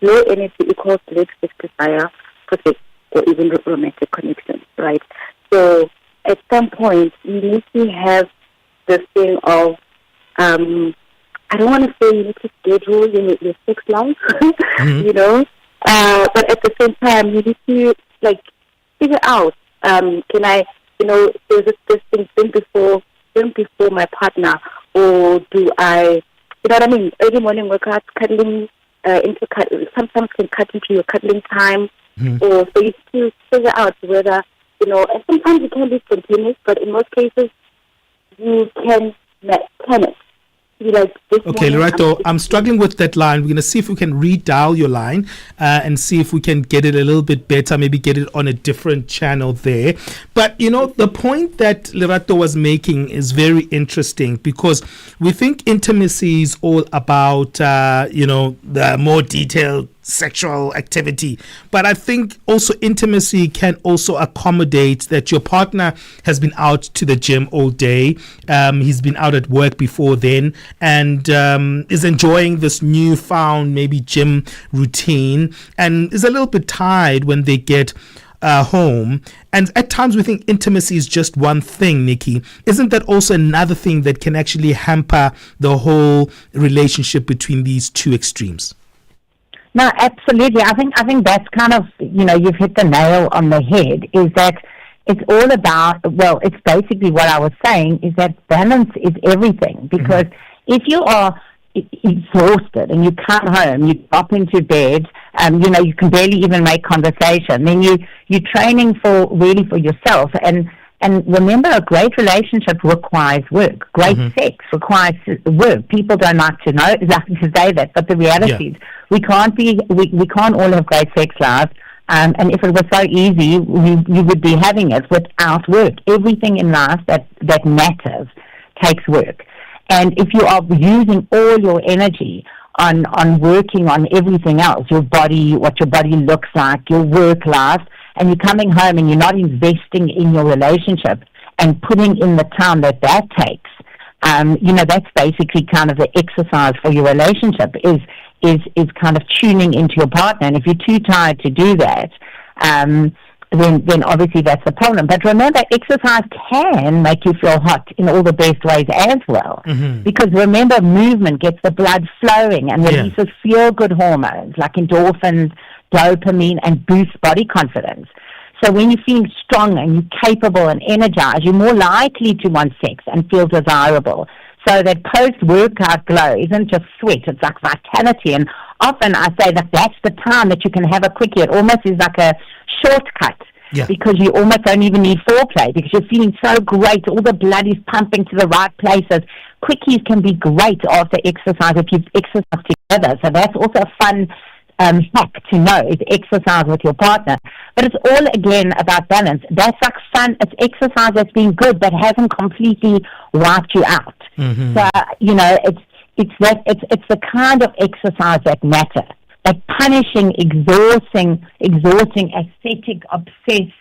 low energy equals less desire for sex or even romantic connection, right? So at some point, you need to have this thing of, I don't want to say you need to schedule your sex life, but at the same time, you need to figure out, can I, is this thing before my partner, or do I, early morning workouts, cuddling, sometimes can cut into your cuddling time, or so you need to figure out whether, and sometimes it can be spontaneous, but in most cases, you can plan it. Okay, Lerato, I'm struggling with that line. We're going to see if we can redial your line and see if we can get it a little bit better, maybe get it on a different channel there. But, the point that Lerato was making is very interesting because we think intimacy is all about, the more detailed sexual activity. But I think also intimacy can also accommodate that your partner has been out to the gym all day. He's been out at work before then and is enjoying this newfound maybe gym routine and is a little bit tired when they get home. And at times we think intimacy is just one thing, Nikki. Isn't that also another thing that can actually hamper the whole relationship between these two extremes? No, absolutely. I think that's kind of, you've hit the nail on the head, is that it's all about, it's basically what I was saying, is that balance is everything. Because if you are exhausted and you come home, you drop into bed, you can barely even make conversation, then you're training for yourself. And remember, a great relationship requires work. Great sex requires work. People don't like to say that, but the reality is we can't all have great sex lives. And if it was so easy, you would be having it without work. Everything in life that matters takes work. And if you are using all your energy on working on everything else, your body, what your body looks like, your work life, and you're coming home and you're not investing in your relationship and putting in the time that takes, that's basically kind of the exercise for your relationship is kind of tuning into your partner. And if you're too tired to do that, then obviously that's the problem. But remember, exercise can make you feel hot in all the best ways as well. Because remember, movement gets the blood flowing and releases feel-good hormones like endorphins, dopamine, and boost body confidence. So when you're feeling strong and you're capable and energized, you're more likely to want sex and feel desirable. So that post-workout glow isn't just sweat, it's like vitality. And often I say that that's the time that you can have a quickie. It almost is like a shortcut. Yeah. Because you almost don't even need foreplay because you're feeling so great. All the blood is pumping to the right places. Quickies can be great after exercise if you've exercised together. So that's also a fun hack to know, is exercise with your partner. But it's all, again, about balance. That's like fun. It's exercise that's been good that hasn't completely wiped you out. Mm-hmm. So, it's the kind of exercise that matters. Like punishing, exhausting, aesthetic, obsessed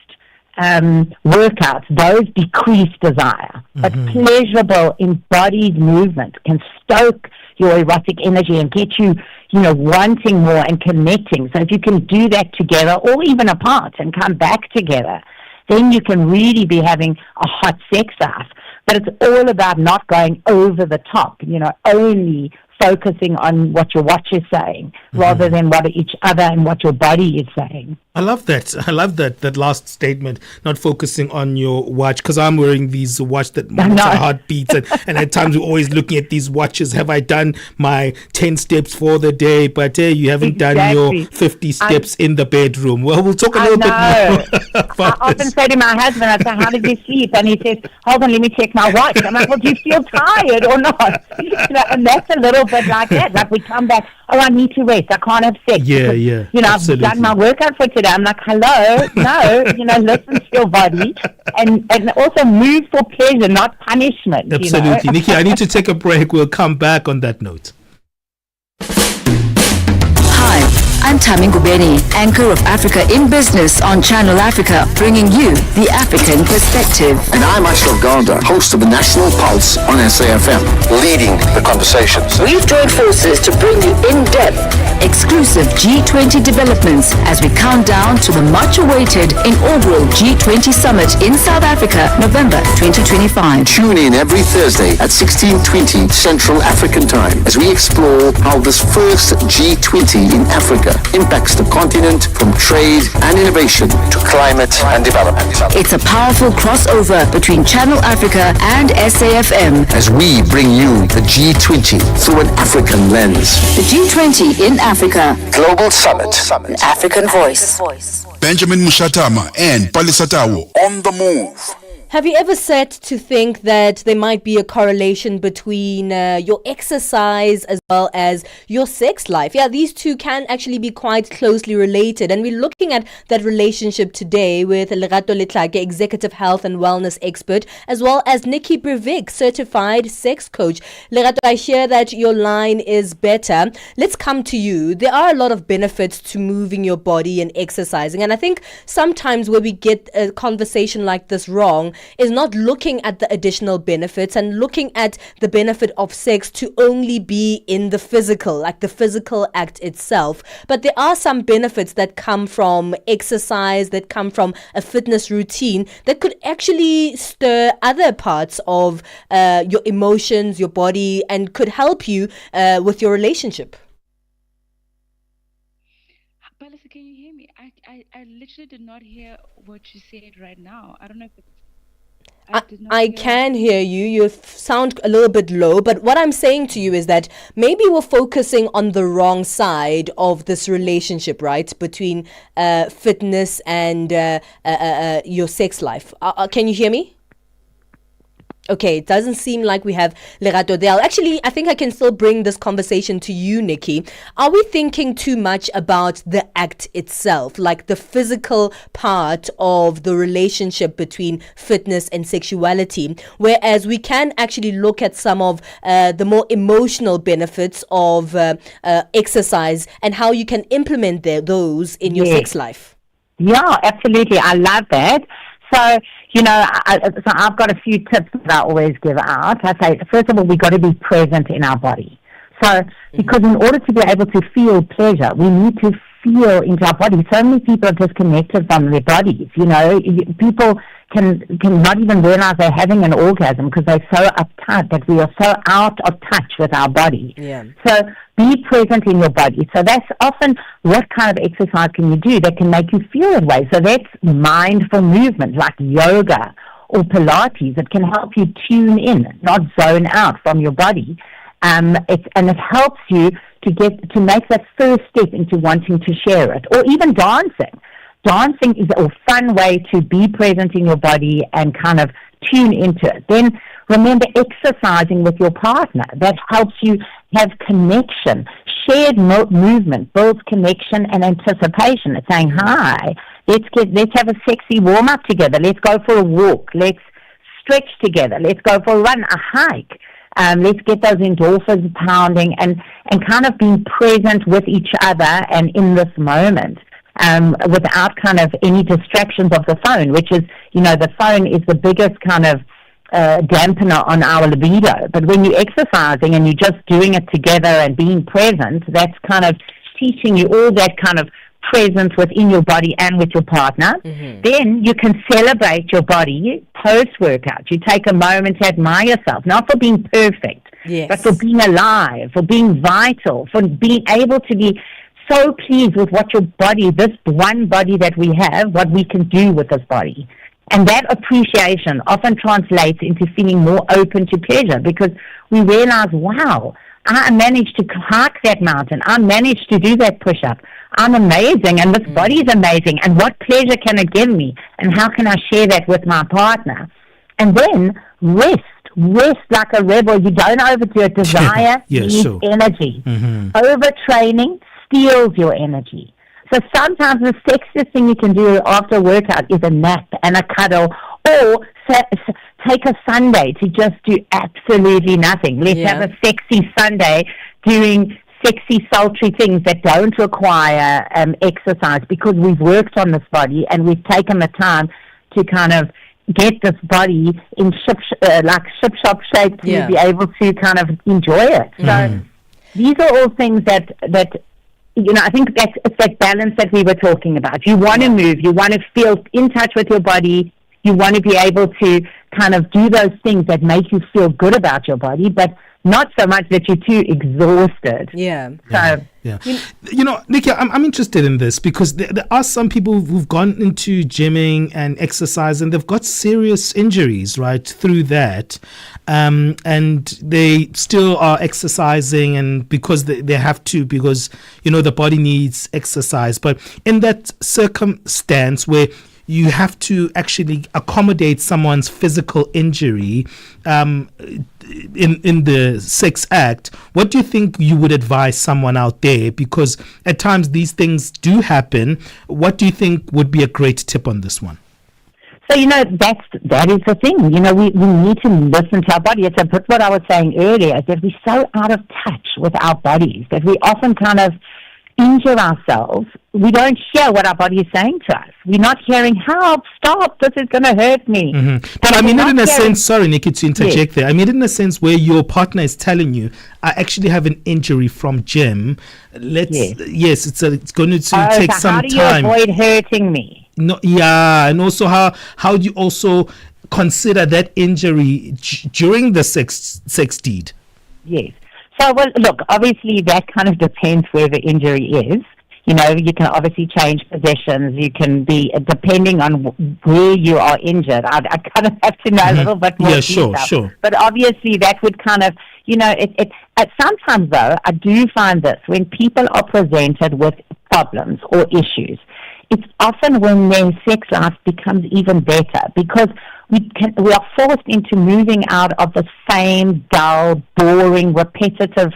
workouts, those decrease desire. Mm-hmm. But pleasurable, embodied movement can stoke your erotic energy and get you, wanting more and connecting. So if you can do that together or even apart and come back together, then you can really be having a hot sex life. But it's all about not going over the top, only focusing on what your watch is saying rather than what each other and what your body is saying. I love that last statement, not focusing on your watch, because I'm wearing these watch that monitors our heartbeats and at times we're always looking at these watches. Have I done my 10 steps for the day? But you haven't done your 50 steps in the bedroom. Well, we'll talk a little bit more about I often say to my husband, I say, how did you sleep? And he says, hold on, let me check my watch. I'm like, well, do you feel tired or not? And that's a little bit like that. Like we come back, I need to rest. I can't have sex. Yeah, because, I've done my workout for today. I'm like, hello, no, listen to your body and also move for pleasure, not punishment. Absolutely. Nikki, I need to take a break. We'll come back on that note. Hi, I'm Tami Ngubeni, anchor of Africa in Business on Channel Africa, bringing you the African perspective. And I'm Ashraf Garda, host of the National Pulse on SAFM, leading the conversations. We've joined forces to bring you in-depth, exclusive G20 developments as we count down to the much-awaited inaugural G20 Summit in South Africa, November 2025. Tune in every Thursday at 16:20 Central African Time as we explore how this first G20 in Africa impacts the continent from trade and innovation to climate and development. It's a powerful crossover between Channel Africa and SAFM as we bring you the G20 through an African lens. The G20 in Africa. Global Summit. An African voice. Benjamin Moshatama and Palesa on the move. Have you ever sat to think that there might be a correlation between your exercise as well as your sex life? Yeah, these two can actually be quite closely related. And we're looking at that relationship today with Lerato Letlhake, executive health and wellness expert, as well as Nikki Breivik, certified sex coach. Lerato, I hear that your line is better. Let's come to you. There are a lot of benefits to moving your body and exercising. And I think sometimes where we get a conversation like this wrong is not looking at the additional benefits and looking at the benefit of sex to only be in the physical, like the physical act itself. But there are some benefits that come from exercise, that come from a fitness routine that could actually stir other parts of your emotions, your body, and could help you with your relationship. Palesa, can you hear me? I literally did not hear what you said right now. I don't know if it's I can hear you. You sound a little bit low, but what I'm saying to you is that maybe we're focusing on the wrong side of this relationship, right? Between fitness and your sex life. Can you hear me? Okay, it doesn't seem like we have Lerato there. Actually, I think I can still bring this conversation to you, Nikki. Are we thinking too much about the act itself, like the physical part of the relationship between fitness and sexuality, whereas we can actually look at some of the more emotional benefits of exercise and how you can implement those in your sex life? Yeah, absolutely. I love that. So, so I've got a few tips that I always give out. I say, first of all, we've got to be present in our body. So, because in order to be able to feel pleasure, we need to feel into our body. So many people are disconnected from their bodies. People can not even realize they're having an orgasm because they're so uptight that we are so out of touch with our body. Yeah. So be present in your body. So that's often what kind of exercise can you do that can make you feel that way. So that's mindful movement like yoga or Pilates. It can help you tune in, not zone out from your body. It helps you to make that first step into wanting to share it, or even dancing. Dancing is a fun way to be present in your body and kind of tune into it. Then remember exercising with your partner. That helps you have connection. Shared movement builds connection and anticipation. It's saying, hi, let's have a sexy warm-up together. Let's go for a walk. Let's stretch together. Let's go for a run, a hike. Let's get those endorphins pounding and kind of being present with each other and in this moment without kind of any distractions of the phone, which is, the phone is the biggest kind of dampener on our libido. But when you're exercising and you're just doing it together and being present, that's kind of teaching you all that kind of presence within your body and with your partner. Mm-hmm. Then you can celebrate your body post-workout. You take a moment to admire yourself, not for being perfect, Yes. but for being alive, for being vital, for being able to be so pleased with what your body, this one body that we have, what we can do with this body. And that appreciation often translates into feeling more open to pleasure because we realize, wow, I managed to hike that mountain. I managed to do that push-up. I'm amazing, and this body is amazing. And what pleasure can it give me? And how can I share that with my partner? And then rest like a rebel. You don't overdo it. Desire needs energy. Mm-hmm. Overtraining steals your energy. So sometimes the sexiest thing you can do after a workout is a nap and a cuddle, or take a Sunday to just do absolutely nothing. Let's have a sexy Sunday doing sexy, sultry things that don't require exercise because we've worked on this body and we've taken the time to kind of get this body in ship-shop shape to be able to kind of enjoy it. So these are all things that I think it's that balance that we were talking about. You want to move, you want to feel in touch with your body, you want to be able to kind of do those things that make you feel good about your body, but not so much that you're too exhausted. Yeah. So, Nikki, I'm interested in this because there are some people who've gone into gymming and exercise and they've got serious injuries, right, through that. And they still are exercising and because they have to, because, the body needs exercise. But in that circumstance where you have to actually accommodate someone's physical injury in the sex act, what do you think you would advise someone out there? Because at times these things do happen. What do you think would be a great tip on this one? So, that is the thing. We need to listen to our body. It's a bit what I was saying earlier, is that we're so out of touch with our bodies that we often kind of injure ourselves. We don't hear what our body is saying to us. We're not hearing, help, stop, this is going to hurt me. Mm-hmm. But I mean it in a sense, sorry Nikki to interject there, I mean it in a sense where your partner is telling you, I actually have an injury from gym. It's going to take some how time. do you avoid hurting me? No, and also how do you also consider that injury during the sex deed? Yes. So, well, look, obviously that kind of depends where the injury is. You can obviously change positions. You can be, depending on where you are injured. I kind of have to know a little bit more detail. Sure. But obviously that would kind of, sometimes though, I do find this, when people are presented with problems or issues, it's often when their sex life becomes even better because we are forced into moving out of the same dull, boring, repetitive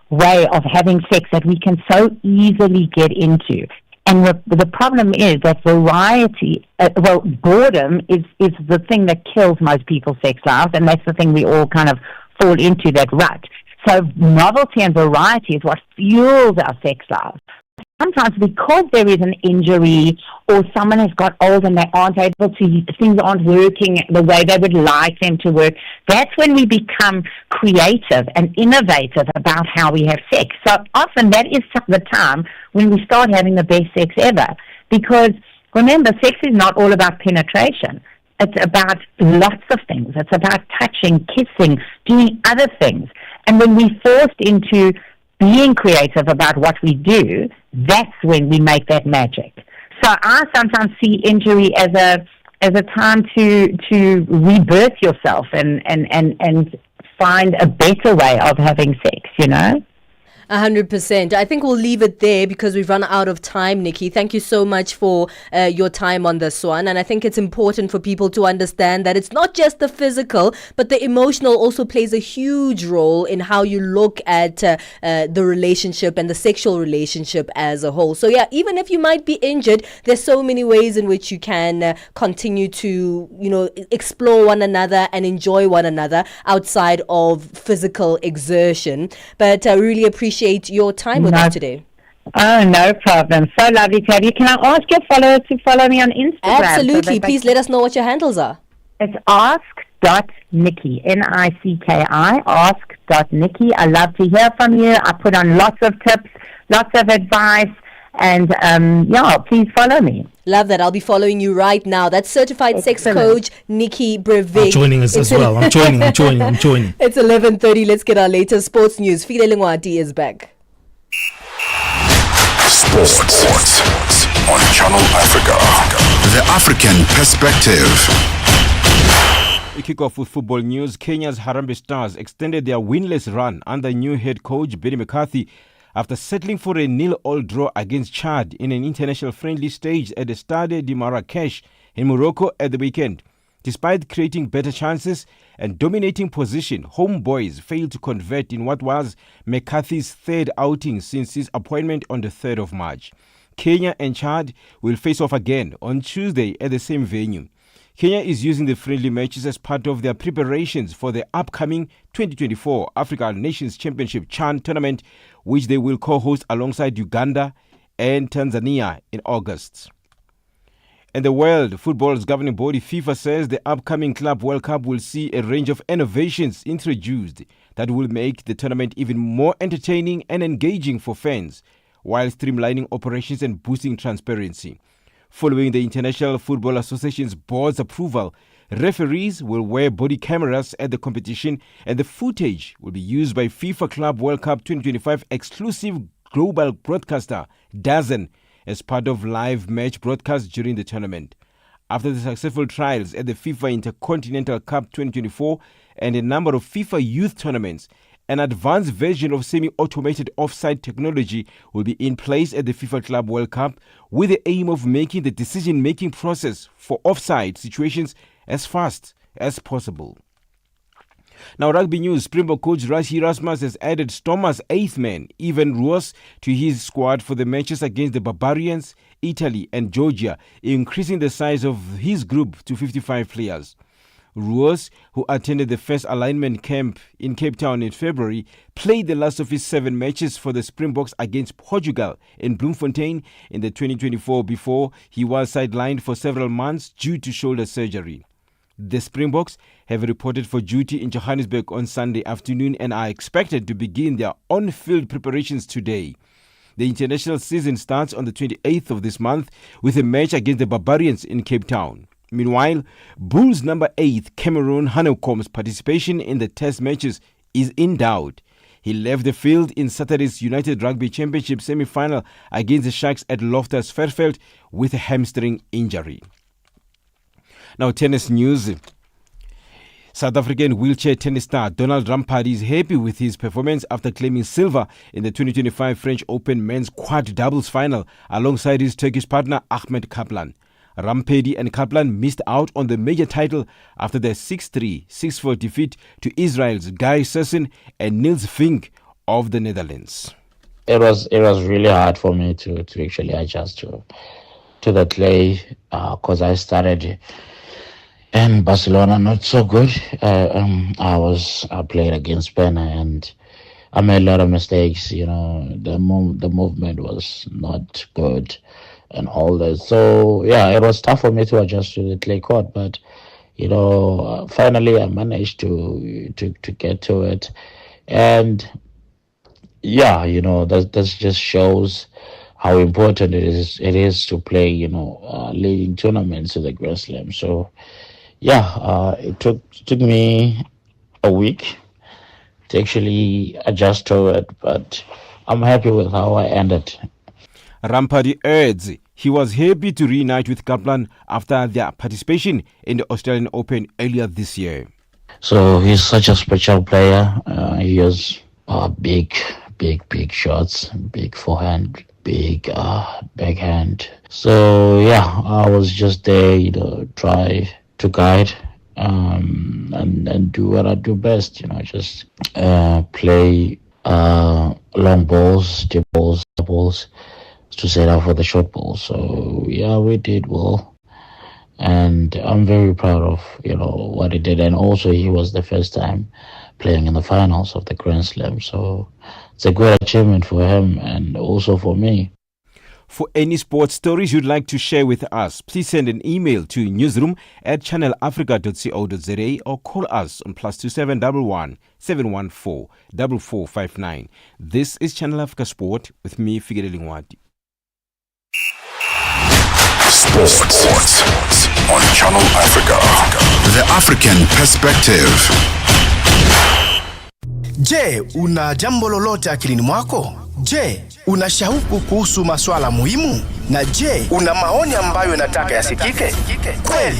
way of having sex that we can so easily get into. And the problem is that variety, boredom is the thing that kills most people's sex lives, and that's the thing we all kind of fall into, that rut. So novelty and variety is what fuels our sex lives. Sometimes because there is an injury or someone has got old and they aren't able to, things aren't working the way they would like them to work, that's when we become creative and innovative about how we have sex. So often that is the time when we start having the best sex ever, because Remember, sex is not all about penetration. It's about lots of things. It's about touching, kissing, doing other things. And when we're forced into being creative about what we do, that's when we make that magic. So I sometimes see injury as a time to rebirth yourself and find a better way of having sex, 100%. I think we'll leave it there because we've run out of time, Nikki. Thank you so much for your time on this one. And I think it's important for people to understand that it's not just the physical, but the emotional also plays a huge role in how you look at the relationship and the sexual relationship as a whole. So yeah, even if you might be injured, there's so many ways in which you can continue to, explore one another and enjoy one another outside of physical exertion. But I really appreciate your time with us today. Oh, no problem. So lovely to have you. Can I ask your followers to follow me on Instagram? Absolutely. Please let us know what your handles are. It's ask.nikki, N-I-C-K-I, ask.nikki. I love to hear from you. I put on lots of tips, lots of advice, and please follow me. Love that. I'll be following you right now. That's certified sex coach Nikki Brevik. I'm joining us as well. I'm joining. It's 11:30. Let's get our latest sports news. File Lengwati is back. Sports on Channel Africa. The African perspective. We kick off with football news. Kenya's Harambee Stars extended their winless run under new head coach Benny McCarthy after settling for a 0-0 draw against Chad in an international friendly stage at the Stade de Marrakech in Morocco at the weekend. Despite creating better chances and dominating position, homeboys failed to convert in what was McCarthy's third outing since his appointment on the 3rd of March. Kenya and Chad will face off again on Tuesday at the same venue. Kenya is using the friendly matches as part of their preparations for the upcoming 2024 Africa Nations Championship CHAN tournament, which they will co-host alongside Uganda and Tanzania in August. And the World Football's governing body, FIFA, says the upcoming Club World Cup will see a range of innovations introduced that will make the tournament even more entertaining and engaging for fans, while streamlining operations and boosting transparency. Following the International Football Association's board's approval, referees will wear body cameras at the competition, and the footage will be used by FIFA Club World Cup 2025 exclusive global broadcaster DAZN as part of live match broadcasts during the tournament. After the successful trials at the FIFA Intercontinental Cup 2024 and a number of FIFA youth tournaments, an advanced version of semi-automated offside technology will be in place at the FIFA Club World Cup with the aim of making the decision-making process for offside situations as fast as possible. Now, rugby news. Springbok coach Rassie Erasmus has added Stormers' eighth man, Ivan Roos, to his squad for the matches against the Barbarians, Italy and Georgia, increasing the size of his group to 55 players. Roos, who attended the first alignment camp in Cape Town in February, played the last of his 7 matches for the Springboks against Portugal in Bloemfontein in the 2024 before he was sidelined for several months due to shoulder surgery. The Springboks have reported for duty in Johannesburg on Sunday afternoon and are expected to begin their on-field preparations today. The international season starts on the 28th of this month with a match against the Barbarians in Cape Town. Meanwhile, Bulls number 8 Cameron Honeycomb's participation in the test matches is in doubt. He left the field in Saturday's United Rugby Championship semi-final against the Sharks at Loftus Fairfield with a hamstring injury. Now, tennis news. South African wheelchair tennis star Donald Rampart is happy with his performance after claiming silver in the 2025 French Open men's quad doubles final alongside his Turkish partner Ahmed Kaplan. Rampedi and Kaplan missed out on the major title after their 6-3, 6-4 defeat to Israel's Guy Sesson and Niels Vink of the Netherlands. It was really hard for me to actually adjust to the clay because I started in Barcelona not so good. I played against Spain and I made a lot of mistakes. The movement was not good and all that. So yeah, it was tough for me to adjust to the clay court, but finally I managed to get to it. And yeah, that just shows how important it is to play, leading tournaments to the Grand Slam. So, yeah, it took me a week to actually adjust to it, but I'm happy with how I ended. Rampadi adds he was happy to reunite with Kaplan after their participation in the Australian Open earlier this year. So he's such a special player. He has big shots, big forehand, big backhand. So yeah, I was just there, try to guide and do what I do best. Just play long balls, deep balls, doubles to set up for the short balls. So yeah, we did well. And I'm very proud of what he did, and also he was the first time playing in the finals of the Grand Slam, so it's a great achievement for him and also for me. For any sports stories you'd like to share with us, please send an email to newsroom@channelafrica.co.za or call us on +2711 714 4459. This is Channel Africa Sport with me, Figile Lingwati. Sports on Channel Africa. The African Perspective. Je, una jambo lolote akilini mwako? Je, una shauku kuhusu masuala muhimu? Na je, una maoni ambayo unataka yasikike? Kweli,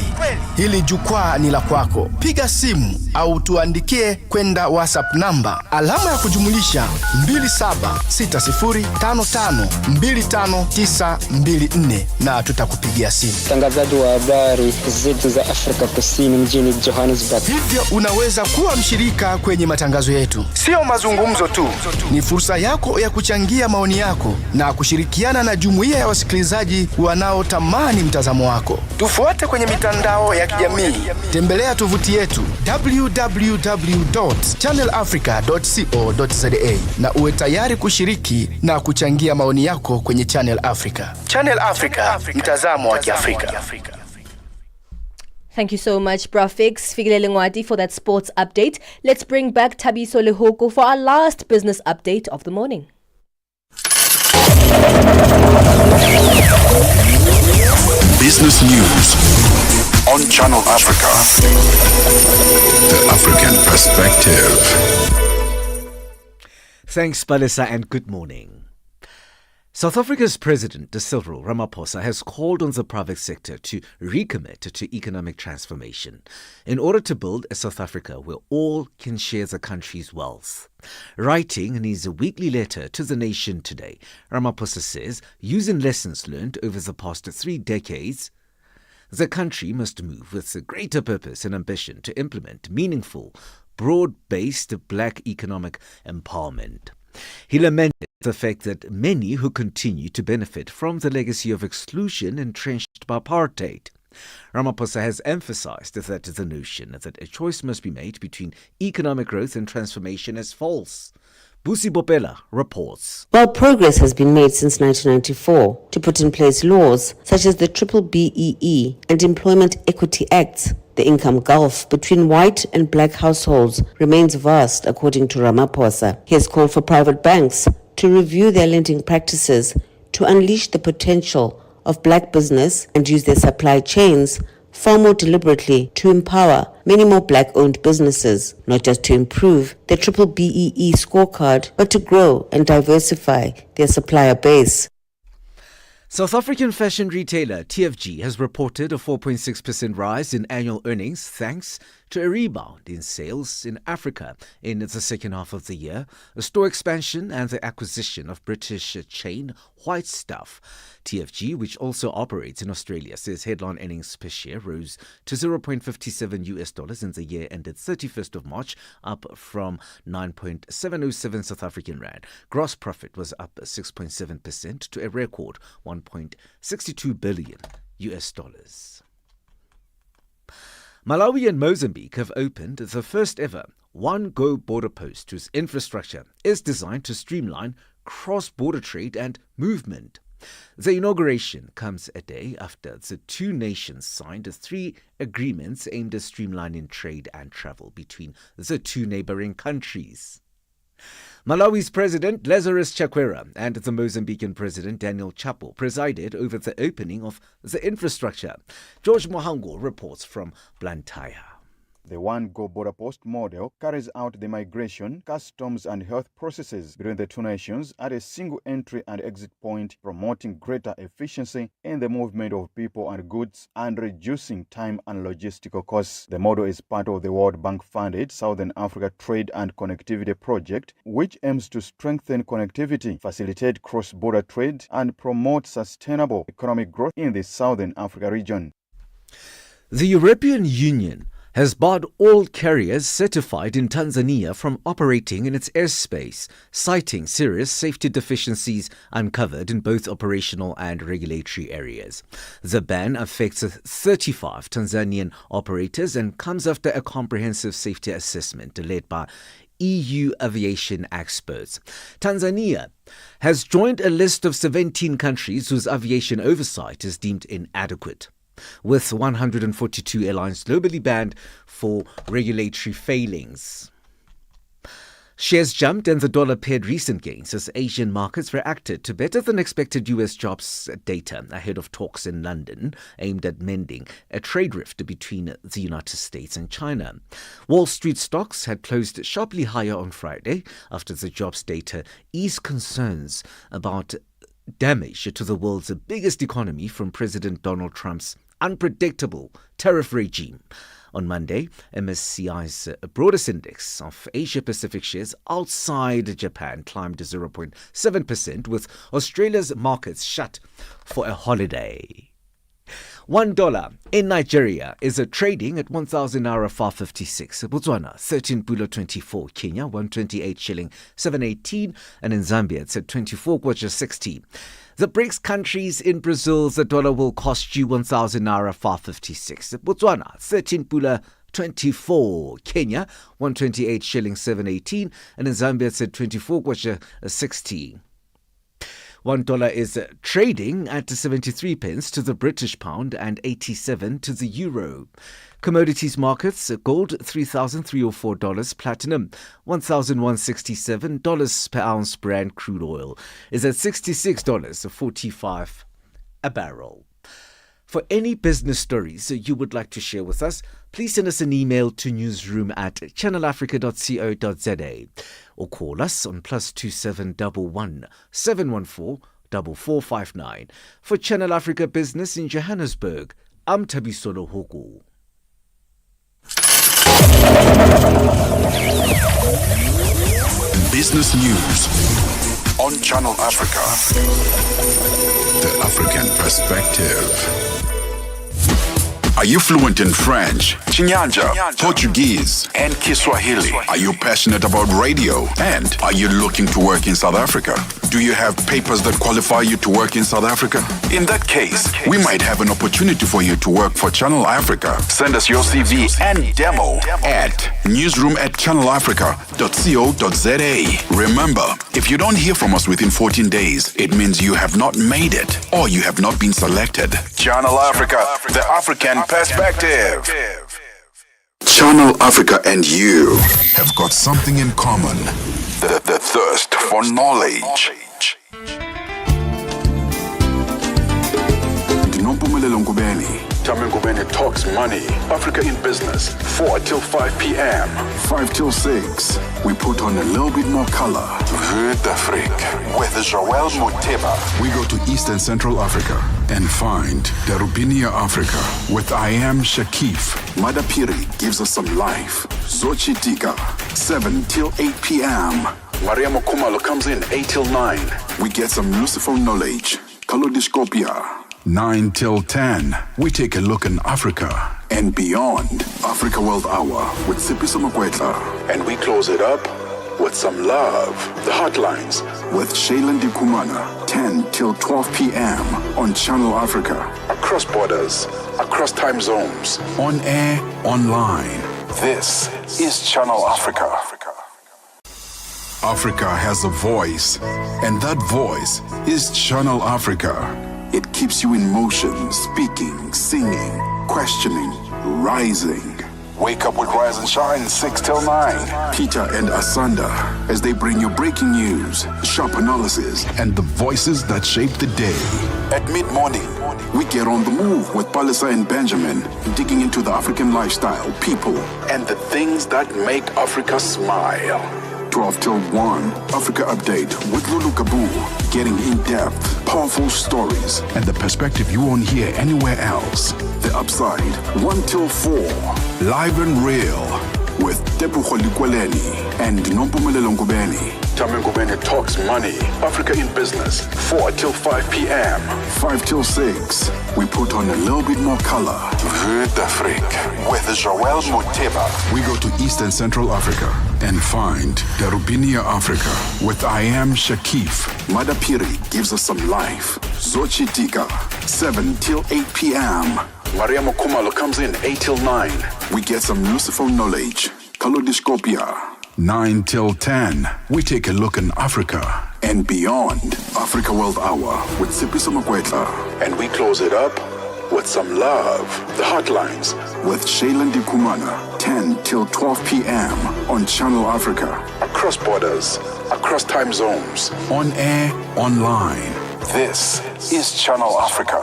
hili jukwaa ni la kwako. Piga simu au tuandikie kwenda WhatsApp namba alama ya kujumulisha 2760552594 na tutakupigia simu. Mtangazaji wa habari zetu za Afrika Kusini mjini Johannesburg. Hivyo unaweza kuwa mshirika kwenye matangazo yetu. Sio mazungumzo tu, ni fursa yako ya kuchangia maoni yako na kushirikiana na jumuiya ya wasikilizaji wanaotamani mtazamo wako. Tufuate kwenye mitandao ya kijamii. Tembelea tovuti yetu www.channelafrica.co.za na uwe tayari kushiriki na kuchangia maoni yako kwenye Channel Africa. Channel Africa, mtazamo wa Kiafrika. Thank you so much, Brafix Figile Lingwati, for that sports update. Let's bring back Thabiso Lehoko for our last business update of the morning. Business news on Channel Africa. The African Perspective. Thanks, Palesa, and good morning. South Africa's President Cyril Ramaphosa has called on the private sector to recommit to economic transformation in order to build a South Africa where all can share the country's wealth. Writing in his weekly letter to the nation today, Ramaphosa says, using lessons learned over the past 3 decades, the country must move with a greater purpose and ambition to implement meaningful, broad-based black economic empowerment. He lamented the fact that many who continue to benefit from the legacy of exclusion entrenched by apartheid. Ramaphosa has emphasized that the notion that a choice must be made between economic growth and transformation is false. Busi Bopela reports. While progress has been made since 1994 to put in place laws such as the BBEE and Employment Equity Acts, the income gulf between white and black households remains vast, according to Ramaphosa. He has called for private banks to review their lending practices to unleash the potential of black business and use their supply chains far more deliberately to empower many more black-owned businesses, not just to improve their BBEE scorecard, but to grow and diversify their supplier base. South African fashion retailer TFG has reported a 4.6% rise in annual earnings thanks to a rebound in sales in Africa in the second half of the year, a store expansion and the acquisition of British chain White Stuff. TFG, which also operates in Australia, says headline earnings per share rose to $0.57 in the year ended 31st of March, up from 9.707 South African rand. Gross profit was up 6.7% to a record $1.62 billion. Malawi and Mozambique have opened the first ever one-go border post whose infrastructure is designed to streamline cross-border trade and movement. The inauguration comes a day after the two nations signed 3 agreements aimed at streamlining trade and travel between the two neighboring countries. Malawi's President Lazarus Chakwera and the Mozambican President Daniel Chapo presided over the opening of the infrastructure. George Mohango reports from Blantyre. The one-go border post model carries out the migration, customs and health processes between the two nations at a single entry and exit point, promoting greater efficiency in the movement of people and goods and reducing time and logistical costs. The model is part of the World Bank-funded Southern Africa Trade and Connectivity Project, which aims to strengthen connectivity, facilitate cross-border trade and promote sustainable economic growth in the Southern Africa region. The European Union has barred all carriers certified in Tanzania from operating in its airspace, citing serious safety deficiencies uncovered in both operational and regulatory areas. The ban affects 35 Tanzanian operators and comes after a comprehensive safety assessment led by EU aviation experts. Tanzania has joined a list of 17 countries whose aviation oversight is deemed inadequate, with 142 airlines globally banned for regulatory failings. Shares jumped and the dollar pared recent gains as Asian markets reacted to better-than-expected US jobs data ahead of talks in London aimed at mending a trade rift between the United States and China. Wall Street stocks had closed sharply higher on Friday after the jobs data eased concerns about damage to the world's biggest economy from President Donald Trump's unpredictable tariff regime. On Monday, MSCI's broadest index of Asia-Pacific shares outside Japan climbed 0.7%, with Australia's markets shut for a holiday. $1 in Nigeria is trading at 1,000 naira 556. Botswana 13.24. Kenya 128 shilling 718, and in Zambia it's at 24.60. The BRICS countries in Brazil, the dollar will cost you 1,000 naira 556. Botswana 13.24. Kenya 128 shilling 718, and in Zambia it's at 24.60. $1 is trading at 73 pence to the British pound and 87 to the euro. Commodities markets: gold $3,304, platinum $1,167 per ounce, Brent crude oil is at $66.45 a barrel. For any business stories you would like to share with us, please send us an email to newsroom@channelafrica.co.za or call us on +2711 714 4459. For Channel Africa Business in Johannesburg, I'm Tabisolo Hoku. Business news on Channel Africa. The African perspective. Are you fluent in French, Chinyanja, Portuguese, and Kiswahili? Are you passionate about radio? And are you looking to work in South Africa? Do you have papers that qualify you to work in South Africa? In that case, we might have an opportunity for you to work for Channel Africa. Send us your CV and demo at newsroom@channelafrica.co.za. Remember, if you don't hear from us within 14 days, it means you have not made it or you have not been selected. Channel Africa, the African perspective. Channel Africa and you have got something in common. The thirst for knowledge. Nompumelelo Ngubeni. Tame Ngubeni talks money. Africa in business. 4 till 5 p.m. 5 till 6. We put on a little bit more color. Vue d'Afrique with Joël Moteba. We go to East and Central Africa and find Darubinia Africa with I Am Shakif. Madapiri gives us some life. Zochi Tika. 7 till 8 p.m. Maria Mokumalo comes in 8 till 9. We get some useful knowledge. Kalodiscopia. 9 till 10, we take a look in Africa and beyond. Africa World Hour with Sipiso Makwetla. And we close it up with some love. The Hotlines with Shailen Dikumana. 10 till 12 p.m. on Channel Africa. Across borders, across time zones, on air, online. This is Channel Africa. Africa has a voice, and that voice is Channel Africa. It keeps you in motion, speaking, singing, questioning, rising. Wake up with Rise and Shine 6 till 9. Peter and Asanda as they bring you breaking news, sharp analysis, and the voices that shape the day. At mid-morning, we get on the move with Palesa and Benjamin, digging into the African lifestyle, people, and the things that make Africa smile. 12 till 1, Africa Update with Lulu Kabu, getting in-depth, powerful stories, and the perspective you won't hear anywhere else. The Upside, 1 till 4, live and real, with Tepuho Likweleni and Nompumelelo Ngubeni. Tame Ngubeni talks money, Africa in business, 4 till 5 p.m. 5 till 6, we put on a little bit more color. Vue d'Afrique with Joël Moteba. We go to East and Central Africa and find Darubinia Africa with I Am Shakif. Madapiri gives us some life. Zochi Tika, 7 till 8 p.m. Maria Mokumalo comes in 8 till 9. We get some useful knowledge. Kalodiscopia. 9 till 10. We take a look in Africa and beyond. Africa World Hour with Sipiso Makwetla. And we close it up with some love. The Hotlines with Shailen Dikumana. 10 till 12 p.m. on Channel Africa. Across borders, across time zones. On air, online. This is Channel Africa.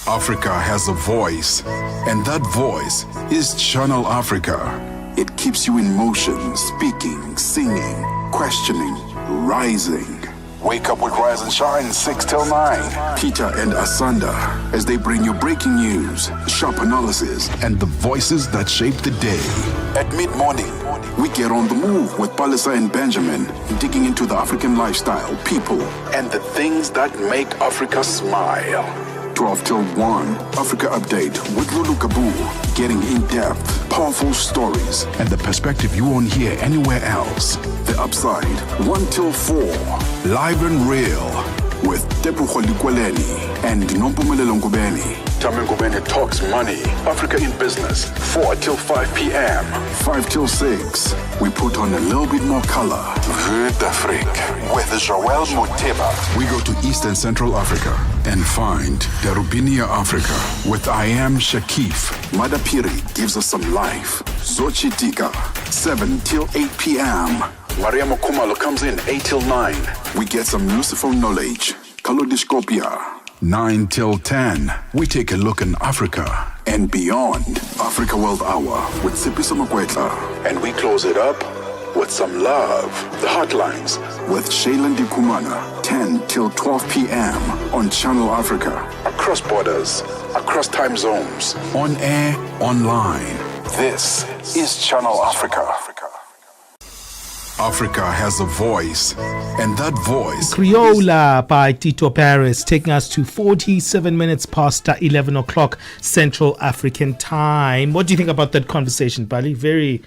Africa has a voice, and that voice is Channel Africa. It keeps you in motion, speaking, singing, questioning, rising. Wake up with Rise and Shine 6 till 9. Peter and Asanda as they bring you breaking news, sharp analysis, and the voices that shape the day. At mid-morning, we get on the move with Palesa and Benjamin, digging into the African lifestyle, people, and the things that make Africa smile. 12 till 1, Africa Update with Lulu Kabu, getting in-depth, powerful stories, and the perspective you won't hear anywhere else. The Upside, 1 till 4, live and real, with Tepuho Likweleni and Nompumelelo Ngubeni. Tame Ngubeni talks money, Africa in business, 4 till 5 p.m. 5 till 6, we put on a little bit more color. Vue d'Afrique with Joël Moteba. We go to East and Central Africa and find Darubinia Africa with I Am Shakif. Madapiri gives us some life. Zochi Tika, 7 till 8 p.m. Maria Mokumalo comes in 8 till 9. We get some useful knowledge. Kalodiscopia. 9 till 10. We take a look in Africa and beyond. Africa World Hour with Sipiso Makwetla. And we close it up with some love. The Hotlines with Shailen Dikumana. 10 till 12 p.m. on Channel Africa. Across borders, across time zones. On air, online. This is Channel Africa. Africa has a voice, and that voice... Criolla by Tito Paris, taking us to 47 minutes past 11 o'clock Central African time. What do you think about that conversation, Bali? Very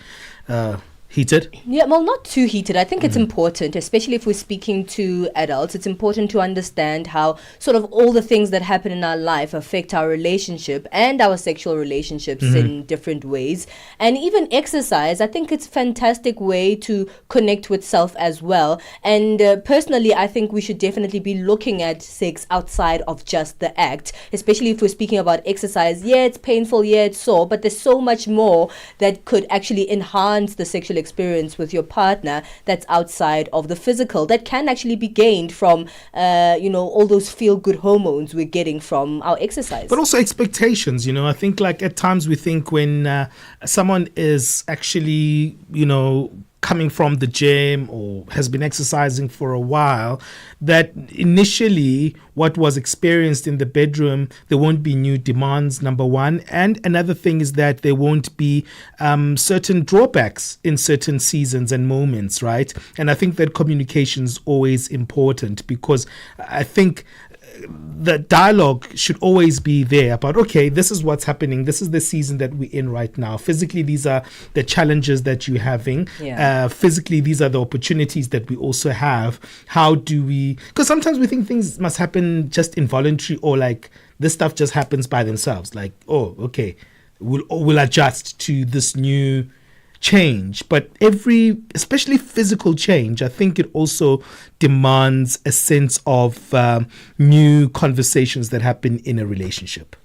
heated? Yeah, well, not too heated. I think it's important, especially if we're speaking to adults. It's important to understand how sort of all the things that happen in our life affect our relationship and our sexual relationships in different ways. And even exercise, I think it's a fantastic way to connect with self as well. And personally, I think we should definitely be looking at sex outside of just the act, especially if we're speaking about exercise. Yeah, it's painful, yeah, it's sore, but there's so much more that could actually enhance the sexual experience with your partner that's outside of the physical, that can actually be gained from all those feel-good hormones we're getting from our exercise. But also expectations, I think like at times we think when someone is actually, coming from the gym or has been exercising for a while, that initially what was experienced in the bedroom, there won't be new demands, number one. And another thing is that there won't be certain drawbacks in certain seasons and moments, right? And I think that communication is always important, because I think the dialogue should always be there about, okay, this is what's happening. This is the season that we're in right now. Physically, these are the challenges that you're having. Yeah. Physically, these are the opportunities that we also have. How do we... Because sometimes we think things must happen just involuntary, or like this stuff just happens by themselves. Like, oh, okay, we'll adjust to this new change. But especially physical change, I think it also demands a sense of new conversations that happen in a relationship.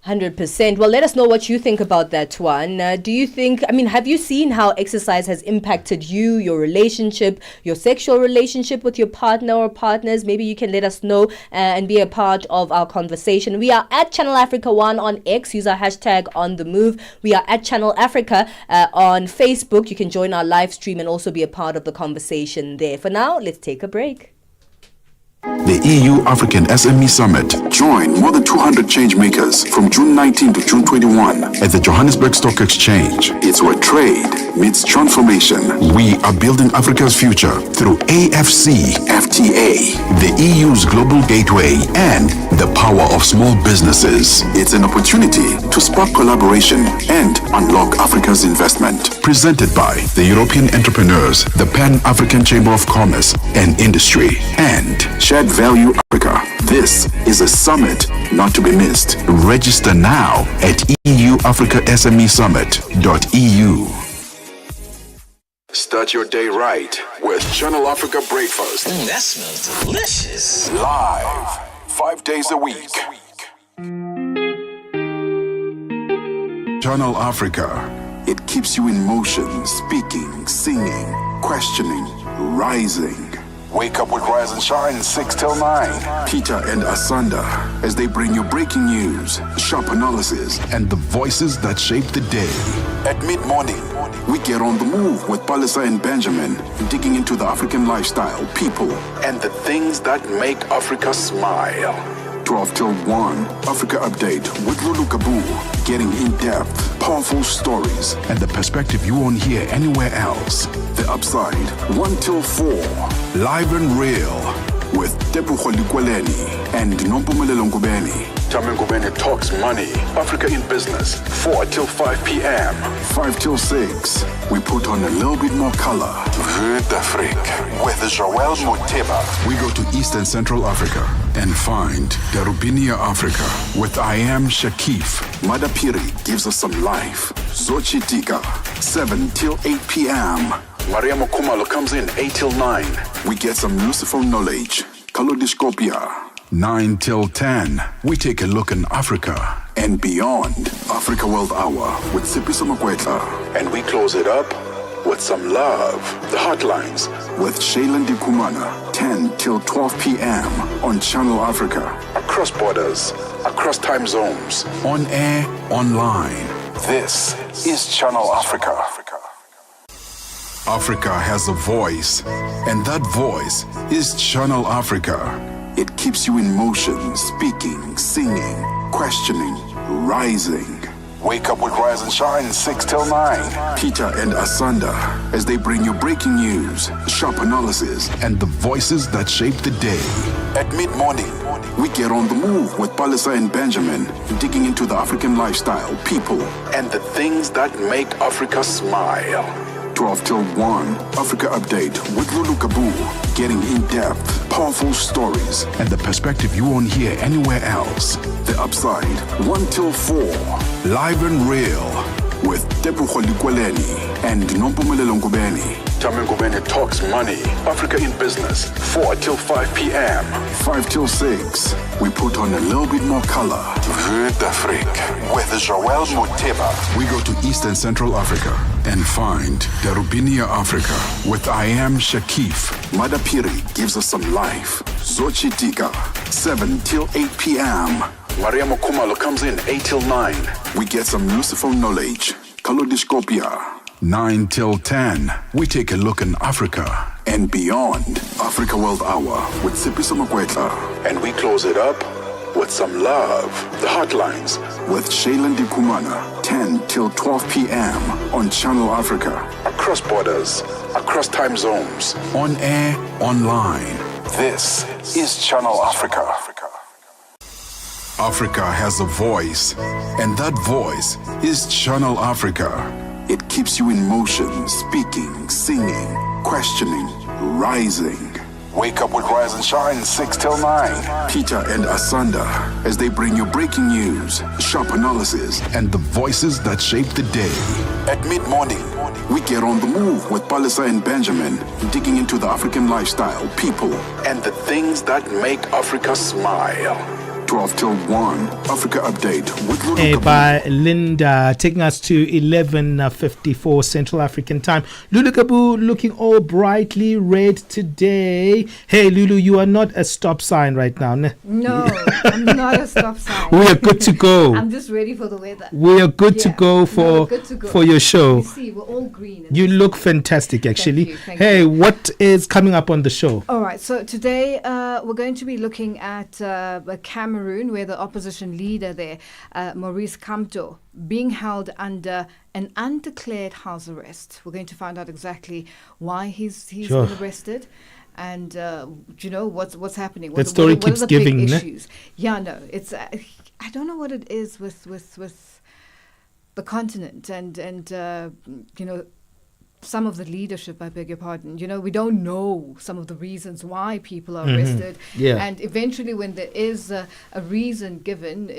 100%. Well, let us know what you think about that one. Do you think, have you seen how exercise has impacted you, your relationship, your sexual relationship with your partner or partners? Maybe you can let us know and be a part of our conversation. We are at Channel Africa 1 on X. Use our hashtag on the move. We are at Channel Africa on Facebook. You can join our live stream and also be a part of the conversation there. For now, let's take a break. The EU-African SME Summit. Join more than 200 change makers from June 19 to June 21 at the Johannesburg Stock Exchange. It's where trade meets transformation. We are building Africa's future through AFCFTA, the EU's global gateway, and the power of small businesses. It's an opportunity to spark collaboration and unlock Africa's investment. Presented by the European Entrepreneurs, the Pan-African Chamber of Commerce and Industry, and Shared Value Africa. This is a summit not to be missed. Register now at euafricasmesummit.eu. Start your day right with Channel Africa Breakfast. That smells delicious. Live, 5 days a week. Channel Africa. It keeps you in motion, speaking, singing, questioning, rising. Wake up with Rise and Shine 6 till 9. Peter and Asanda as they bring you breaking news, sharp analysis, and the voices that shape the day. At mid-morning, we get on the move with Palesa and Benjamin, digging into the African lifestyle, people, and the things that make Africa smile. 12 till 1, Africa Update with Lulu Kabu, getting in-depth, powerful stories, and the perspective you won't hear anywhere else. The Upside, 1 till 4, live and real, with Tepuho Likweleni and Nompumelelo Ngubeni. Tame Ngubeni talks money, Africa in business, 4 till 5 p.m. 5 till 6, we put on a little bit more color. Vue d'Afrique, with Joël Moteba. We go to East and Central Africa and find Darubinia Africa with I Am Shakif. Madapiri gives us some life. Zochi Tika, 7 till 8 p.m. Maria Mokumalo comes in 8 till 9. We get some useful knowledge. Kalodiscopia. 9 till 10. We take a look in Africa and beyond. Africa World Hour with Sipiso Makwetla. And we close it up with some love. The Hotlines with Shailen Dikumana. 10 till 12 p.m. on Channel Africa. Across borders, across time zones. On air, online. This is Channel Africa. Africa has a voice, and that voice is Channel Africa. It keeps you in motion, speaking, singing, questioning, rising. Wake up with Rise and Shine 6 till 9. Peter and Asanda as they bring you breaking news, sharp analysis, and the voices that shape the day. At mid-morning, we get on the move with Palesa and Benjamin, digging into the African lifestyle, people, and the things that make Africa smile. 12 till 1, Africa Update with Lulu Kabu, getting in-depth, powerful stories, and the perspective you won't hear anywhere else. The Upside, 1 till 4, live and real, with Tepuho Likweleni and Nompumelelo Ngubeni. Tame Ngubeni talks money, Africa in business, 4 till 5 p.m. 5 till 6, we put on a little bit more color. Vue d'Afrique, with Joël Moteba. We go to East and Central Africa and find Darubinia Africa with I Am Shakif. Madapiri gives us some life. Zochi Tika, 7 till 8 p.m. Maria Mokumalo comes in 8 till 9. We get some useful knowledge. Kalodiscopia. 9 till 10, we take a look in Africa and beyond. Africa World Hour with Sipiso Makwetla. And we close it up with some love. The Hotlines with Shailen Dikumana. 10 till 12 p.m. on Channel Africa. Across borders, across time zones. On air, online. This is Channel Africa. Africa has a voice, and that voice is Channel Africa. It keeps you in motion, speaking, singing, questioning, rising. Wake up with Rise and Shine 6 till 9. Peter and Asanda as they bring you breaking news, sharp analysis, and the voices that shape the day. At mid-morning, we get on the move with Palesa and Benjamin, digging into the African lifestyle, people, and the things that make Africa smile. 12 till 1, Africa Update with Lulu Gabu. By Linda, taking us to 11:54 Central African Time. Lulu Gabu looking all brightly red today. Hey, Lulu, you are not a stop sign right now. No, I'm not a stop sign. We are good to go. I'm just ready for the weather. We are good to go for your show. You see, we're all green. You look fantastic, actually. Thank Hey, you. what is coming up on the show? All right, so today we're going to be looking at Cameroon, where the opposition leader there, Maurice Kamto, being held under an undeclared house arrest. We're going to find out exactly why he's been arrested. And what's happening? That story keeps what are the giving, big ne? issues? Yeah, no, it's I don't know what it is with the continent and some of the leadership. I beg your pardon. We don't know some of the reasons why people are arrested. Yeah. And eventually, when there is a reason given,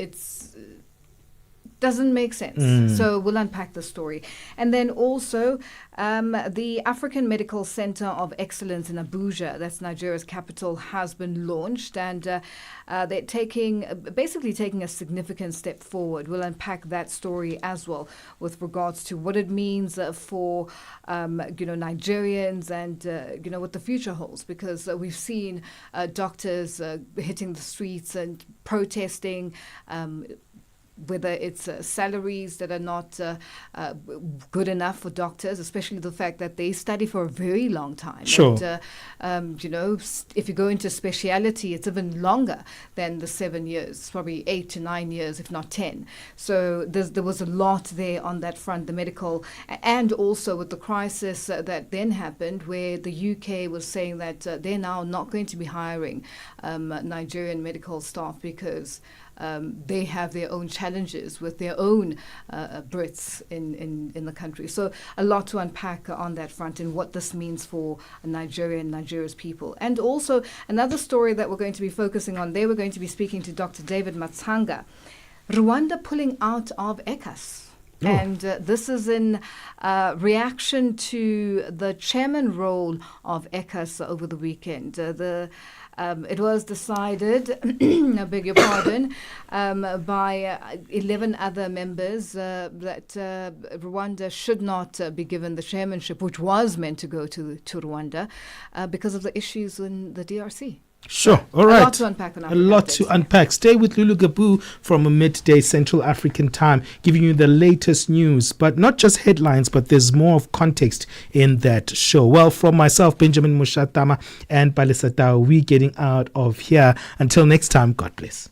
doesn't make sense. So we'll unpack the story. And then also the African Medical Center of Excellence in Abuja, that's Nigeria's capital, has been launched, and they're taking a significant step forward. We'll unpack that story as well with regards to what it means for Nigerians and what the future holds, because we've seen doctors hitting the streets and protesting, whether it's salaries that are not good enough for doctors, especially the fact that they study for a very long time. Sure. And, if you go into speciality, it's even longer than the 7 years, probably 8 to 9 years, if not 10. So there was a lot there on that front, the medical, and also with the crisis that then happened, where the UK was saying that they're now not going to be hiring Nigerian medical staff because they have their own challenges with their own Brits in the country. So a lot to unpack on that front and what this means for Nigeria's people. And also another story that we're going to be focusing on there, we're going to be speaking to Dr. David Matsanga. Rwanda pulling out of ECAS. Oh. And this is in reaction to the chairman role of ECAS over the weekend. It was decided, I beg your pardon, by 11 other members that Rwanda should not be given the chairmanship, which was meant to go to Rwanda, because of the issues in the DRC. Sure. All right. A lot to unpack. A lot to unpack. Stay with Lulu Gabu from a midday Central African Time, giving you the latest news, but not just headlines, but there's more of context in that show. Well, from myself, Benjamin Moshatama, and Palesa, we getting out of here. Until next time, God bless.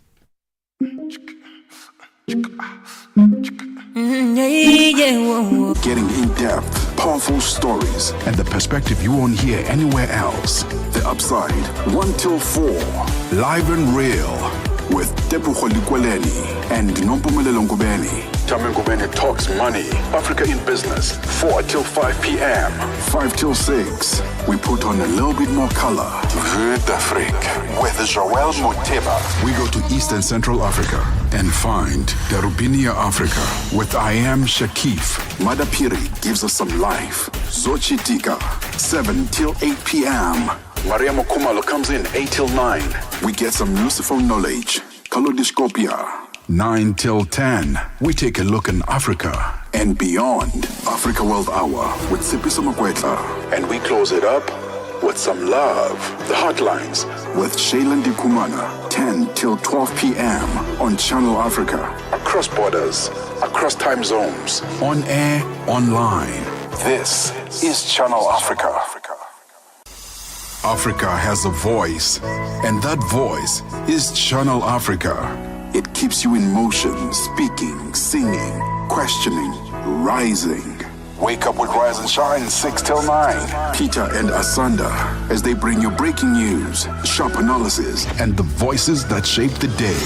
Getting in depth, powerful stories, and the perspective you won't hear anywhere else. The Upside, 1 till 4, live and real, with Tepuho Likweleni and Nompumelelo Ngubeni. Tame Ngubeni talks money, Africa in business, 4 till 5 p.m. 5 till 6, we put on a little bit more color. Vue d'Afrique, with Joël Moteba. We go to East and Central Africa and find Darubinia Africa with I Am Shakif. Madapiri gives us some life. Zochi Tika, 7 till 8 p.m. Maria Mokumalo comes in 8 till 9. We get some useful knowledge. Kalodiscopia. 9 till 10. We take a look in Africa and beyond. Africa World Hour with Sipiso Makwetla. And we close it up with some love. The Hotlines with Shailen Dikumana. 10 till 12 p.m. on Channel Africa. Across borders, across time zones. On air, online. This is Channel Africa. Africa has a voice, and that voice is Channel Africa. It keeps you in motion, speaking, singing, questioning, rising. Wake up with Rise and Shine 6 till 9. Peter and Asanda as they bring you breaking news, sharp analysis, and the voices that shape the day.